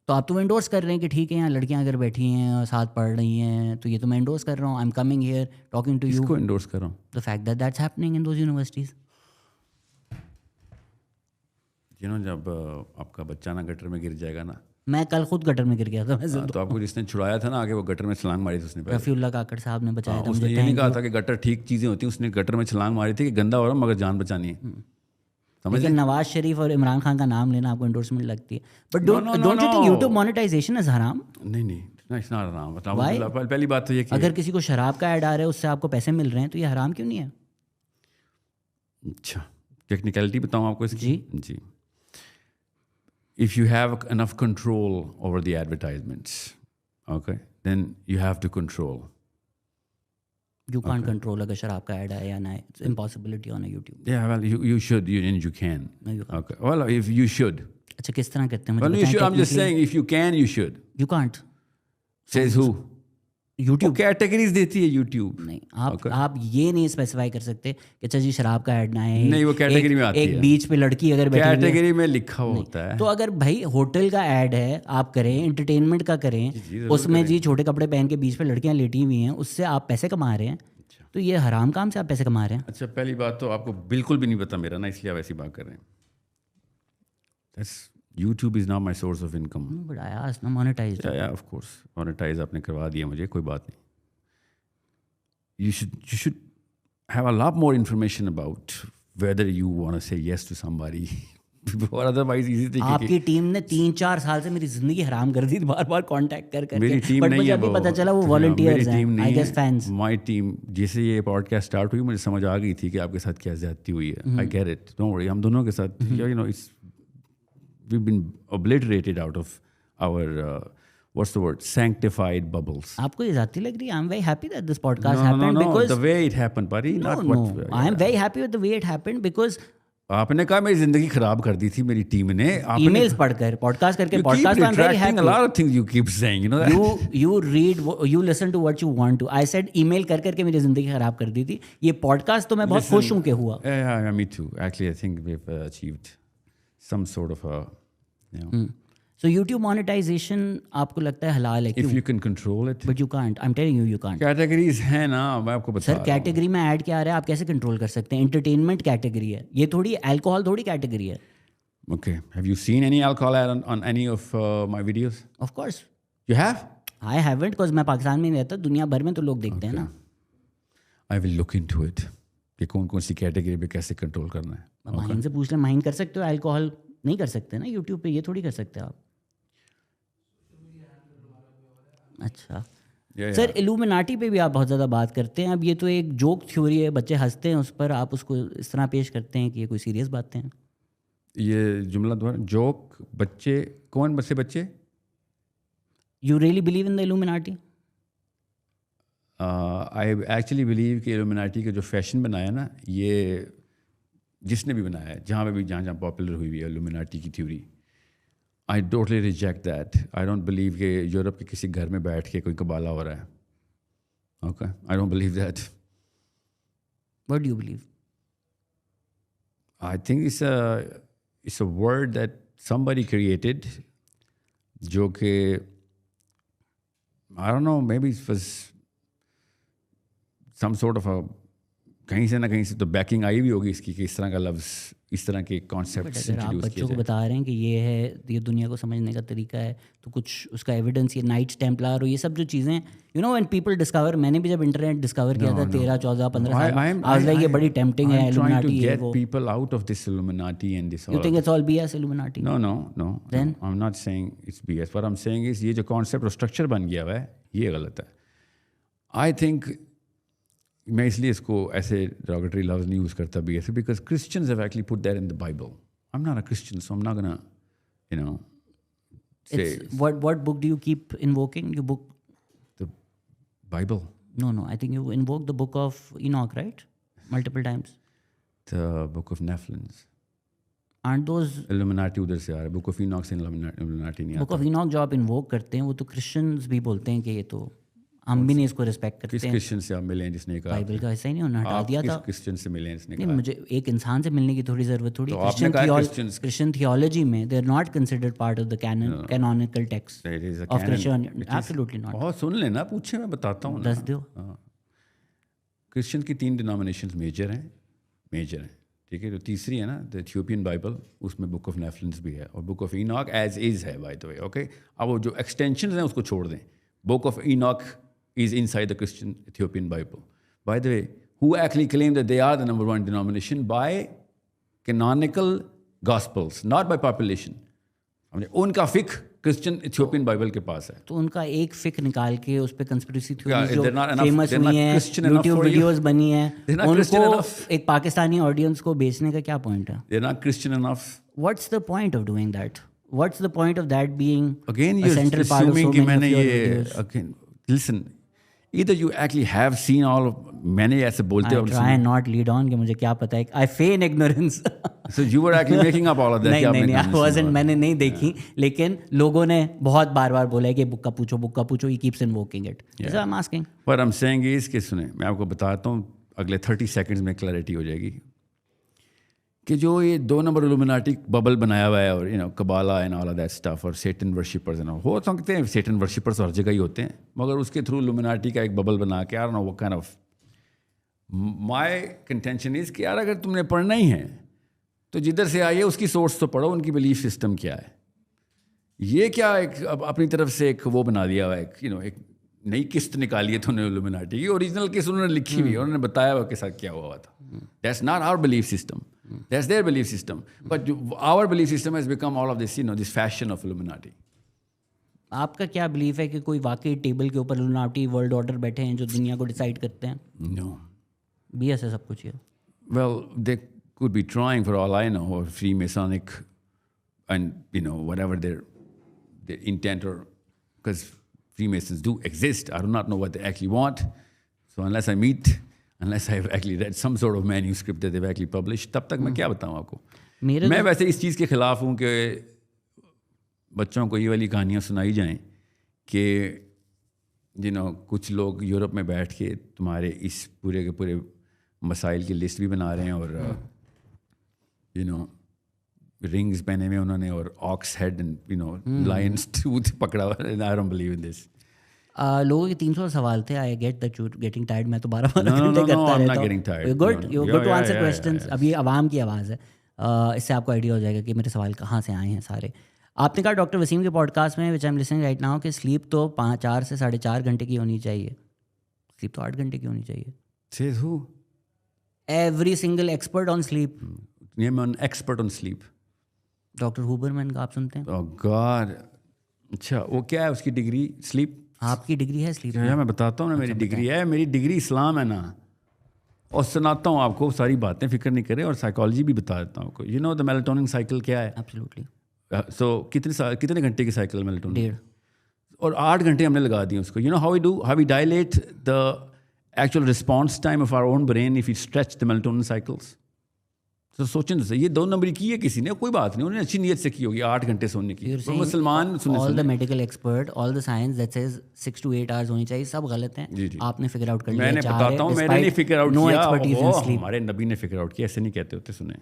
तो आप तो वो इंडोर्स कर रहे हैं कि ठीक है यहाँ लड़कियाँ अगर बैठी हैं और साथ पढ़ रही हैं, तो ये तो मैं इंडोर्स कर रहा हूँ। I am coming here talking to you. इसको इंडोर्स कर रहा हूँ? The fact that that's happening in those universities. You know जब आपका बच्चा ना गटर में गिर जाएगा ना, मैं कल खुद गटर में गिर गया था वैसे तो आपको जिसने छुड़ाया था ना आगे, वो गटर में छलांग मारी थी उसने पहले। रफ़ीउल्लाह काकड़ साहब ने बचाया था उसने मुझे। ये नहीं कहा था कि गटर ठीक चीज़ें होती हैं, उसने गटर में छलांग मारी थी कि गंदा हो रहा मगर जान बचानी है। समझ लेकिन नवाज शरीफ और इमरान खान का नाम लेना आपको एंडोर्समेंट लगती है, but don't you think YouTube monetization is हराम? नहीं इट्स नॉट हराम। बताओ पहली बात तो ये कि अगर किसी को शराब का ऐड आ रहा है उससे आपको पैसे मिल रहे हैं, तो ये हराम क्यों नहीं है? अच्छा टेक्निकलिटी बताऊँ आपको इसकी? जी। If you have enough control over the advertisements, okay, then you have to control. You can't control अगर शराब का ऐड आए या ना आए. It's impossibility on a YouTube. Yeah, well, you should, and you can. No, you can't. Okay. Well, if you should. अच्छा किस तरह करते हैं? Well, you should. I'm just saying, if you can, you should. You can't. Says who? YouTube. Categories देती है YouTube. नहीं, आप ये नहीं स्पेसिफाई कर सकते कि अच्छा जी शराब का ऐड ना आए. नहीं, वो कैटेगरी में आती है. एक बीच पे लड़की अगर बैठी है, कैटेगरी में लिखा होता है. तो अगर भाई होटल का ऐड है आप करें, एंटरटेनमेंट का करें, उसमें जी छोटे कपड़े पहन के बीच पे लड़कियां लेटी हुई हैं, उससे आप पैसे कमा रहे हैं, तो ये हराम काम से आप पैसे कमा रहे हैं. अच्छा पहली बात तो आपको बिल्कुल भी नहीं पता मेरा ना, इसलिए आप ऐसी बात कर रहे हैं. YouTube is not my source of income. But I asked, ना monetize. Yeah, of course. Monetize आपने करवा दिया मुझे, कोई बात नहीं. You should have a lot more information about whether you want to say yes to somebody. और otherwise easy thing. आपकी टीम ने 3-4 साल से मेरी जिंदगी हराम कर दी, बार-बार कांटेक्ट कर मेरी टीम नहीं है, मुझे अभी पता चला वो वॉलंटियर्स हैं, I guess fans. My team, जैसे ये पॉडकास्ट स्टार्ट हुई मुझे समझ आ गई थी कि आपके साथ क्या ज्यादती हुई है. आई गेट इट, डोंट वरी. हम दोनों के साथ you know it's we've been obliterated out of our what's the word, sanctified bubbles. आपको ये जाती लग रही है? I'm very happy that this podcast happened because the way it happened, buddy. I'm very happy with the way it happened because आपने कहा मेरी जिंदगी खराब कर दी थी मेरी टीम ने. ईमेल्स पढ़कर, पॉडकास्ट करके, podcast I'm very happy. A lot of things you keep saying, you know that. You read, you listen to what you want to. I said email कर के मेरी जिंदगी खराब कर दी थी. ये पॉडकास्ट तो मैं बहुत खुश हूँ कि हुआ. Yeah, me too. Actually, I think we've achieved some sort of a, you know. So YouTube monetization आपको लगता है हलाल है? If you can control it. But you can't. I'm telling you can't. Categories हैं ना, मैं आपको बता रहा हूँ. सर कैटेगरी में ऐड क्या आ रहा है आप कैसे कंट्रोल कर सकते हैं? एंटरटेनमेंट कैटेगरी है ये, थोड़ी अल्कोहल थोड़ी कैटेगरी है. Okay. Have you seen any alcohol ad on any of my videos? Of course. You have? I haven't, because मैं पाकिस्तान में नहीं रहता, दुनिया भर में तो लोग देखते हैं ना. I will look into it. कि कौन कौन सी कैटेगरी पे कैसे कंट्रोल करना है. माहिन से पूछ ले, माहिन कर सकते हो? अल्कोहल नहीं कर सकते ना यूट्यूब पे, ये थोड़ी कर सकते आप. अच्छा सर, इल्यूमिनाटी पे भी आप बहुत ज़्यादा बात करते हैं. अब ये तो एक जोक थ्योरी है, बच्चे हंसते हैं उस पर, आप उसको इस तरह पेश करते हैं कि ये कोई सीरियस बातें हैं. ये जुमला दोबारा, जोक, बच्चे, कौन से बच्चे? You really believe in the illuminati? I actually believe कि इल्यूमिनाटी का जो फैशन बनाया ना, ये जिसने भी बनाया है, जहाँ पे भी जहाँ पॉपुलर हुई है इल्यूमिनाटी की theory, I totally reject that. I don't believe कि यूरोप के किसी घर में बैठ के कोई कबाला हो रहा है. Okay, I don't believe that. What do you believe? I think it's a word that somebody created, जो कि I don't know, maybe it was some sort of a कहीं से ना कहीं से तो बैकिंग आई भी होगी इसकी कि इस तरह का लफ्ज़, इस तरह के कॉन्सेप्ट अगर आप बच्चों को बता रहे हैं कि ये है, ये दुनिया को समझने का तरीका है, तो कुछ उसका एविडेंस, ये नाइट्स टेम्पलर और ये सब जो चीज़ें, you know, when people discover, मैंने भी जब इंटरनेट डिस्कवर किया था 13, 14, 15 साल में, आज लाइक ये बड़ी टेम्पटिंग है, इल्यूमिनाटी है वो. People out of this Illuminati and this. You think it's all BS, Illuminati? No. Then? I'm not saying it's BS. What I'm saying is ये जो कॉन्सेप्ट और स्ट्रक्चर बन गया हुआ है, ये गलत है. I think मैं इसलिए इसको ऐसे derogatory लफ्ज़ नहीं यूज़ करता BS, because Christians have actually put that in the Bible. I'm not a Christian, so I'm not gonna, you know, say. What book do you keep invoking? You book the Bible. No. I think you invoke the book of Enoch, right? Multiple times. The book of Nephilim. Aren't those Illuminati उधर से आ रहा है. Book of Enoch से Illuminati नहीं आता. Book of Enoch जो आप invoke करते हैं, वो तो क्रिश्चियंस भी बोलते हैं कि ये तो, हम भी नहीं इसको रिस्पेक्ट करते किस हैं. क्रिश्चियन से आप मिले हैं जिसने कहा? बाइबल का ऐसा ही नहीं, उन्होंने हटा दिया था. किस क्रिश्चियन से मिले हैं जिसने नहीं, कहा? मुझे एक इंसान से मिलने की थोड़ी ज़रूरत थोड़ी. तो आपने कहा क्रिश्चियन थियोलॉजी में they are not considered part of the canonical text of Christian. Absolutely not. बहुत सुन लेना, पूछे, मैं बताता हूँ. दस दो. क्रिश्चियन की 3 डिनोमिनेशंस मेजर हैं. ठीक है. जो तीसरी है ना, द इथियोपियन बाइबल, उसमें बुक ऑफ नेफलिम्स भी है और book of Enoch as is है, बाय द वे. ओके, अब वो जो एक्सटेंशन हैं उसको छोड़ दें. Book of Enoch is inside the Christian Ethiopian Bible. By the way, who actually claim that they are the number 1 denomination by canonical gospels, not by population. उनका फिक Christian Ethiopian Bible के पास है. तो उनका एक फिक निकाल के उस पे कंस्पिरेसी थ्योरीज जो they're not enough- famous they're not हुई हैं, Christian enough YouTube for you. Videos बनी हैं, They're not Christian उनको enough. एक पाकिस्तानी ऑडियंस को बेचने का क्या पॉइंट है? They're not Christian enough. What's the point of doing that? What's the point of that being Again, a you're central part of assuming so कि many मैंने of your ये videos? again listen. Either you actually have seen all of, मैंने ऐसे बोलते I हो. try and not lead on कि मुझे क्या पता है. I feign ignorance. So you were actually making up all of that. नहीं, I wasn't. मैंने नहीं देखी, लेकिन लोगों ने बहुत बार बोला है कि बुक का पूछो. He keeps invoking it. So I'm asking. What I'm saying is कि सुने, मैं आपको बताता हूँ, अगले 30 सेकंड्स में क्लैरिटी हो जाएगी कि जो ये 2 नंबर इल्यूमिनाटी बबल बनाया हुआ है और you know कबाला and all of that stuff और सेटन वर्शिपर्स एंड हो सकते हैं. सेटन वर्शिपर्स हर जगह ही होते हैं, मगर उसके थ्रू इल्यूमिनाटी का एक बबल बना के, आई don't know what kind of, my contention is कि यार अगर तुमने पढ़ना ही है तो जिधर से आई है उसकी सोर्स तो पढ़ो, उनकी बिलीफ सिस्टम क्या है. ये क्या एक अपनी तरफ से एक वो बना दिया हुआ है, यू नो, एक नई किस्त निकाली है तुमने इल्यूमिनाटी की. ओरिजिनल किस्त उन्होंने लिखी हुई है, उन्होंने बताया हुआ के साथ क्या हुआ था. That's not our belief system. That's their belief system. But our belief system has become all of this, you know, this fashion of Illuminati. आपका क्या बिलीफ है कि कोई वाकई टेबल के ऊपर इल्यूमिनाटी वर्ल्ड ऑर्डर बैठे हैं जो दुनिया को डिसाइड करते हैं? No. BS है सब कुछ ये. Well, they could be trying for all I know, or Freemasonic, and you know whatever their intent, or because Freemasons do exist. I do not know what they actually want. So unless I've actually read some sort of manuscript that they've actually published, तब तक मैं क्या बताऊँ आपको. मैं वैसे इस चीज़ के ख़िलाफ़ हूँ कि बच्चों को ये वाली कहानियाँ सुनाई जाएं कि यू नो कुछ लोग यूरोप में बैठ के तुम्हारे इस पूरे के पूरे मसाइल की लिस्ट भी बना रहे हैं और यू नो रिंग्स पहने हुए उन्होंने और ox head and you know lion's tooth पकड़ा हुआ. I don't believe in this. लोगों के 300 सवाल थे. I get that you getting tired. मैं तो 12 घंटे करता रहता हूँ. Good to answer questions. अब ये आवाम की आवाज़ है, इससे आपको आइडिया हो जाएगा कि मेरे सवाल कहाँ से आए हैं सारे. आपने कहा डॉक्टर वसीम के पॉडकास्ट में, which I am listening right now, कि स्लीप तो 4 से 4.5 घंटे की होनी चाहिए. स्लीप तो 8 घंटे की होनी चाहिए. Says who? Every single expert on sleep. I'm an expert on sleep. Doctor Huberman का आप सुनते हैं? Oh God. अच्छा, वो क्या है उसकी डिग्री? स्लीप. आपकी डिग्री है स्लीप? मैं बताता हूँ ना, मेरी डिग्री है. मेरी डिग्री इस्लाम है ना, और सुनाता हूँ आपको सारी बातें, फिक्र नहीं करें. और साइकोलॉजी भी बता देता हूँ आपको. You know the melatonin cycle क्या है? एब्सोल्युटली. सो कितने घंटे की साइकिल मेलाटोनिन? 1.5. और 8 घंटे हमने लगा दिए उसको. You know how we dilate the actual response time of our own brain if you stretch the melatonin cycles. तो सोचें तो ये 2 नंबर की है किसी ने, कोई बात नहीं, उन्होंने अच्छी नीयत से की होगी 8 घंटे सोने की. मुसलमान all the medical expert, all the science that says 6 to 8 hours होनी चाहिए, सब गलत हैं. आपने फिगर आउट कर लिया. मैंने बताता हूँ, मैंने नहीं फिगर आउट किया, हमारे नबी ने फिगर आउट किया. ऐसे नहीं कहते होते. सुने,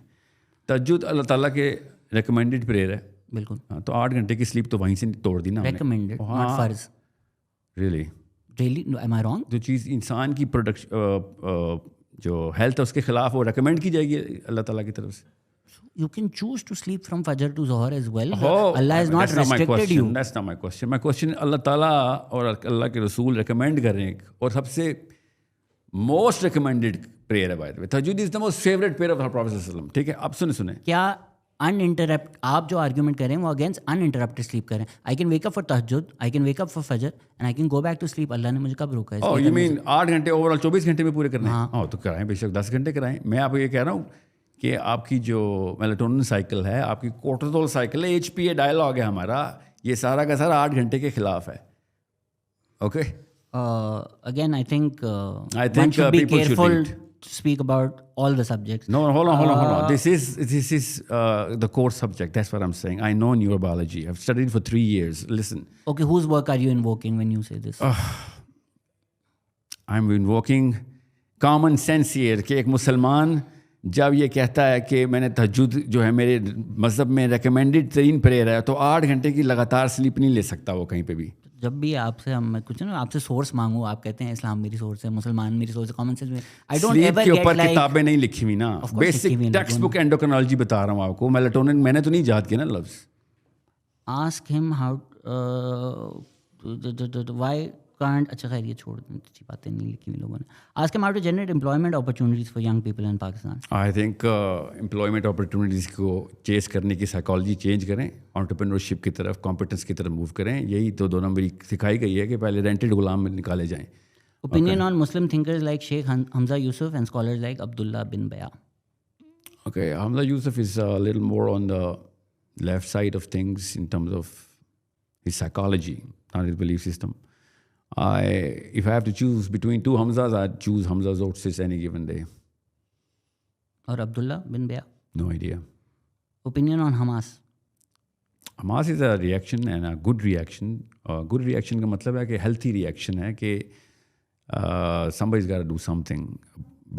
तहज्जुद अल्लाह ताला के रिकमेंडेड प्रेयर है. बिल्कुल. हाँ, तो 8 घंटे की स्लीप तो वहीं से तोड़ दी ना. रिकमेंडेड, नॉट फर्ज. Really really am I wrong? जो चीज़ इंसान की प्रोडक्शन जो हेल्थ है उसके खिलाफ वो रेकमेंड की जाएगी अल्लाह ताला की तरफ से. You can choose to sleep from Fajr to Zohar as well. Oh, Allah has not that's not my restricted question. you. That's not my question. My question अल्लाह ताला और अल्लाह के रसूल recommend कर रहे हैं और सबसे most recommended prayer है by the way. तहज्जुद is the most favorite prayer of our Prophet sallallahu alaihi wasallam. ठीक है, अब सुने क्या uninterrupt आप जो आर्ग्यूमेंट कर रहे हैं वो अगेंस्ट अनइंटरप्टेड स्लीप कर रहे हैं. I can wake up for तहज्जुद, I can wake up for फजर and I can go back to sleep. Allah ने मुझे कब रोका है? Oh, you mean 8 घंटे ओवरऑल 24 घंटे में पूरे करने हैं? हाँ तो कराएं, बेशक 10 घंटे कराएं. मैं आपको ये कह रहा हूँ कि आपकी जो मेलाटोनिन साइकिल है, आपकी कोर्टिसोल साइकिल है, HPA डायलॉग है हमारा, ये सारा का सारा 8 घंटे के खिलाफ है. Okay Again, I think I one think should be people should careful read. to speak about all the subjects. No, hold on. This is the core subject. That's what I'm saying. I know neurobiology. I've studied for 3 years. Listen, Okay, whose work are you invoking when you say this? I'm invoking common sense here कि एक मुसलमान जब ये कहता है कि मैंने तहज्जुद जो है मेरे मज़हब में रेकमेंडेड तरीन प्रेयर है तो 8 घंटे की लगातार स्लीप नहीं ले सकता वो कहीं पे भी. जब भी आपसे हम कुछ ना आपसे सोर्स मांगू, आप कहते हैं इस्लाम मेरी सोर्स है, मुसलमान मेरी सोर्स है, कॉमन सेंस में आई डोंट स्लीप एवर के गेट ऊपर लाइक. किताबें नहीं लिखी हुई ना, बेसिक टेक्स्ट बुक एंडोक्रिनोलॉजी बता रहा हूँ आपको. मेलाटोनिन मैंने तो नहीं याद किया ना लफ्ज़. Ask him how why can't. अच्छा खैर ये छोड़ दें, अच्छी बातें नहीं लिखी हुई लोगों ने. Ask him how to generate employment opportunities for young people in Pakistan. I think employment opportunities को चेस करने की साइकोलॉजी चेंज करें, एंटरप्रेन्योरशिप की तरफ, कॉम्पिटेंस की तरफ मूव करें. यही तो 2 नंबरी सिखाई गई है कि पहले रेंटेड गुलाम निकाले जाएं. Opinion on Muslim thinkers like Sheikh Hamza Yusuf and scholars like Abdullah bin Baya. Okay, Hamza Yusuf is a little more on the left side of things in terms of his psychology, not his belief system. If I have to choose between 2 Hamzas, I'd choose Hamza Zotzis any given day. Or Abdullah bin Baya. No idea. Opinion on Hamas. Hamas is a reaction and a good reaction. Good reaction का मतलब है कि healthy reaction है कि somebody's got to do something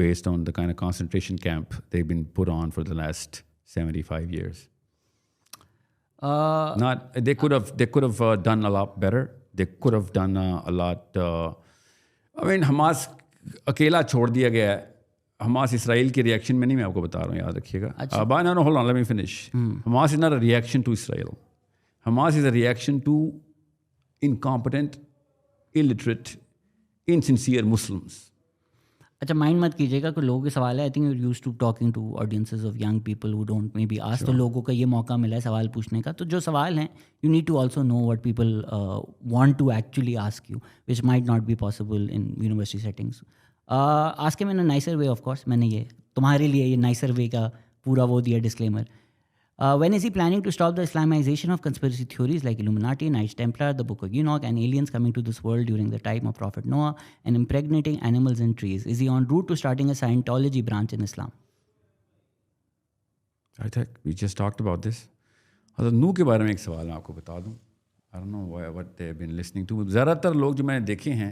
based on the kind of concentration camp they've been put on for the last 75 years. They could have done a lot better. They could have done a lot. I mean, Hamas अकेला छोड़ दिया गया है. Hamas Israel के reaction में नहीं, मैं आपको बता रहा हूँ, याद रखिएगा. No, hold on, let me finish. Hamas is not a reaction to Israel. Hamas is a reaction to incompetent, illiterate, insincere Muslims. अच्छा माइंड मत कीजिएगा कि लोगों के सवाल है. I think you used to talking to audiences of young people who don't may be ask. तो लोगों का ये मौका मिला है सवाल पूछने का. तो जो सवाल हैं you need to also know what people want to actually ask you, which might not be possible in university settings. Ask him in a nicer way. Of course मैंने ये तुम्हारे लिए ये नाइसर वे का पूरा वो दिया disclaimer. When is he planning to stop the Islamization of conspiracy theories like Illuminati, Knights Templar, the Book of Enoch, and aliens coming to this world during the time of Prophet Noah and impregnating animals and trees? Is he en route to starting a Scientology branch in Islam? I think we just talked about this. हज़रत नूह के बारे में एक सवाल मैं आपको बता दूं. I don't know what they've been listening to. ज़्यादातर लोग जो मैंने देखे हैं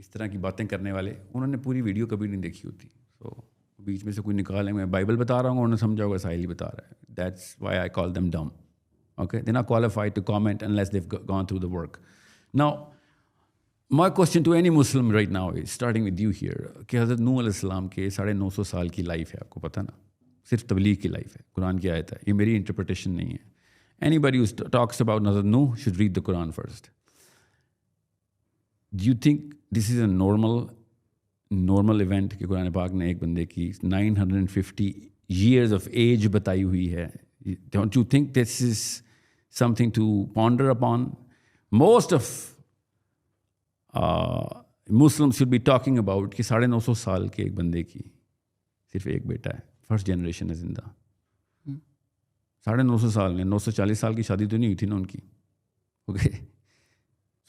इस तरह की बातें करने वाले, उन्होंने पूरी वीडियो कभी नहीं देखी होती. So बीच में से कोई निकाले, मैं बाइबल बता रहा हूँ, उन्होंने समझा होगा साहिल ही बता रहा है. That's why I call them dumb. Okay, they're not qualified to comment unless they've gone through the work. Now, my question to any Muslim right now is, starting with you here, कि हज़रत नूह अलैहिस्सलाम के 950 साल की life है, आपको पता ना, सिर्फ तबलीग की लाइफ है, कुरान की आयत है, ये मेरी इंटरप्रिटेशन नहीं है. Anybody who talks about हज़रत नूह should read the Quran first. Do you think this is a normal event कि कुरान पाक ने एक बंदे की 950 years of age बताई हुई है? Don't you think this is something to ponder upon? Most of Muslims should be talking about कि 950 साल के एक बंदे की सिर्फ एक बेटा है, फर्स्ट जनरेशन है जिंदा. 950 साल में 940 साल की शादी तो नहीं हुई थी ना उनकी. ओके,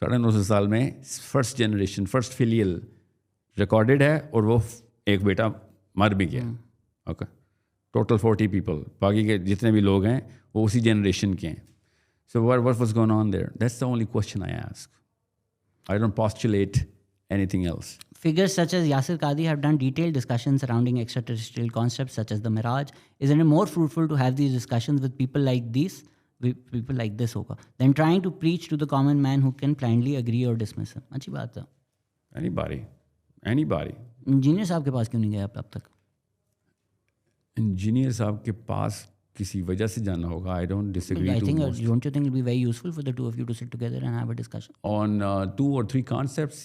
950 साल में first generation, first filial recorded है और वो एक बेटा मर भी गया. ओके, टोटल 40 पीपल, बाकी के जितने भी लोग हैं वो उसी जनरेशन के हैं. सो what was going on there? That's the only question I ask. I don't postulate anything else. Figures such as Yasir Qadhi have done detailed discussions surrounding extraterrestrial concepts such as the Mirage. Isn't it more fruitful to have these discussions with people like these people like this होगा than trying to preach to the common man who can blindly agree or dismiss him. अच्छी बात है. Anybody. Engineer साहब के पास क्यों नहीं गए अब तक? इंजीनियर साहब के पास किसी वजह से जाना होगा. I don't disagree. Don't you think it'll be very useful for the two of you to sit together and have a discussion on 2 or 3 concepts?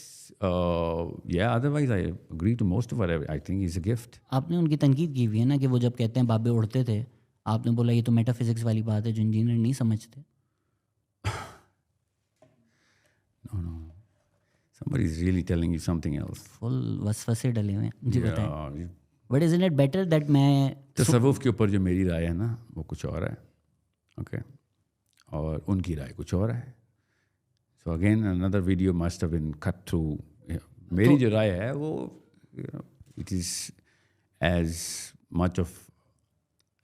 Yeah, otherwise I agree to most of whatever. I think he's a gift. आपने उनकी तनकीद की हुई है ना कि वो जब कहते हैं बाबे उड़ते थे, आपने बोला ये तो मेटाफिजिक्स वाली बात है जो इंजीनियर नहीं समझते. No. Somebody is really telling you something else. Full वसवसे डले हुए हैं. जी बताएं. Yeah. But isn't it better that मैं तसव्वुफ के ऊपर जो मेरी राय है ना वो कुछ और है. ओके. और उनकी राय कुछ और है. So again another video must have been cut through. मेरी जो राय है वो it is as much of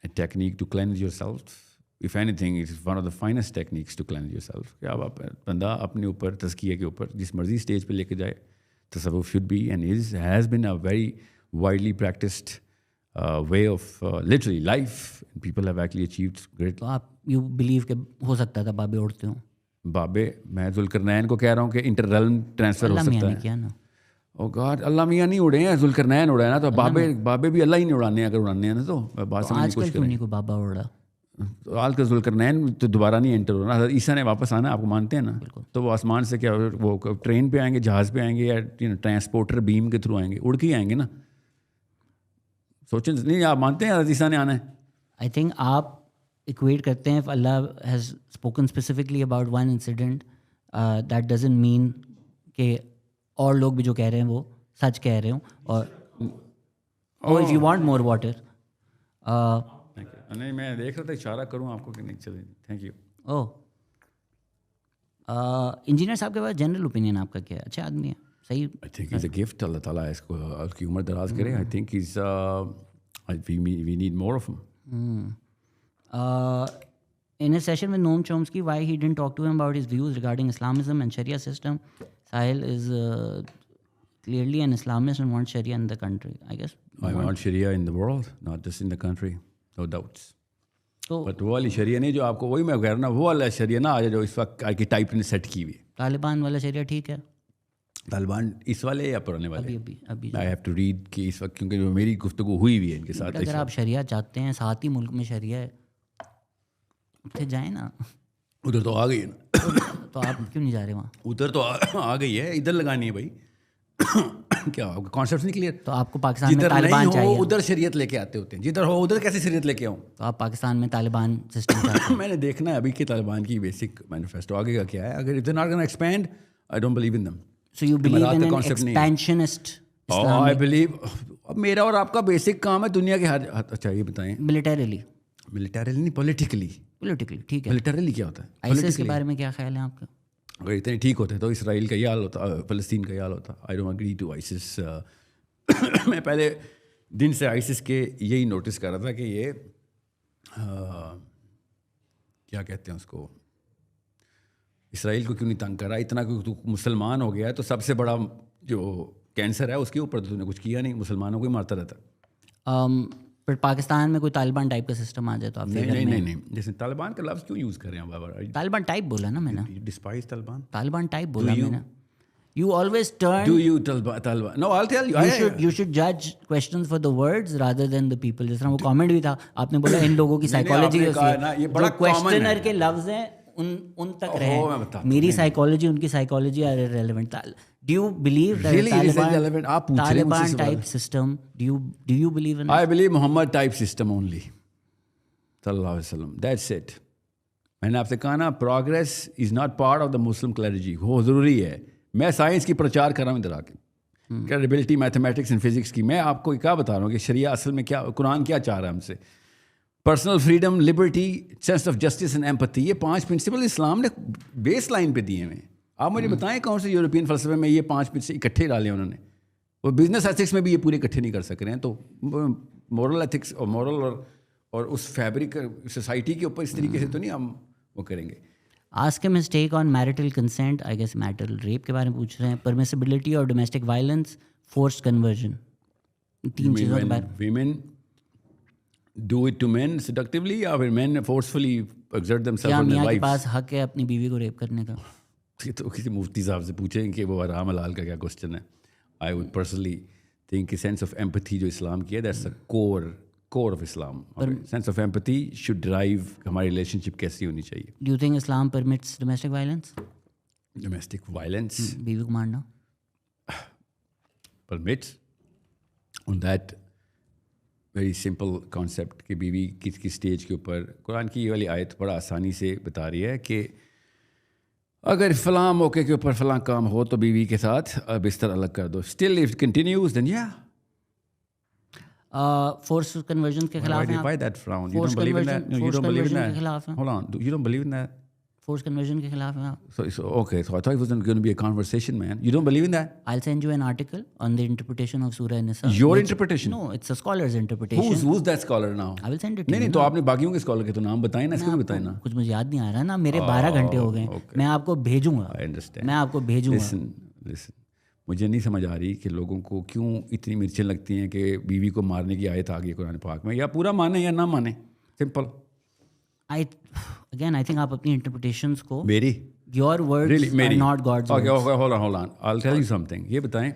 a technique to cleanse yourself. If anything, it is one of the finest techniques to cleanse yourself. कि आप बंदा अपने ऊपर तज़किया के ऊपर जिस मर्जी स्टेज पे लेके जाए. तसव्वुफ should be and has been a very widely practiced way of literally life. People have actually achieved great. तो आप you believe कि हो सकता था बाबे उड़ते हों? बाबे मैं ज़ुल्करनैन को कह रहा हूँ कि इंटररेल्म ट्रांसफ़र हो सकता है. क्या ना ओ गॉड अल्लाह मियाँ नहीं उड़े हैं, ज़ुल्करनैन उड़ा है ना. तो बाबे भी अल्लाह ही नहीं उड़ाने हैं. अगर उड़ाने हैं ना तो बात समझने की कोशिश करें. को बाबा उड़ा तो आज का ज़ुल्करनैन तो दोबारा नहीं एंटर होना. ईसा ने वापस आना, आपको मानते हैं ना. तो वो आसमान से क्या वो ट्रेन पे आएंगे, जहाज़ पे आएंगे या ट्रांसपोर्टर बीम के थ्रू आएंगे, उड़ के ही आएंगे ना. सोचें नहीं, आप मानते हैं ईसा ने आना है? आई थिंक आप इक्वेट करते हैं. Allah has spoken specifically about one incident, that doesn't mean कि और लोग भी जो कह रहे हैं वो सच कह रहे हो. और if you want more water. नहीं, मैं देख रहा था इशारा करूं आपको कि नहीं. चलिए, थैंक यू. ओह, इंजीनियर साहब के पास जनरल ओपिनियन आपका क्या है? अच्छा आदमी है, सही. I think is a gift. Allah ताला इसको उसकी उम्र दराज करे. I think is we need more of him. In a session with Noam Chomsky, why he didn't talk to him about his views regarding Islamism and Sharia system. Sahil is clearly an Islamist and wants Sharia in the country, I guess. I want Sharia in the world, not just in the country, no doubts. तो but वो वाली शरिया नहीं जो आपको, वही मैं कह रहा ना, वो वाला शरिया ना आ जाए जो इस वक्त आर्किटाइप ने सेट की हुई. तालिबान वाला शरिया ठीक है? तालिबान इस वाले या पुराने वाले? अभी आई हैव टू रीड कि इस वक्त, क्योंकि मेरी गुफ्तगू हुई हुई है इनके साथ. अगर आप शरिया चाहते हैं, साथ ही मुल्क में शरिया है, उठे जाए ना. उधर तो आ गई है ना. तो आप क्यों नहीं जा रहे वहाँ? उधर तो आ गई है, इधर लगानी है भाई. क्या कॉन्सेप्ट नहीं क्लियर? तो आपको पाकिस्तान में तालिबान चाहिए, उधर शरीयत लेके आते होते हैं. जिधर हो उधर कैसे शरीयत लेके आऊँ? तो आप पाकिस्तान में तालिबान सिस्टम चाहते हैं? मैंने देखना है अभी कि तालिबान की बेसिक मैनिफेस्टो आगे का क्या है. अगर if they not gonna expand, I don't believe in them. So you believe in an expansionist Islam? I believe. अब मेरा और आपका बेसिक काम है दुनिया के हर. अच्छा ये बताएं. मिलिटरीली नहीं, पॉलिटिकली. ठीक है. मिलिटरीली क्या होता है? आईएसआईएस के बारे में क्या ख्याल है आपका? अगर इतने ठीक होते तो इसराइल का ये हाल होता, फ़लस्तीन का ये हाल होता. I don't agree to ISIS. मैं पहले दिन से आइसिस के यही नोटिस कर रहा था कि ये क्या कहते हैं उसको, इसराइल को क्यों नहीं तंग कर रहा इतना. क्योंकि तू मुसलमान हो गया है तो सबसे बड़ा जो कैंसर है उसके ऊपर तूने कुछ किया नहीं, मुसलमानों को ही मारता रहता. पर पाकिस्तान में कोई तालिबान टाइप का सिस्टम आ जाए तो आप नहीं. जैसे तालिबान का लफ्ज़ क्यों यूज़ कर रहे हैं बाबा? तालिबान टाइप बोला ना मैंने. डिस्पाइज तालिबान टाइप बोला मैंने. You always turn. Do you Taliban? No, I'll tell you. You should judge questions for the words rather than the people. जिस तरह वो कमेंट भी था, आपने बोला इन लोगों की साइकोलॉजी होती है. जो क्वेश्चनर के लफ्ज हैं उन तक रहे. मेरी साइकोलॉजी उनकी psychology are irrelevant. Do you believe that Taliban type system? Do you believe in it? I believe Muhammad type system only. Sallallahu alaihi wasallam. That's it. मैंने आपसे कहा ना, progress is not part of the Muslim clergy. वो ज़रूरी है. मैं science की प्रचार कर रहा हूँ इधर आके, क्रेडिबिलिटी, मैथमेटिक्स एंड फिजिक्स की. मैं आपको क्या बता रहा हूँ कि शरिया असल में क्या, कुरान क्या चाह रहा है हमसे. Personal freedom, liberty, sense of justice and empathy, ये 5 प्रिंसिपल इस्लाम ने बेस लाइन पे दिए हैं. आप मुझे बताएं कौन से यूरोपियन फलसफे में ये 5 प्रिंसिपल इकट्ठे डाले उन्होंने. और बिजनेस एथिक्स में भी ये पूरे इकट्ठे नहीं कर सक रहे हैं. तो मॉरल एथिक्स और मॉरल और उस फैब्रिक सोसाइटी के ऊपर इस तरीके से तो नहीं हम वो करेंगे. Ask him his take on marital consent, I guess marital rape के बारे में पूछ रहे हैं. परमिसिबिलिटी और डोमेस्टिक वायलेंस, फोर्स्ड कन्वर्जन, 3 चीज़ों के बारे में. Do it to men seductively या फिर men forcefully exert themselves क्या on their मियाँ के wives? पास हक है अपनी बीवी को रेप करने का? ये तो किसी मुफ्ती साहब से पूछें कि वो हराम हलाल का क्या क्वेश्चन है. I would personally think कि sense of empathy जो इस्लाम की है, that's the core of Islam. Okay? Sense of empathy should drive हमारी relationship कैसी होनी चाहिए. Do you think Islam permits domestic violence? Domestic violence बीवी को मारना? permits on that very simple concept कि बीवी किस स्टेज के ऊपर. कुरान की ये वाली आयत बड़ा आसानी से बता रही है कि अगर फलां मौके के ऊपर फलां काम हो तो बीवी के साथ बिस्तर अलग कर दो. Still if it continues then yeah. Force conversion के खिलाफ हैं Why आप? that frown? You Forced don't believe in that? conversion- No, you forced don't believe in conversion के that? खिलाफ हैं. Hold on. You don't believe in that? Force conversion के खिलाफ हैं आप? So okay. So I thought it wasn't going to be a conversation, man. You don't believe in that? I'll send you an article on the interpretation of Surah Nisa. Your which- interpretation? No, it's a scholar's interpretation. Who's that scholar now? I will send it to नहीं you. नहीं तो आपने बाकियों के scholar के तो नाम बताए ना, इसको भी बताए ना. कुछ मुझे याद नहीं आ रहा ना, मेरे 12 घंटे हो गए. okay. मैं आपको भेजूंगा. I understand. मैं आपको भेजूंगा. Listen. मुझे नहीं समझ आ रही कि लोगों को क्यों इतनी मिर्चें लगती हैं कि बीवी को मारने की आयत आ गई कुरान पाक में. या पूरा माने या ना माने, सिंपल. I think आप अपनी interpretations को, मेरी your words really are मेरी not God's okay, words. okay, hold on. I'll tell you something. ये बताएं,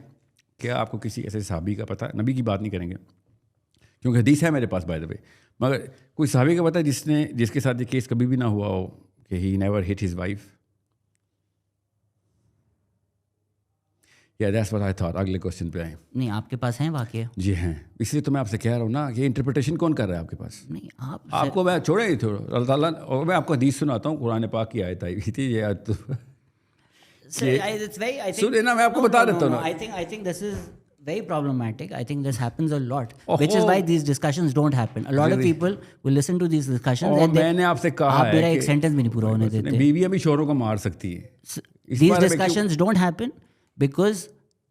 क्या आपको किसी ऐसे सहाबी का पता है? नबी की बात नहीं करेंगे क्योंकि हदीस है मेरे पास बाय द वे, मगर कोई सहाबी का पता है जिसके साथ ये केस कभी भी ना हुआ हो कि he never hit his wife? या दैट्स व्हाट आई थॉट. अगले क्वेश्चन पे आए. नहीं, आपके पास हैं वाकई? जी हैं, इसलिए तो मैं आपसे कह रहा हूँ ना, ये इंटरप्रिटेशन कौन कर रहा है आपके पास? नहीं, आपको मैं छोड़े ही थोड़ा अल्लाह ताला. और मैं आपको हदीस सुनाता हूँ, कुरान पाक की आयत आई हुई थी ये आज तो सुने ना, मैं आपको बता देता हूँ ना. I think this is very problematic. I think this happens a lot, which is why these discussions don't happen. A lot of people will listen to these discussions and मैंने आपसे कहा आप मेरा है एक सेंटेंस भी नहीं पूरा होने देते. बीवियां भी शोरों को मार सकती है. These discussions don't happen because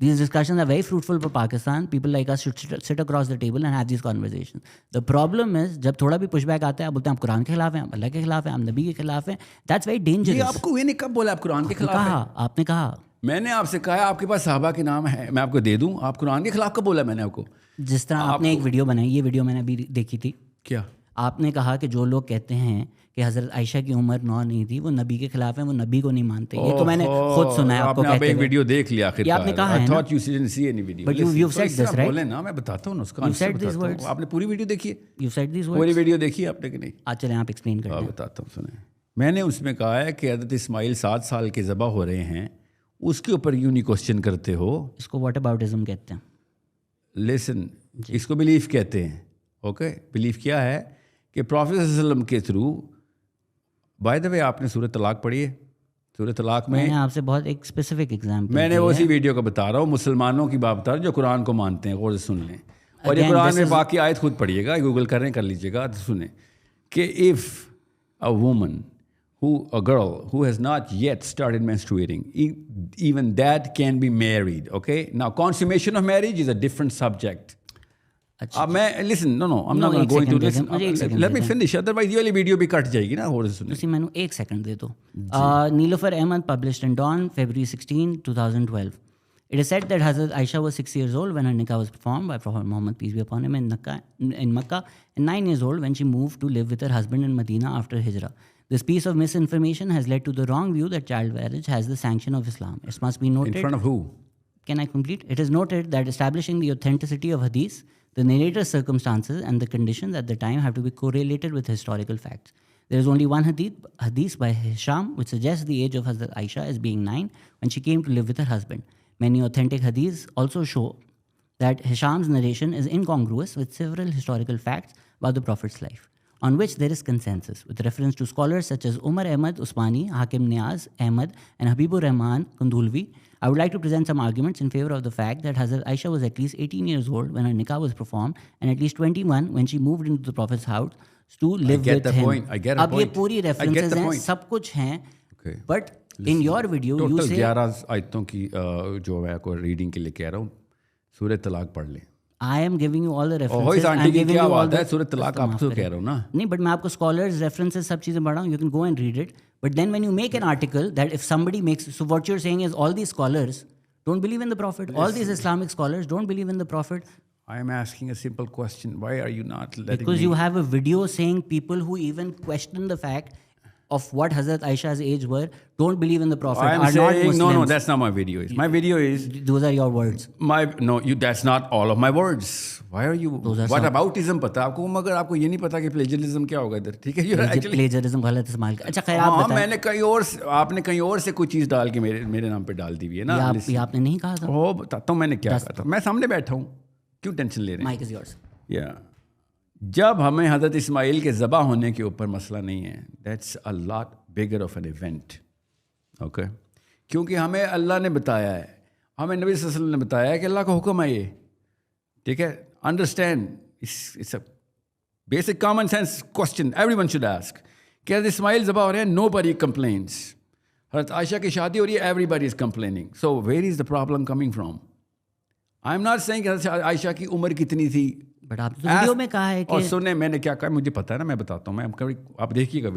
these discussions are very fruitful for Pakistan. People like us should sit across the table and have these conversations. The problem is जब थोड़ा भी pushback आता है, आप बोलते हैं आप कुरान के खिलाफ हैं, आप अल्लाह के खिलाफ हैं, आप नबी के खिलाफ हैं. That's very dangerous. ये आपको मैंने कब बोला आप कुरान के खिलाफ हैं? आपने कहा. मैंने आपसे कहा आपके पास सहाबा के नाम है, मैं आपको दे दूं. आप कुरान के खिलाफ कब बोला मैंने आपको? जिस तरह आपने एक वीडियो बनाई, ये वीडियो मैंने अभी देखी थी. क्या आपने कहा कि जो लोग कहते हैं कि हज़रत आयशा की उम्र 9 नहीं थी, वो नबी के खिलाफ है, वो नबी को नहीं मानते. ये तो मैंने खुद सुना है आपको कहते हुए. एक वीडियो देख लिया आखिर. ये आपने कहा है ना. I thought you didn't see any video. But you've said this, right? बोले ना, मैं बताता हूँ ना उसका. You've said these words. आपने पूरी वीडियो देखी है? You said these words. पूरी वीडियो देखी है आपने कि नहीं? आज चलें आप एक्सप्लेन करते हैं. बताता हूँ, सुने. मैंने उसमें कहा है कि हज़रत इस्माइल 7 साल के ज़बा हो रहे हैं, उसके ऊपर यूं नहीं क्वेश्चन करते हो. इसको व्हाट अबाउटिज्म कहते हैं. लिसन, इसको बिलीफ कहते हैं. ओके, बिलीफ क्या है कि प्रॉफेट सल्लल्लाहु अलैहि वसल्लम के थ्रू. बाय द वे, आपने सूरत तलाक पढ़ी है? सूरत तलाक में मैंने आपसे बहुत एक स्पेसिफिक एग्जांपल मैंने उसी वीडियो का बता रहा हूँ, मुसलमानों की बात बता रहा हूँ जो कुरान को मानते हैं. गौर से सुन लें. और ये कुरान में बाकी आयत खुद पढ़िएगा, गूगल करें, कर लीजिएगा, तो सुने कि if a woman a girl who has not yet started menstruating, even that can be married. Okay, now consummation of marriage is a different subject. अब मैं listen, no, I'm not going to go into this. Let me finish, otherwise ये वाली video भी cut जाएगी ना. और सुनिए, ਤੁਸੀਂ ਮੈਨੂੰ 1 सेकंड दे दो. Niloufar Ahmed published in Dawn, February 16, 2012. It is said that Hazrat Aisha was 6 years old when her nikah was performed by Prophet Muhammad, peace be upon him, in Makkah, and 9 years old when she moved to live with her husband in Medina after Hijrah. This piece of misinformation has led to the wrong view that child marriage has the sanction of Islam. It must be noted. In front of who? Can I complete? It is noted that establishing the authenticity of hadith, the narrator's circumstances, and the conditions at the time have to be correlated with historical facts. There is only one hadith by Hisham, which suggests the age of Hazrat Aisha as being 9 when she came to live with her husband. Many authentic hadiths also show that Hisham's narration is incongruous with several historical facts about the Prophet's life, on which there is consensus, with reference to scholars such as Umar Ahmad Usmani, Hakim Niaz Ahmad, and Habibur Rahman Kundulvi. I would like to present some arguments in favor of the fact that Hazrat Aisha was at least 18 years old when her nikah was performed, and at least 21 when she moved into the Prophet's house to live with him. I get the अब ये पूरी references हैं, सब कुछ हैं, but in your video you say 11 आयतों की जो मैं आपको रीडिंग के लिए कह रहा हूँ, सूरत तलाक पढ़ लें. I am giving you all the references. ओह, इस आंटी की क्या बात है, सूरत तलाक आप तो कह रहा हूँ ना. नहीं, but मैं आपको scholars references सब चीज़ें पढ़ा हूँ. You can go and read it. But then when you make an article that if somebody makes, so what you're saying is all these scholars don't believe in the Prophet. All these Islamic scholars don't believe in the Prophet. I am asking a simple question. Why are you not letting Because me? you have a video saying people who even question the fact of what Hazrat Aisha's age were don't believe in the Prophet I am are not saying Muslims. no. That's not my video. My video is Those are your words. That's not all of my words. Why are you? What aboutism पता है आपको? मगर आपको ये नहीं पता कि plagiarism क्या होगा इधर, ठीक है? You're actually Plagiarism गलत इस्तेमाल कर. अच्छा खैर आप बताएं. मैंने आपने कहीं और से कोई चीज़ डाल के मेरे नाम पे डाल दी हुई है ना. ये आपने नहीं कहा था. ओ बताता हूँ मैंने क्या कहा था. मैं सामने बैठा हूँ, क्यों टेंशन ले रहे हैं? Mic is yours. जब हमें हज़रत इस्माइल के ज़बा होने के ऊपर मसला नहीं है, that's a lot bigger of an event. Okay, क्योंकि हमें अल्लाह ने बताया है, हमें नबी सल्लल्लाहु अलैहि वसल्लम ने बताया है कि अल्लाह का हुक्म है ये, ठीक है? Understand, it's a basic common sense question everyone should ask. कि हज़रत इस्माइल ज़बा हो रहे हैं, नोबडी कंप्लेन्स. हज़रत आयशा की शादी हो रही है, everybody is complaining. So where is the problem coming from? I am not saying कि हज़रत आयशा की उम्र कितनी थी. बट आपने तो वीडियो में कहा है कि और सुने मैंने क्या कहा, मुझे पता है ना, मैं बताता हूँ. मैं कभी आप देखिएगा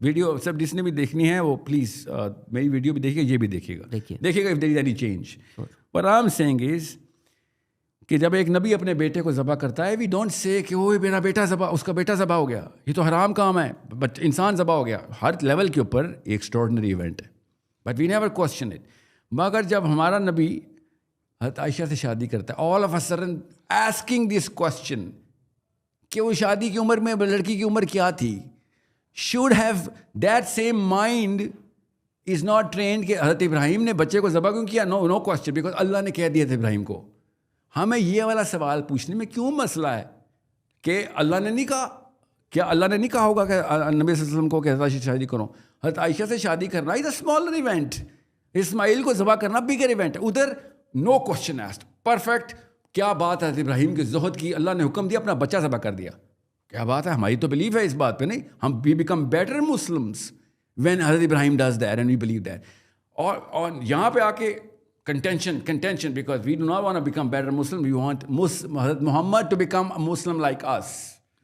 वीडियो सब जिसने भी देखनी है वो प्लीज़ मेरी वीडियो भी देखिएगा, ये भी देखिएगा if there is any change. What I am saying is कि जब एक नबी अपने बेटे को ज़बा करता है, वी डोंट से कि वो मेरा बेटा ज़बा, उसका बेटा ज़बा हो गया, ये तो हराम काम है, बट इंसान ज़बा हो गया. हर लेवल के ऊपर एक्स्ट्राऑर्डिनरी इवेंट है, but we never question it. मगर जब हमारा नबी हज़रत आयशा से शादी करता है, all of a sudden asking this question कि वो शादी की उम्र में लड़की की उम्र क्या थी, should have that same mind is not trend कि हज़रत इब्राहिम ने बच्चे को ज़बा क्यों किया. नो क्वेश्चन, बिकॉज अल्लाह ने कह दिया था इब्राहिम को. हमें ये वाला सवाल पूछने में क्यों मसला है कि अल्लाह ने नहीं कहा? क्या अल्लाह ने नहीं कहा होगा कि नबी सल्लल्लाहु अलैहि वसल्लम को हज़रत आयशा से शादी करो? हज़रत आयशा से शादी करना is a smaller event, Ismail को ज़बा करना बिगर इवेंट है. उधर नो क्वेश्चन आस्क्ड, परफेक्ट. क्या बात है, इब्राहिम की ज़ुहद की, अल्लाह ने हुक्म दिया, अपना बच्चा ज़बा कर दिया. क्या बात है, हमारी तो बिलीव है इस बात पे. नहीं, हम we become better Muslims when हज़रत Ibrahim does that and we believe that. और यहाँ पे आके contention because we do not want to become better Muslim, we want Hazrat Muhammad to become a Muslim like us.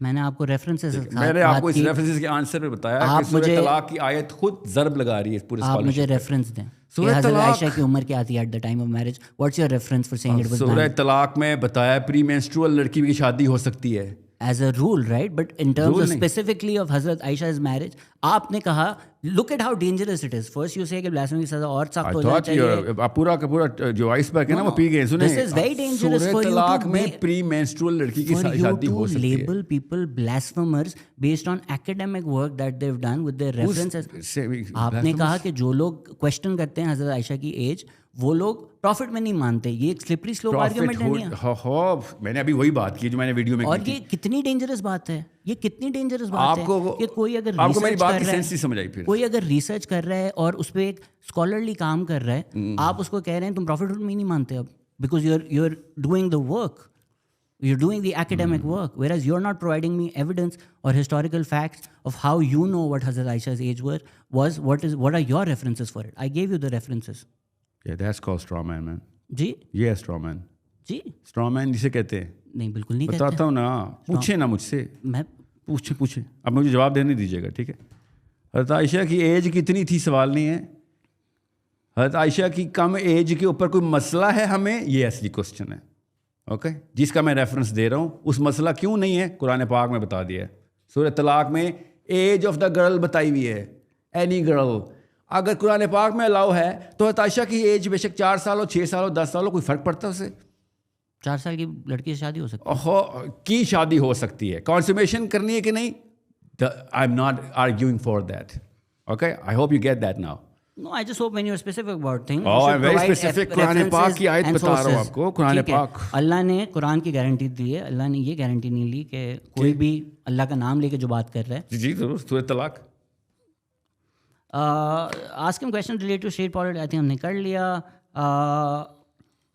मैंने आपको references मैंने आपको इस रेफरेंसेस के आंसर में बताया कि सूरह तलाक की आयत खुद ज़र्ब लगा रही है इस पूरे आप मुझे रेफरेंस दें. सूरह आयशा की उम्र क्या थी at the time of marriage? What's your reference for saying it was सूरह तलाक में बताया प्री मेंस्ट्रुअल लड़की की शादी हो सकती है as a rule, right? But in terms of specifically of Hazrat Aisha's marriage, आपने कहा look at how dangerous it is. First you say कि blasphemy की सज़ा और सख्त हो जाना चाहिए. आप पूरा का पूरा जो आइसबर्ग है ना वो पी गए. सुने, this is very dangerous for you तलाक में प्री मेंस्ट्रुअल लड़की की शादी हो सकती है. label people blasphemers based on academic work that they've done with their references. आपने कहा कि जो लोग क्वेश्चन करते हैं हज़रत आयशा की एज, वो लोग प्रॉफिट में नहीं मानते. ये एक स्लिपरी स्लोप आर्गुमेंट है. नहीं, मैंने अभी वही बात की जो मैंने वीडियो में की. और ये कितनी डेंजरस बात है, ये कितनी डेंजरस बात है कि कोई अगर आपको मेरी बात की सेंस नहीं समझ आई. फिर कोई अगर रिसर्च कर रहा है और उस पर एक स्कॉलरली काम कर रहा है, आप उसको कह रहे हैं तुम प्रॉफिट में नहीं मानते अब, because you are doing the work, you're doing the academic work, whereas you're not providing me evidence or historical facts of how you know what Hazrat Aisha's age was. What are your references for it? I gave you the references. Yeah, that's called straw man, man. Ji? Yeah, straw man. Ji? Straw man जिसे कहते हैं. नहीं, बिल्कुल नहीं कहते. बताता हूँ ना, पूछे ना मुझसे. मैं पूछे. अब मुझे जवाब देने दीजिएगा, ठीक है? हज़रत आयशा की एज कितनी थी सवाल नहीं है. हज़रत आयशा की कम एज के ऊपर कोई मसला है हमें, ये असली क्वेश्चन है. ओके, जिसका मैं रेफरेंस दे रहा हूँ उस मसला क्यों नहीं है, कुरान पाक में बता दिया है. सूरह तलाक में एज ऑफ द गर्ल बताई हुई है, एनी गर्ल. अगर कुरान पाक में अलाउ है तो हज़रत आयशा की एज बेशक 4 साल हो, 6 साल हो, 10 साल हो, कोई फ़र्क पड़ता है उससे? 4 साल की लड़की से शादी हो सकती है. की शादी हो सकती है, कॉन्सुमेशन करनी है कि नहीं. आई am not arguing for that. Okay, I hope you get that now. No, I just hope when you're specific about things. Oh, I'm very specific. Quran पाक की आयत बता रहा हूँ आपको. कुरान पाक. अल्लाह ने कुरान की गारंटी दी है. अल्लाह ने ये गारंटी नहीं ली कि कोई भी अल्लाह का नाम लेके जो बात कर रहा है. जी जरूर. सूरह तलाक. Ask him question related to state politics. I think हमने कर लिया.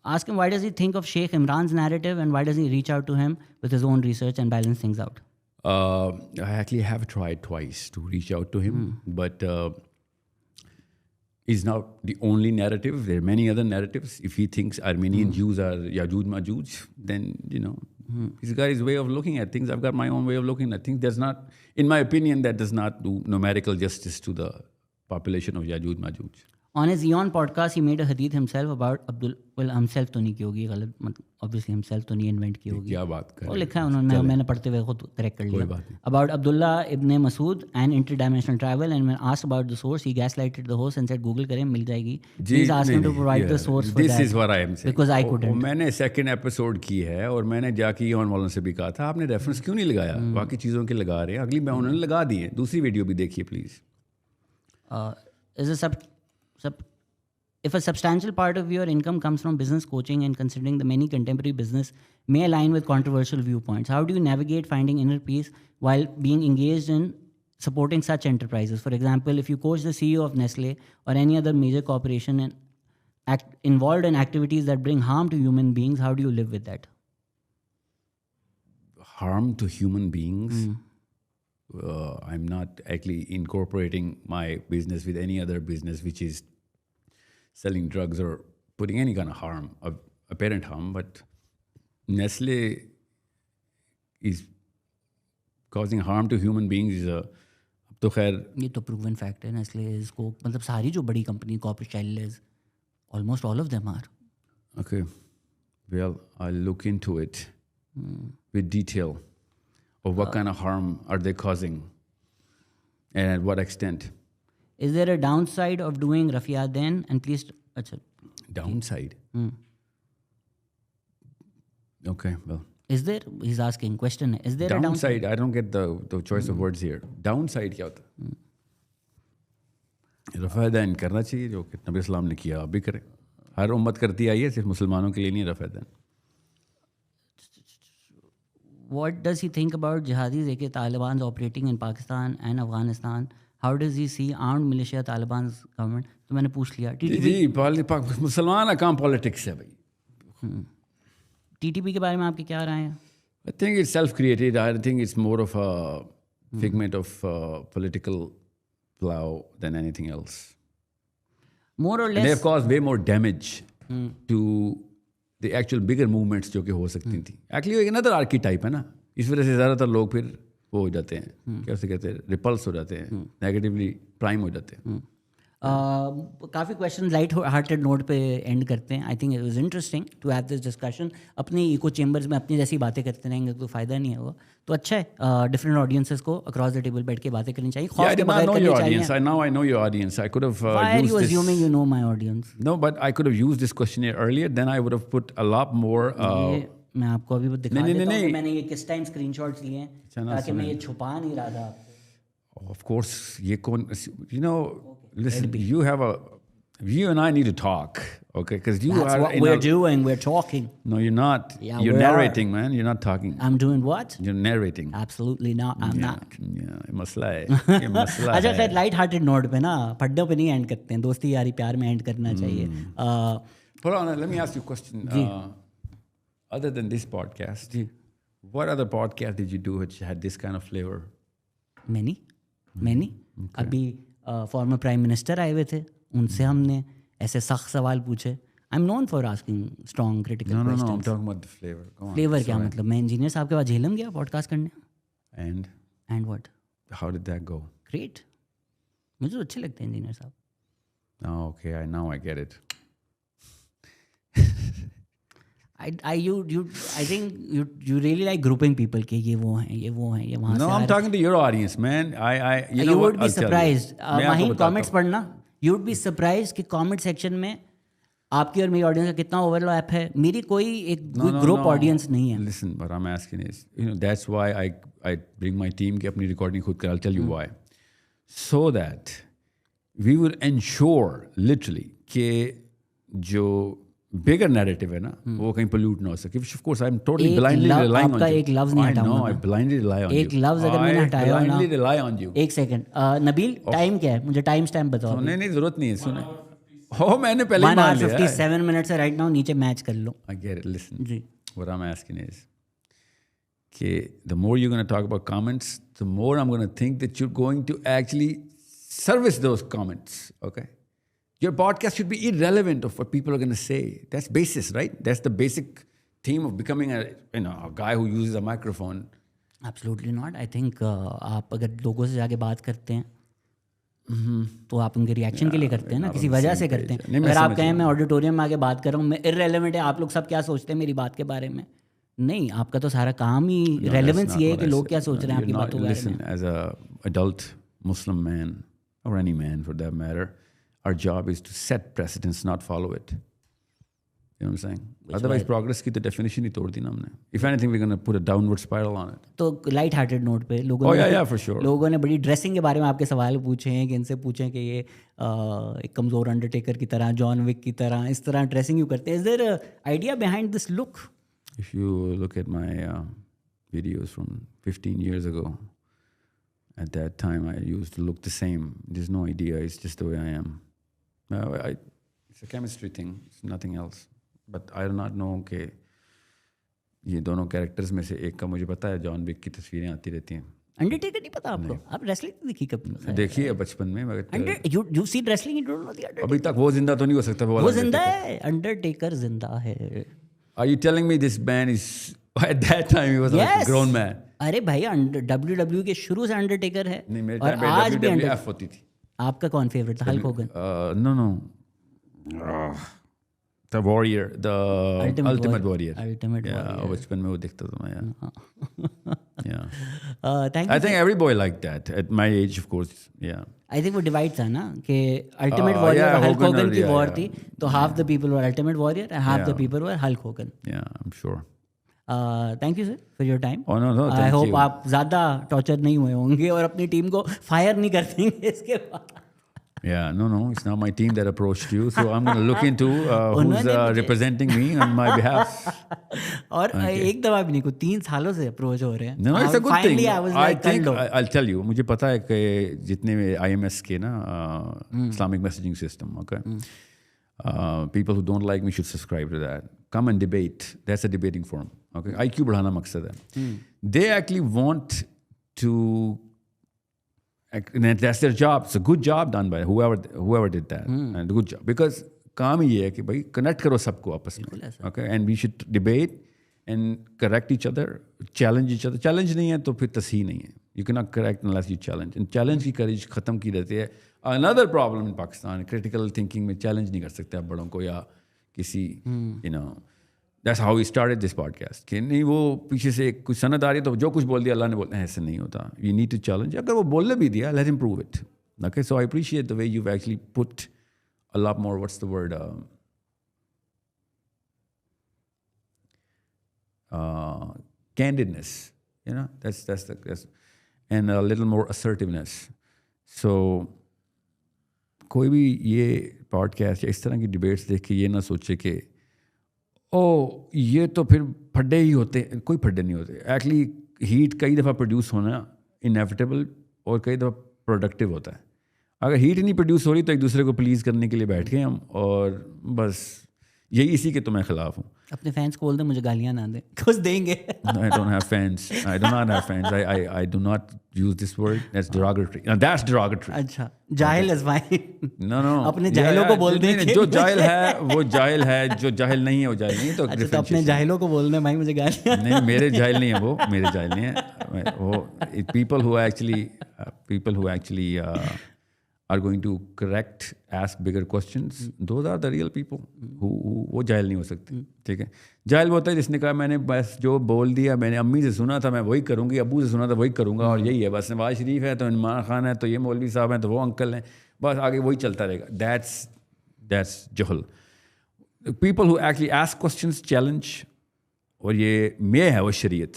Ask him why does he think of Sheikh Imran's narrative and why does he reach out to him with his own research and balance things out? I actually have tried twice to reach out to him, but is not the only narrative. There are many other narratives. If he thinks Armenian Jews are Yajuj Majuj, then, you know, he's got his way of looking at things. I've got my own way of looking at things. There's not, in my opinion, that does not do numerical justice to the population of Yajuj Majuj. On his Eon podcast, he made a hadith himself about himself तो नहीं की होगी गलत, मतलब obviously himself तो नहीं invent की होगी, क्या बात कर वो लिखा है उन्होंने, मैंने पढ़ते हुए खुद करेक्ट कर लिया. About Abdullah ibn Masood and interdimensional travel, and when asked about the source, he gaslighted the host and said Google करें मिल जाएगी. Please ask him to provide the source for that. This is what I am saying. Because I couldn't. मैंने second episode की है और मैंने जाके on वालों से भी कहा था आपने रेफरेंस क्यों नहीं लगाया, बाकी चीज़ों के लगा रहे हैं, अगली मैं उन्होंने लगा दी है. दूसरी वीडियो भी देखिए please. If a substantial part of your income comes from business coaching and considering the many contemporary business may align with controversial viewpoints, how do you navigate finding inner peace while being engaged in supporting such enterprises? For example, if you coach the CEO of Nestle or any other major corporation and involved in activities that bring harm to human beings, how do you live with that? Harm to human beings? I'm not actually incorporating my business with any other business which is selling drugs or putting any kind of harm, apparent harm, but Nestle is causing harm to human beings is a तो खैर ये तो proven fact है. Nestle is Coke, मतलब सारी जो बड़ी company corporate child, almost all of them are. Okay, well I'll look into it with detail of what kind of harm are they causing and at what extent. Is there a downside of doing Rafia then? And please, अच्छा. Downside? Okay, well. Is there, he's asking, question है, is there a downside? I don't get the choice of words here. Downside क्या होता है? रफ़ा then करना चाहिए जो कि नबी इस्लाम ने किया, आप भी करें. हर उम्मत करती आई है, सिर्फ मुसलमानों के लिए नहीं रफ़ा then. What does he think about jihadis aka Taliban operating in Pakistan and Afghanistan? How does he see armed militia Taliban's government? तो मैंने पूछ लिया. जी मुसलमान काम पॉलिटिक्स है भाई. TTP के बारे में आपकी क्या राय है? I think it's self-created. I think it's more of a figment of political plow than anything else. More or less. And they have caused way more damage to the actual bigger movements जो कि हो सकती थी. Actually एक another archetype है ना. इस वजह से ज़्यादातर लोग फिर वो हो जाते हैं, कैसे कहते हैं, रिपल्स हो जाते हैं, नेगेटिवली प्राइम हो जाते हैं. काफ़ी क्वेश्चन लाइट हार्टेड नोट पे एंड करते हैं. I think it was interesting to have this discussion. अपनी इको चेम्बर्स में अपनी जैसी बातें करते रहेंगे तो फ़ायदा नहीं है वो. तो अच्छा है डिफरेंट ऑडियंसेस को अक्रॉस द टेबल बैठ के बातें करनी चाहिए. Yeah, I did not know your audience. Now I know your audience. I could have Why are used you this. assuming you know my audience? No, but I could have used this questionnaire earlier. Then I would have put a lot more. मैं आपको अभी दिखा देता हूँ नहीं. कि मैंने ये किस टाइम स्क्रीनशॉट्स लिए हैं ताकि मैं ये छुपा नहीं रहा था आपको. Of course, ये कौन, you know, listen, you and I need to talk, okay? Because you That's are. what we're doing. We're talking. No, you're not. Yeah, you're we narrating, man. You're not talking. I'm doing what? You're narrating. Absolutely not. I'm not. Yeah, ये मसला है. ये मसला अच्छा है. खैर light hearted note पे ना, फड्डों पे नहीं एंड करते हैं. दोस्ती यारी प्यार में एंड करना चाहिए. Hold on, let me ask you a question. Other than this podcast, what other podcast did you do which had this kind of flavor? Many अभी फॉर्मर प्राइम मिनिस्टर आए हुए थे, उनसे हमने ऐसे सख्त सवाल पूछे. I am known for asking strong critical questions. No, I'm talking about the flavor. Go on. Flavour क्या मतलब? मैं इंजीनियर साहब के पास झेलम गया पॉडकास्ट करने. And what? How did that go? Great. मुझे तो अच्छे लगते हैं इंजीनियर साहब. Oh, okay, now I get it. I think you really like grouping people के ये वो हैं ये वहाँ से. No, I'm talking to your audience, man. You know would what? be surprised. वहीं comments पढ़ना. You would be surprised कि comment section में आपकी और मेरी ऑडियंस का कितना ओवरलैप है. मेरी कोई एक ग्रुप ऑडियंस नहीं है. Listen, what I'm asking is, that's why I bring my team कि अपनी रिकॉर्डिंग खुद कर. I'll tell you why. So that we will ensure literally कि जो bigger narrative है ना, वो कहीं pollute ना हो सके. Of course, I'm totally blindly relying on you. आपका एक लफ्ज नहीं हटाऊंगा. I blindly rely on you. एक लफ्ज अगर मैंने हटाया ना, I blindly rely on you. एक सेकंड. नबील टाइम क्या है? मुझे टाइम स्टैम्प बताओ. नहीं जरूरत नहीं है. सुने हो, मैंने पहले ही मान लिया. 1:57 minutes है राइट नाउ. नीचे मैच कर लो. I get it. Listen. Ji. What I'm asking is कि the more you're going to talk about comments, the more I'm going to think that you're going to actually service those comments. Okay. Your podcast should be irrelevant of what people are going to say. That's basis, right? That's the basic theme of becoming a guy who uses a microphone. Absolutely not. I think आप अगर लोगों से जाके बात करते हैं तो आप उनके रिएक्शन के लिए करते हैं ना, किसी वजह से करते हैं। अगर आप कहें मैं ऑडिटोरियम में आके बात कर रहा हूँ, मैं इररेलेवेंट है, आप लोग सब क्या सोचते हैं मेरी बात के बारे में, नहीं, आपका तो सारा काम ही रेलेवेंस ये है कि लोग क्या सोच रहे हैं आपकी बातों के बारे में। As a adult Muslim man or any man for that matter, our job is to set precedents, not follow it. You know what I'm saying? Otherwise, progress की तो definition ही तोड़ दी ना हमने. If anything, we're going to put a downward spiral on it. तो light hearted note पे लोगों लोगों ने बड़ी ड्रेसिंग के बारे में आपके सवाल पूछे हैं कि इनसे पूछें कि ये एक कमज़ोर अंडरटेकर की तरह, जॉन विक की तरह, इस तरह ड्रेसिंग क्यों करते हैं? Is there an idea behind this look? If you look at my videos from 15 years ago, at that time I used to look the same. There's no idea. It's just the way I am. It's a chemistry thing. It's nothing else. But I do not know कि ये दोनों characters में से एक का मुझे पता है, जॉन विक की तस्वीरें आती रहती हैं. अंडरटेकर नहीं पता आपको? आप रेसलिंग देखी कभी? देखी है बचपन में, मगर you see wrestling, you don't know the Undertaker. अभी तक वो जिंदा तो नहीं हो सकता. वो जिंदा है, अंडरटेकर जिंदा है. Are you telling me this man is at that time he was like a grown man? अरे भाई WWE के शुरू से अंडरटेकर है. नहीं, मेरे और टाइम आज पे भी WWF होती थी. आपका कौन फेवरेट था? Hulk Hogan? No. The Warrior, the Ultimate Warrior. बचपन में वो देखता था मैं यार. Thank you. I think every boy liked that at my age, of course. Yeah. I think वो डिवाइड था ना कि अल्टीमेट वॉरियर और हल्क होगन की वॉर थी, तो half the people were ultimate warrior and half the people were Hulk Hogan. Yeah, I'm sure. Thank you sir for your time. No, I hope आप ज़्यादा torture नहीं हुए होंगे और अपनी टीम को फायर नहीं कर देंगे इसके बाद. Yeah, no, it's not my team that approached you, so I'm going to look into who's representing me on my behalf. और एक दफा भी नहीं, को 3 सालों से अप्रोच हो रहे हैं. No, it's a good thing. I think I'll tell you, मुझे पता है कि जितने IMS के ना Islamic messaging system, okay, people who don't like me should subscribe to that. Come and debate. That's a debating forum. Okay, IQ बढ़ाना मकसद है. They actually want to. And that's their job. It's a good job done by whoever did that. And good job. Because काम ही है कि भाई connect करो सबको आपस में. Okay, and we should debate and correct each other, challenge each other. Challenge नहीं है तो फिर तस्हीह नहीं है. You cannot correct unless you challenge. And challenge की courage खत्म की रहती है. Another problem in Pakistan, critical thinking में challenge नहीं कर सकते आप बड़ों को या किसी, you know. That's how we started this podcast. कि नहीं वो पीछे से कुछ सनद आ रही है तो जो कुछ बोल दिया अल्लाह ने बोला ऐसे नहीं होता. You need to challenge. अगर वो बोलने भी दिया, let him prove it. Okay, so I appreciate the way you've actually put a lot more. What's the word? Candidness. You know, that's and a little more assertiveness. So कोई भी ये podcast या इस तरह की debates देख के ये ना सोचे कि ये तो फिर फड्डे ही होते हैं. कोई फड्डे नहीं होते. एक्चुअली हीट कई दफ़ा प्रोड्यूस होना इनएविटेबल और कई दफ़ा प्रोडक्टिव होता है. अगर हीट नहीं प्रोड्यूस हो रही तो एक दूसरे को प्लीज़ करने के लिए बैठ गए हम, और बस यही इसी के तो मैं ख़िलाफ़ हूँ. अपने फैंस को बोल दे मुझे गालियाँ ना दे, कुछ देंगे. I don't have fans. I do not have fans. I do not use this word. That's derogatory. Now that's derogatory. अच्छा, जाहिल is fine. No. अपने जाहिलों को बोल दे. जो जाहिल है वो जाहिल है, जो जाहिल नहीं है वो जाहिल नहीं. तो अच्छा, तो अपने जाहिलों को बोल दे भाई मुझे गालियाँ. नहीं, मेरे जाहिल नहीं है वो, मेरे जाहिल नहीं है वो. People who actually are going to correct, ask bigger questions. Those are the real people who वो जाहिल नहीं हो सकते. ठीक है. जाहिल होता है जिसने कहा मैंने बस जो बोल दिया, मैंने अम्मी से सुना था मैं वही करूँगी, अबू से सुना था वही करूँगा, और यही है बस. नवाज शरीफ है तो इमरान खान है तो ये मौलवी साहब हैं तो वो अंकल हैं, बस आगे वही चलता रहेगा. That's Jahl. People who actually ask questions, challenge, और ये में है वो शरीयत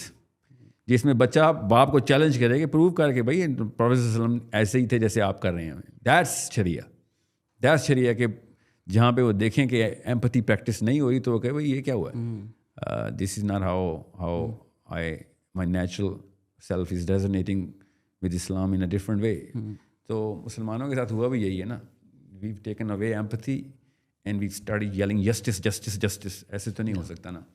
जिसमें बच्चा बाप को चैलेंज करेगा, प्रूव करके भाई प्रोफेसर वसल्लम ऐसे ही थे जैसे आप कर रहे हैं. दैट्स शरिया कि जहाँ पे वो देखें कि एम्पैथी प्रैक्टिस नहीं हो रही तो वो कहे भाई ये क्या हुआ है. This is not how my natural self is resonating with Islam in a different way. तो मुसलमानों के साथ हुआ भी यही है ना. We taken away empathy and we started yelling justice justice justice. ऐसे तो नहीं हो सकता ना.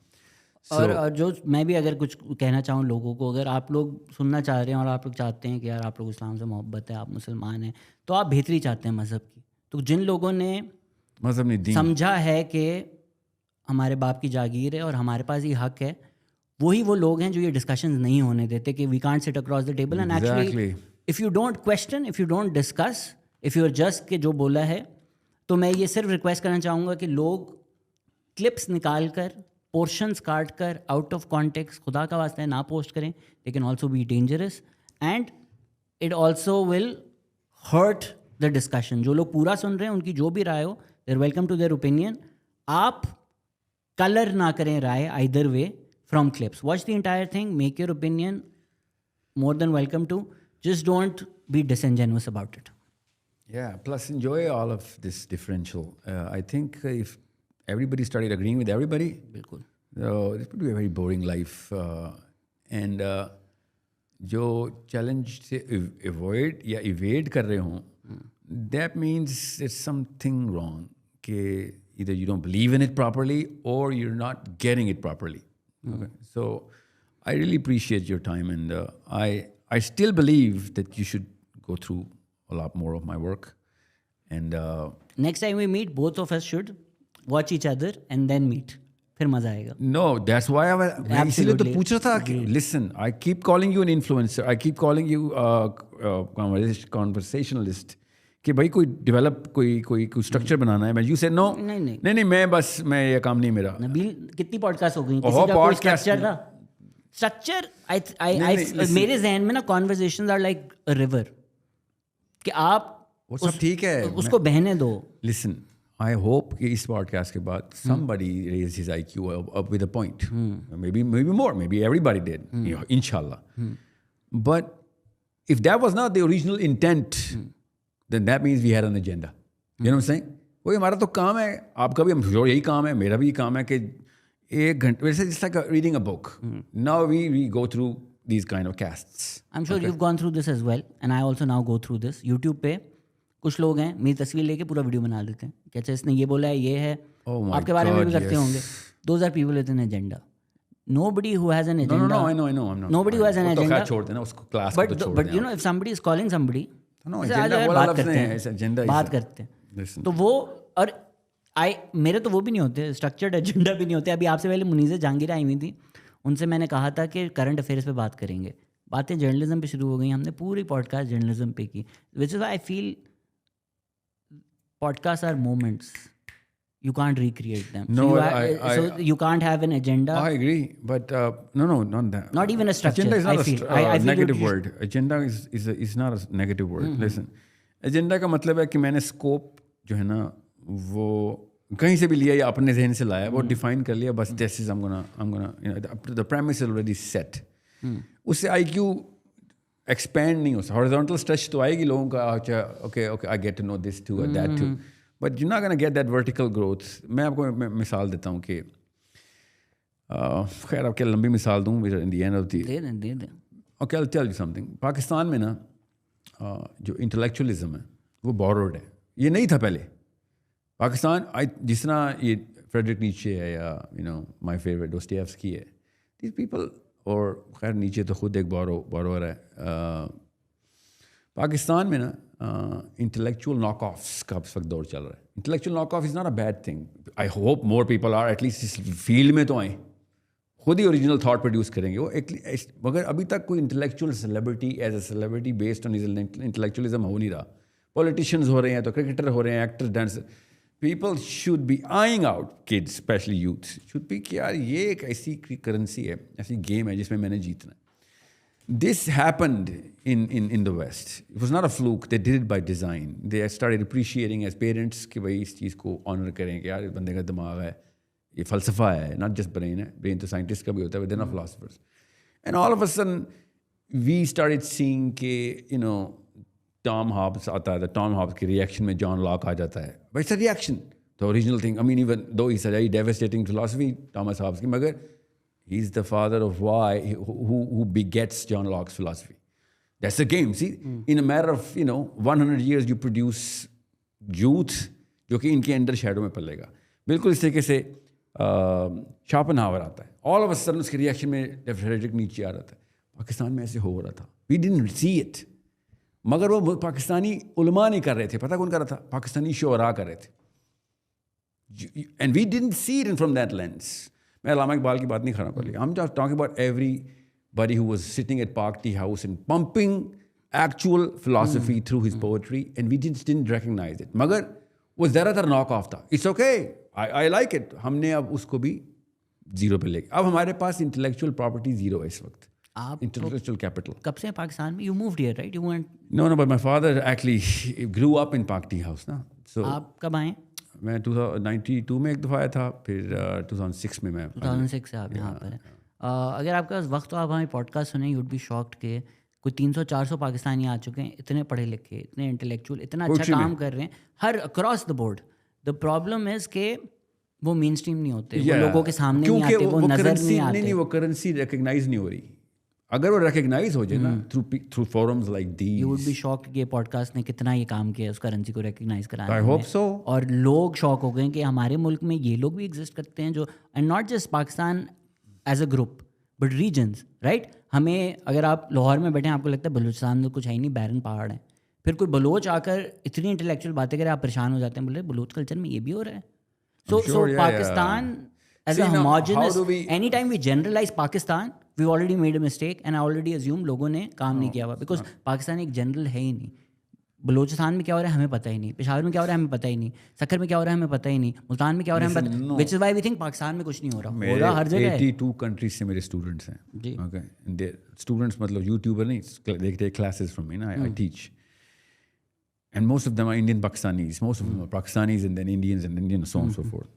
और जो मैं भी अगर कुछ कहना चाहूँ लोगों को, अगर आप लोग सुनना चाह रहे हैं और आप लोग चाहते हैं कि यार आप लोग इस्लाम से मोहब्बत है, आप मुसलमान हैं, तो आप बेहतरी चाहते हैं मज़हब की, तो जिन लोगों ने मज़हब नहीं समझा है कि हमारे बाप की जागीर है और हमारे पास ये हक है, वही वो लोग हैं जो ये डिस्कशन नहीं होने देते कि we can't sit across the table. And actually if you don't question, if you don't discuss, if you're just के जो बोला है, तो मैं ये सिर्फ रिक्वेस्ट करना चाहूँगा कि लोग क्लिप्स निकाल कर, पोर्शंस काट कर, आउट ऑफ कॉन्टेक्स्ट, खुदा का वास्ता है ना पोस्ट करें. They can also be dangerous and it also will hurt the discussion. जो लोग पूरा सुन रहे हैं उनकी जो भी राय हो, they are welcome to their opinion. आप कलर ना करें राय either way from clips. Watch the entire thing, make your opinion more than welcome to. Just don't be disingenuous about it. Yeah, plus enjoy all of this differential. I think if everybody started agreeing with everybody, बिल्कुल. it would be a very boring life. And जो challenge से avoid या evade कर रहे हों, that means there's something wrong. कि either you don't believe in it properly or you're not getting it properly. Okay? So I really appreciate your time, and I still believe that you should go through a lot more of my work. And Next time we meet, both of us should watch each other and then meet. फिर मजा आएगा. No, that's why मैं इसीलिए तो पूछ रहा था कि listen, I keep calling you an influencer, I keep calling you conversationalist. कि भाई कोई डेवलप कोई स्ट्रक्चर बनाना है. You said no. नहीं मैं ये काम नहीं मेरा. नबील कितनी पॉडकास्ट हो गई, किसी का कोई स्ट्रक्चर था? स्ट्रक्चर मेरे जहन में ना conversations are like a river, कि आप वो सब ठीक है, उसको बहने दो. लिसन, आई होप कि इस पॉडकास्ट के बाद somebody raised his IQ up with a point. Maybe more, maybe everybody did, inshallah. But if that was not the original intent, then that means we had an agenda. You know what I'm saying? वही हमारा तो काम है, आपका भी यही काम है, मेरा भी काम है कि एक घंटे वैसे it's like reading a book. Now we go through these kind of casts. I'm sure you've gone through this as well, and I also now go through this. YouTube पे कुछ लोग हैं मेरी तस्वीर लेके पूरा वीडियो बना देते हैं कि अच्छा इसने ये बोला है, ये है, आपके बारे में भी करते होंगे. Those are people with an agenda. Nobody who has an agenda. No, I know. I'm not. Nobody who has an agenda. छोड़ देना उसको, क्लास को तो छोड़ देना. But you know, if somebody is calling somebody, no, agenda बोला लफ्ज़ नहीं है, agenda बात करते हैं. तो वो और मेरे तो वो भी नहीं होते, स्ट्रक्चर्ड एजेंडा भी नहीं होते. अभी आपसे पहले मुनीज़ा जहांगीर आई हुई थी, उनसे मैंने कहा था कि करंट अफेयर्स पे बात करेंगे. बातें जर्नलिज्म पे शुरू हो गई, हमने पूरी पॉडकास्ट जर्नलिज्म पे की. Which is I feel podcast are moments, you can't recreate them. No, so you can't have an agenda. I agree, but no, not that. Not even a structure. Agenda is not I feel a negative word. Agenda is not a negative word. Listen, agenda का मतलब है कि मैंने scope जो है ना वो कहीं से भी लिया या अपने जहन से लाया, वो डिफाइन कर लिया, बस this is I'm gonna the premise is already set. उससे IQ expand नहीं हो सकता. Horizontal stretch तो आएगी लोगों का, अच्छा okay I get to know this too or that too. But you're not going to get that vertical growth. मैं आपको मिसाल देता हूँ कि खैर आपके लंबी मिसाल दूँ in the end of the they they. Okay, I'll tell you something. Pakistan में ना जो intellectualism है वो borrowed है. ये नहीं था पहले. पाकिस्तान जिस तरह ये फ्रेडरिक नीचे है या my favorite दोस्तोयेव्स्की है. These people और खैर नीचे तो खुद एक borrower है. पाकिस्तान में ना intellectual knockoffs का इस वक्त दौर चल रहा है. Intellectual knockoff is not a bad thing. I hope more people are at least इस फील्ड में तो आए, खुद ही ओरिजिनल थॉट प्रोड्यूस करेंगे वो. मगर अभी तक कोई intellectual celebrity as a celebrity based on intellectualism हो नहीं रहा. पॉलिटिशियंस हो रहे हैं तो क्रिकेटर हो रहे हैं, actors, dancer. People should be eyeing out, kids specially youth should be कि यार ये एक ऐसी करेंसी है, ऐसी गेम है जिसमें मैंने जीतना है. This happened in the West. It was not a fluke. They did it by design. They started appreciating as parents कि भाई इस चीज़ को ऑनर करें कि यार इस बंदे का दिमाग है, ये फ़लसफ़ा है, not just brain है. Brain तो साइंटिस्ट का भी होता है, but they're not philosophers. And all of a sudden we started seeing कि Tom Hobbes आता है, Tom Hobbes की reaction में John Locke आ जाता है. But it's a reaction. The original thing. I mean, even though he's a very devastating philosophy, Thomas Hobbes की, मगर he's the father of why, who begets John Locke's philosophy. That's the game. See, in a matter of 100 years, you produce youth जो कि इनके under shadow में पलेगा. बिल्कुल इस तरीके से शॉपेनहावर आता है. All of a sudden उसके रिएक्शन में फ्रेडरिक नीचे आ रहा था. पाकिस्तान में ऐसे हो रहा था. We didn't see it. मगर वो पाकिस्तानी उलमा नहीं कर रहे थे. पता कौन कर रहा था? पाकिस्तानी शोरा कर रहे थे. And we didn't see it from that lens. मैं अल्लामा इकबाल की बात नहीं कर रहा. I'm just talking about everybody who was sitting at Park Tea House and pumping actual philosophy through his poetry, and we just didn't recognize it. मगर वो ज़्यादातर knock off था. It's okay, I like it. हमने अब उसको भी zero पे लेके, अब हमारे पास इंटेलेक्चुअल प्रॉपर्टी जीरो है इस वक्त. आप इंटेलेक्चुअल कैपिटल. कब से पाकिस्तान में? You moved here, right? You went. No, but my father actually grew up in Pak Tea House ना. So आप कब आए? मैं 1992 में एक दफ़ा आया था, फिर 2006 में मैं 2006 से आप यहाँ पर हैं. अगर आपके पास वक्त तो आप हमें पॉडकास्ट सुने, यूड बी शॉक्ड के कोई 300-400 पाकिस्तानी आ चुके हैं, इतने पढ़े लिखे, इतने इंटेलेक्चुअल, इतना अच्छा काम कर रहे हैं हर across the board. The problem is के वो मेन स्ट्रीम नहीं होते, वो लोगों के सामने नहीं आते, वो नजर नहीं आते. नहीं, वो करेंसी रिकग्नाइज नहीं हो रही. अगर वो रिकग्नाइज हो जाए ना through forums like these, you would be shocked कि पॉडकास्ट ने कितना ये काम किया उस करेंसी को रिकग्नाइज कराने में. I hope so. और लोग शॉक हो गए कि हमारे मुल्क में ये लोग भी एग्जिस्ट करते हैं जो, and not just Pakistan as a group but regions, right. हमें अगर आप लाहौर में बैठे हैं, आपको लगता है बलूचिस्तान में कुछ है ही नहीं, बैरन पहाड़ है. फिर कोई बलोच आकर इतनी इंटेलेक्चुअल बातें करे, आप परेशान हो जाते हैं, बोले बलोच कल्चर में ये भी हो रहा है. सो Pakistan as a homogeneous, anytime we generalize Pakistan, we've already made a mistake, and I already assume लोगों ने काम नहीं किया हुआ, because पाकिस्तान एक जनरल है ही नहीं. बलोचिस्तान में क्या हो रहा है हमें पता ही नहीं, पेशावर में क्या हो रहा है हमें पता ही नहीं, सक्खर में क्या हो रहा है हमें पता ही नहीं, मुल्तान में क्या हो रहा है हमें पता, which is why we think Pakistan में कुछ नहीं हो रहा. हो रहा हर जगह है. 82 कंट्रीज से मेरे स्टूडेंट्स हैं. ओके, स्टूडेंट्स मतलब यूट्यूबर नहीं, they take classes from me, I teach, and most of them are Indian Pakistanis, most of them are Pakistanis and then Indians and Indian, so on and so forth.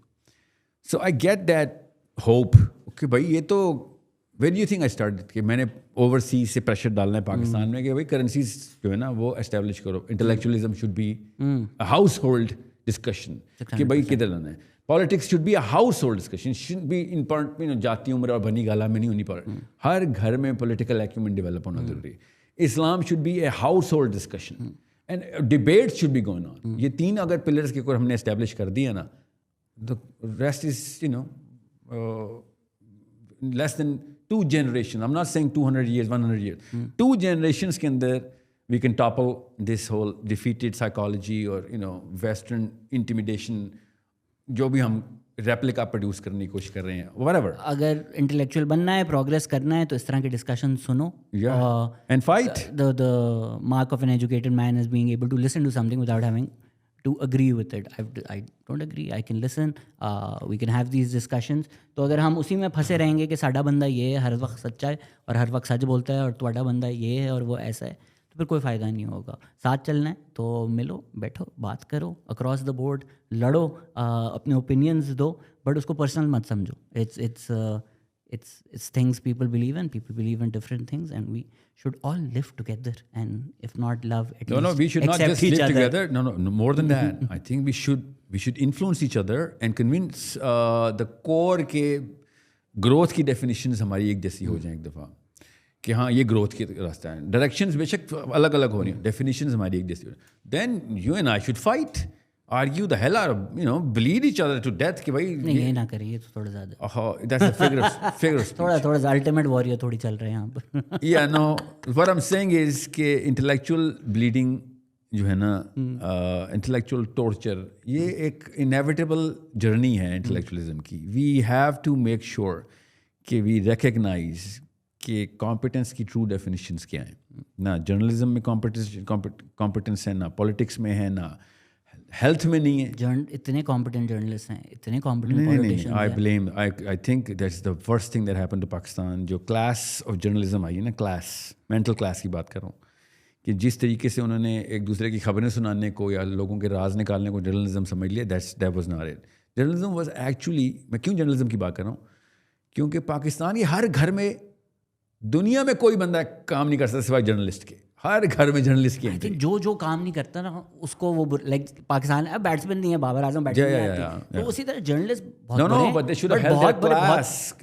So I get that hope. Okay, भाई ये तो where do you think I started कि मैंने overseas से pressure डालना है पाकिस्तान में कि भाई करेंसीज जो है ना वो एस्टेब्लिश करो. Intellectualism should be a house hold discussion कि भाई किधर लाना है. Politics should be a house hold discussion, should be in point जाति उम्र और बनी गाला में नहीं होनी पड़ी. हर घर में पॉलिटिकल एक्यूमेंट डेवलप होना जरूरी है. Islam should be a household discussion and debate should be going on. ये तीन अगर पिलर्स के ऊपर हमने एस्टेब्लिश कर दिया ना, the rest is, less than 2 generations. I'm not saying 200 years, 100 years. 2 generations के अंदर we can topple this whole defeated psychology or, Western intimidation, जो भी हम रेप्लिका प्रोड्यूस करने की कोशिश कर रहे हैं, whatever. अगर इंटेलेक्चुअल बनना है, प्रोग्रेस करना है, तो इस तरह के डिस्कशन सुनो. And fight. The mark of an educated man is being able to listen to something without having to agree with it. I don't agree, I can listen, we can have these discussions. तो अगर हम उसी में फंसे रहेंगे कि साडा बंदा ये है, हर वक्त सच्चा है और हर वक्त सच बोलता है, और तुम्हारा बंदा ये है और वो ऐसा है, तो फिर कोई फ़ायदा नहीं होगा. साथ चलना है तो मिलो, बैठो, बात करो, अक्रॉस द बोर्ड लड़ो, अपने ओपिनियंस दो, बट उसको पर्सनल मत समझो. It's things people believe in. People believe in different things, and we should all live together. And if not love, at least we should not just live other. together. No, more than that. I think we should influence each other and convince the core के growth की definitions हमारी एक जैसी हो जाए एक दफ़ा, कि हाँ ये growth की रास्ता है. Directions बेशक अलग अलग हो रही हैं, definitions हमारी एक जैसी हो. Then you and I should fight. Argue the hell out of, bleed each other to death कि भाई नहीं ये ना करिए तो थोड़ा ज़्यादा. That's a figure of speech. थोड़ा अल्टीमेट वॉरियर थोड़ी चल रहे हैं यहाँ पर. Yeah, no, what I'm saying is कि intellectual bleeding जो है ना, intellectual torture, ये एक inevitable journey है intellectualism की. We have to make sure कि we recognize कि competence की true definitions क्या हैं. ना journalism में competence है, ना politics में है, ना हेल्थ में नहीं है. इतने कॉम्पिटेंट जर्नलिस्ट हैं, इतने कॉम्पिटेंट पॉलिटिशियंस हैं. I think that's the worst thing that happened to Pakistan. जो क्लास ऑफ जर्नलिज्म आई है ना, क्लास, मेंटल क्लास की बात कर रहा हूँ, कि जिस तरीके से उन्होंने एक दूसरे की खबरें सुनाने को या लोगों के राज निकालने को जर्नलिज्म समझ लिया, that was not it. Journalism was actually, मैं क्यों जर्नलिज्म की बात कर रहा हूँ, क्योंकि पाकिस्तान के हर घर में, दुनिया में कोई बंदा काम नहीं कर सकता सिवाय जर्नलिस्ट के. हर घर में जर्नलिस्ट की एंट्री. जो काम नहीं करता ना उसको वो लाइक पाकिस्तान अब बैट्समैन नहीं है, बाबर आजम बैट्समैन नहीं आती, तो उसी तरह जर्नलिस्ट बहुत but they should have held that class.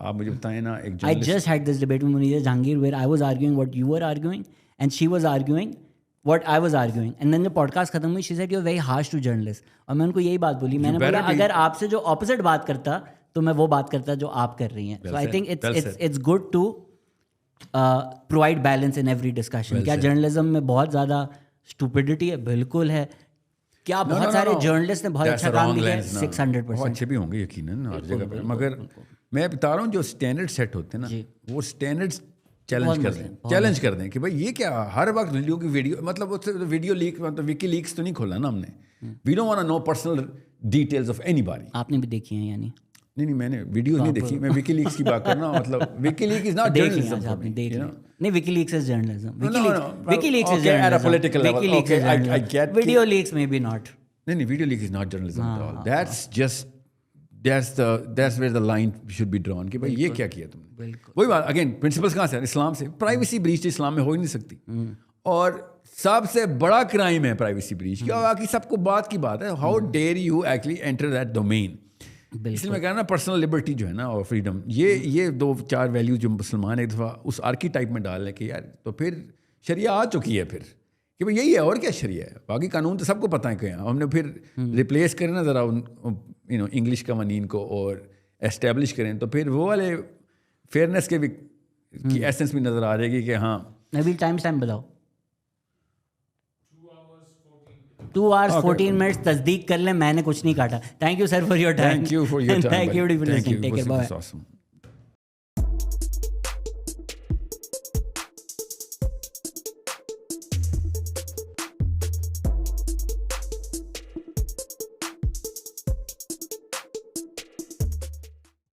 आप मुझे बताएं ना, एक I just had this debate with Munira Jahangir where I was arguing what you were arguing and she was arguing what I was arguing, and then जब podcast खत्म हुई she said you're very harsh to journalists. और मैं उनको यही बात बोली, मैंने बोला अगर आपसे जो ऑपोजिट बात करता तो मैं वो बात करता जो आप कर रही हैं. So I think it's good to provide balance in every discussion. क्या जर्नलिज्म में बहुत ज़्यादा स्टूपिडिटी है? बिल्कुल है. क्या बहुत सारे जर्नलिस्ट ने बहुत अच्छा काम किया है? 600% अच्छे भी होंगे यकीनन हर जगह पर, मगर मैं बता रहा हूँ जो स्टैंडर्ड सेट होते हैं ना, वो स्टैंडर्ड्स चैलेंज कर दें कि भाई ये क्या हर वक्त वीडियो की वीडियो मतलब उससे वीडियो लीक मतलब विकी लीक्स तो नहीं खोला ना हमने. We don't want to know personal details of anybody. आपने भी देखी है यानी? नहीं मैंने वीडियोस नहीं देखी. मैं विकी लीक्स की बात कर रहा हूँ. मतलब wiki leak is not journalism. आपने देख लिया? नहीं, WikiLeaks is journalism. WikiLeaks is at a political level. Okay, I get. Video leaks may be not. नहीं video leak is not journalism at all. That's where the line should be drawn कि भाई ये क्या किया तुमने. वही बात again principles कहाँ से? इस्लाम से. प्राइवेसी ब्रीच इस्लाम में हो ही नहीं सकती. और सबसे बड़ा क्राइम है प्राइवेसी ब्रीच. क्या बाकी सबको बात की बात है. How dare you actually enter that domain. इसलिए मैं कह रहा ना पर्सनल लिबर्टी जो है ना और फ्रीडम ये 2-4 वैल्यूज जो मुसलमान एक दफ़ा उस आर्कीटाइप में डाल लें कि यार तो फिर शरिया आ चुकी है फिर कि भाई यही है और क्या शरिया है. बाकी कानून तो सबको पता है कि हमने फिर रिप्लेस करें ना ज़रा उन इंग्लिश कवानीन को और एस्टेब्लिश करें तो फिर वो वाले फेयरनेस के भी की एसेंस भी नज़र आ जाएगी कि हाँ. अभी टाइम बताओ. 2 hours 14 minutes. तस्दीक कर लें, मैंने कुछ नहीं काटा. Thank you sir for your time. Thank you for your time. Thank you for listening. Take care. Bye. Awesome.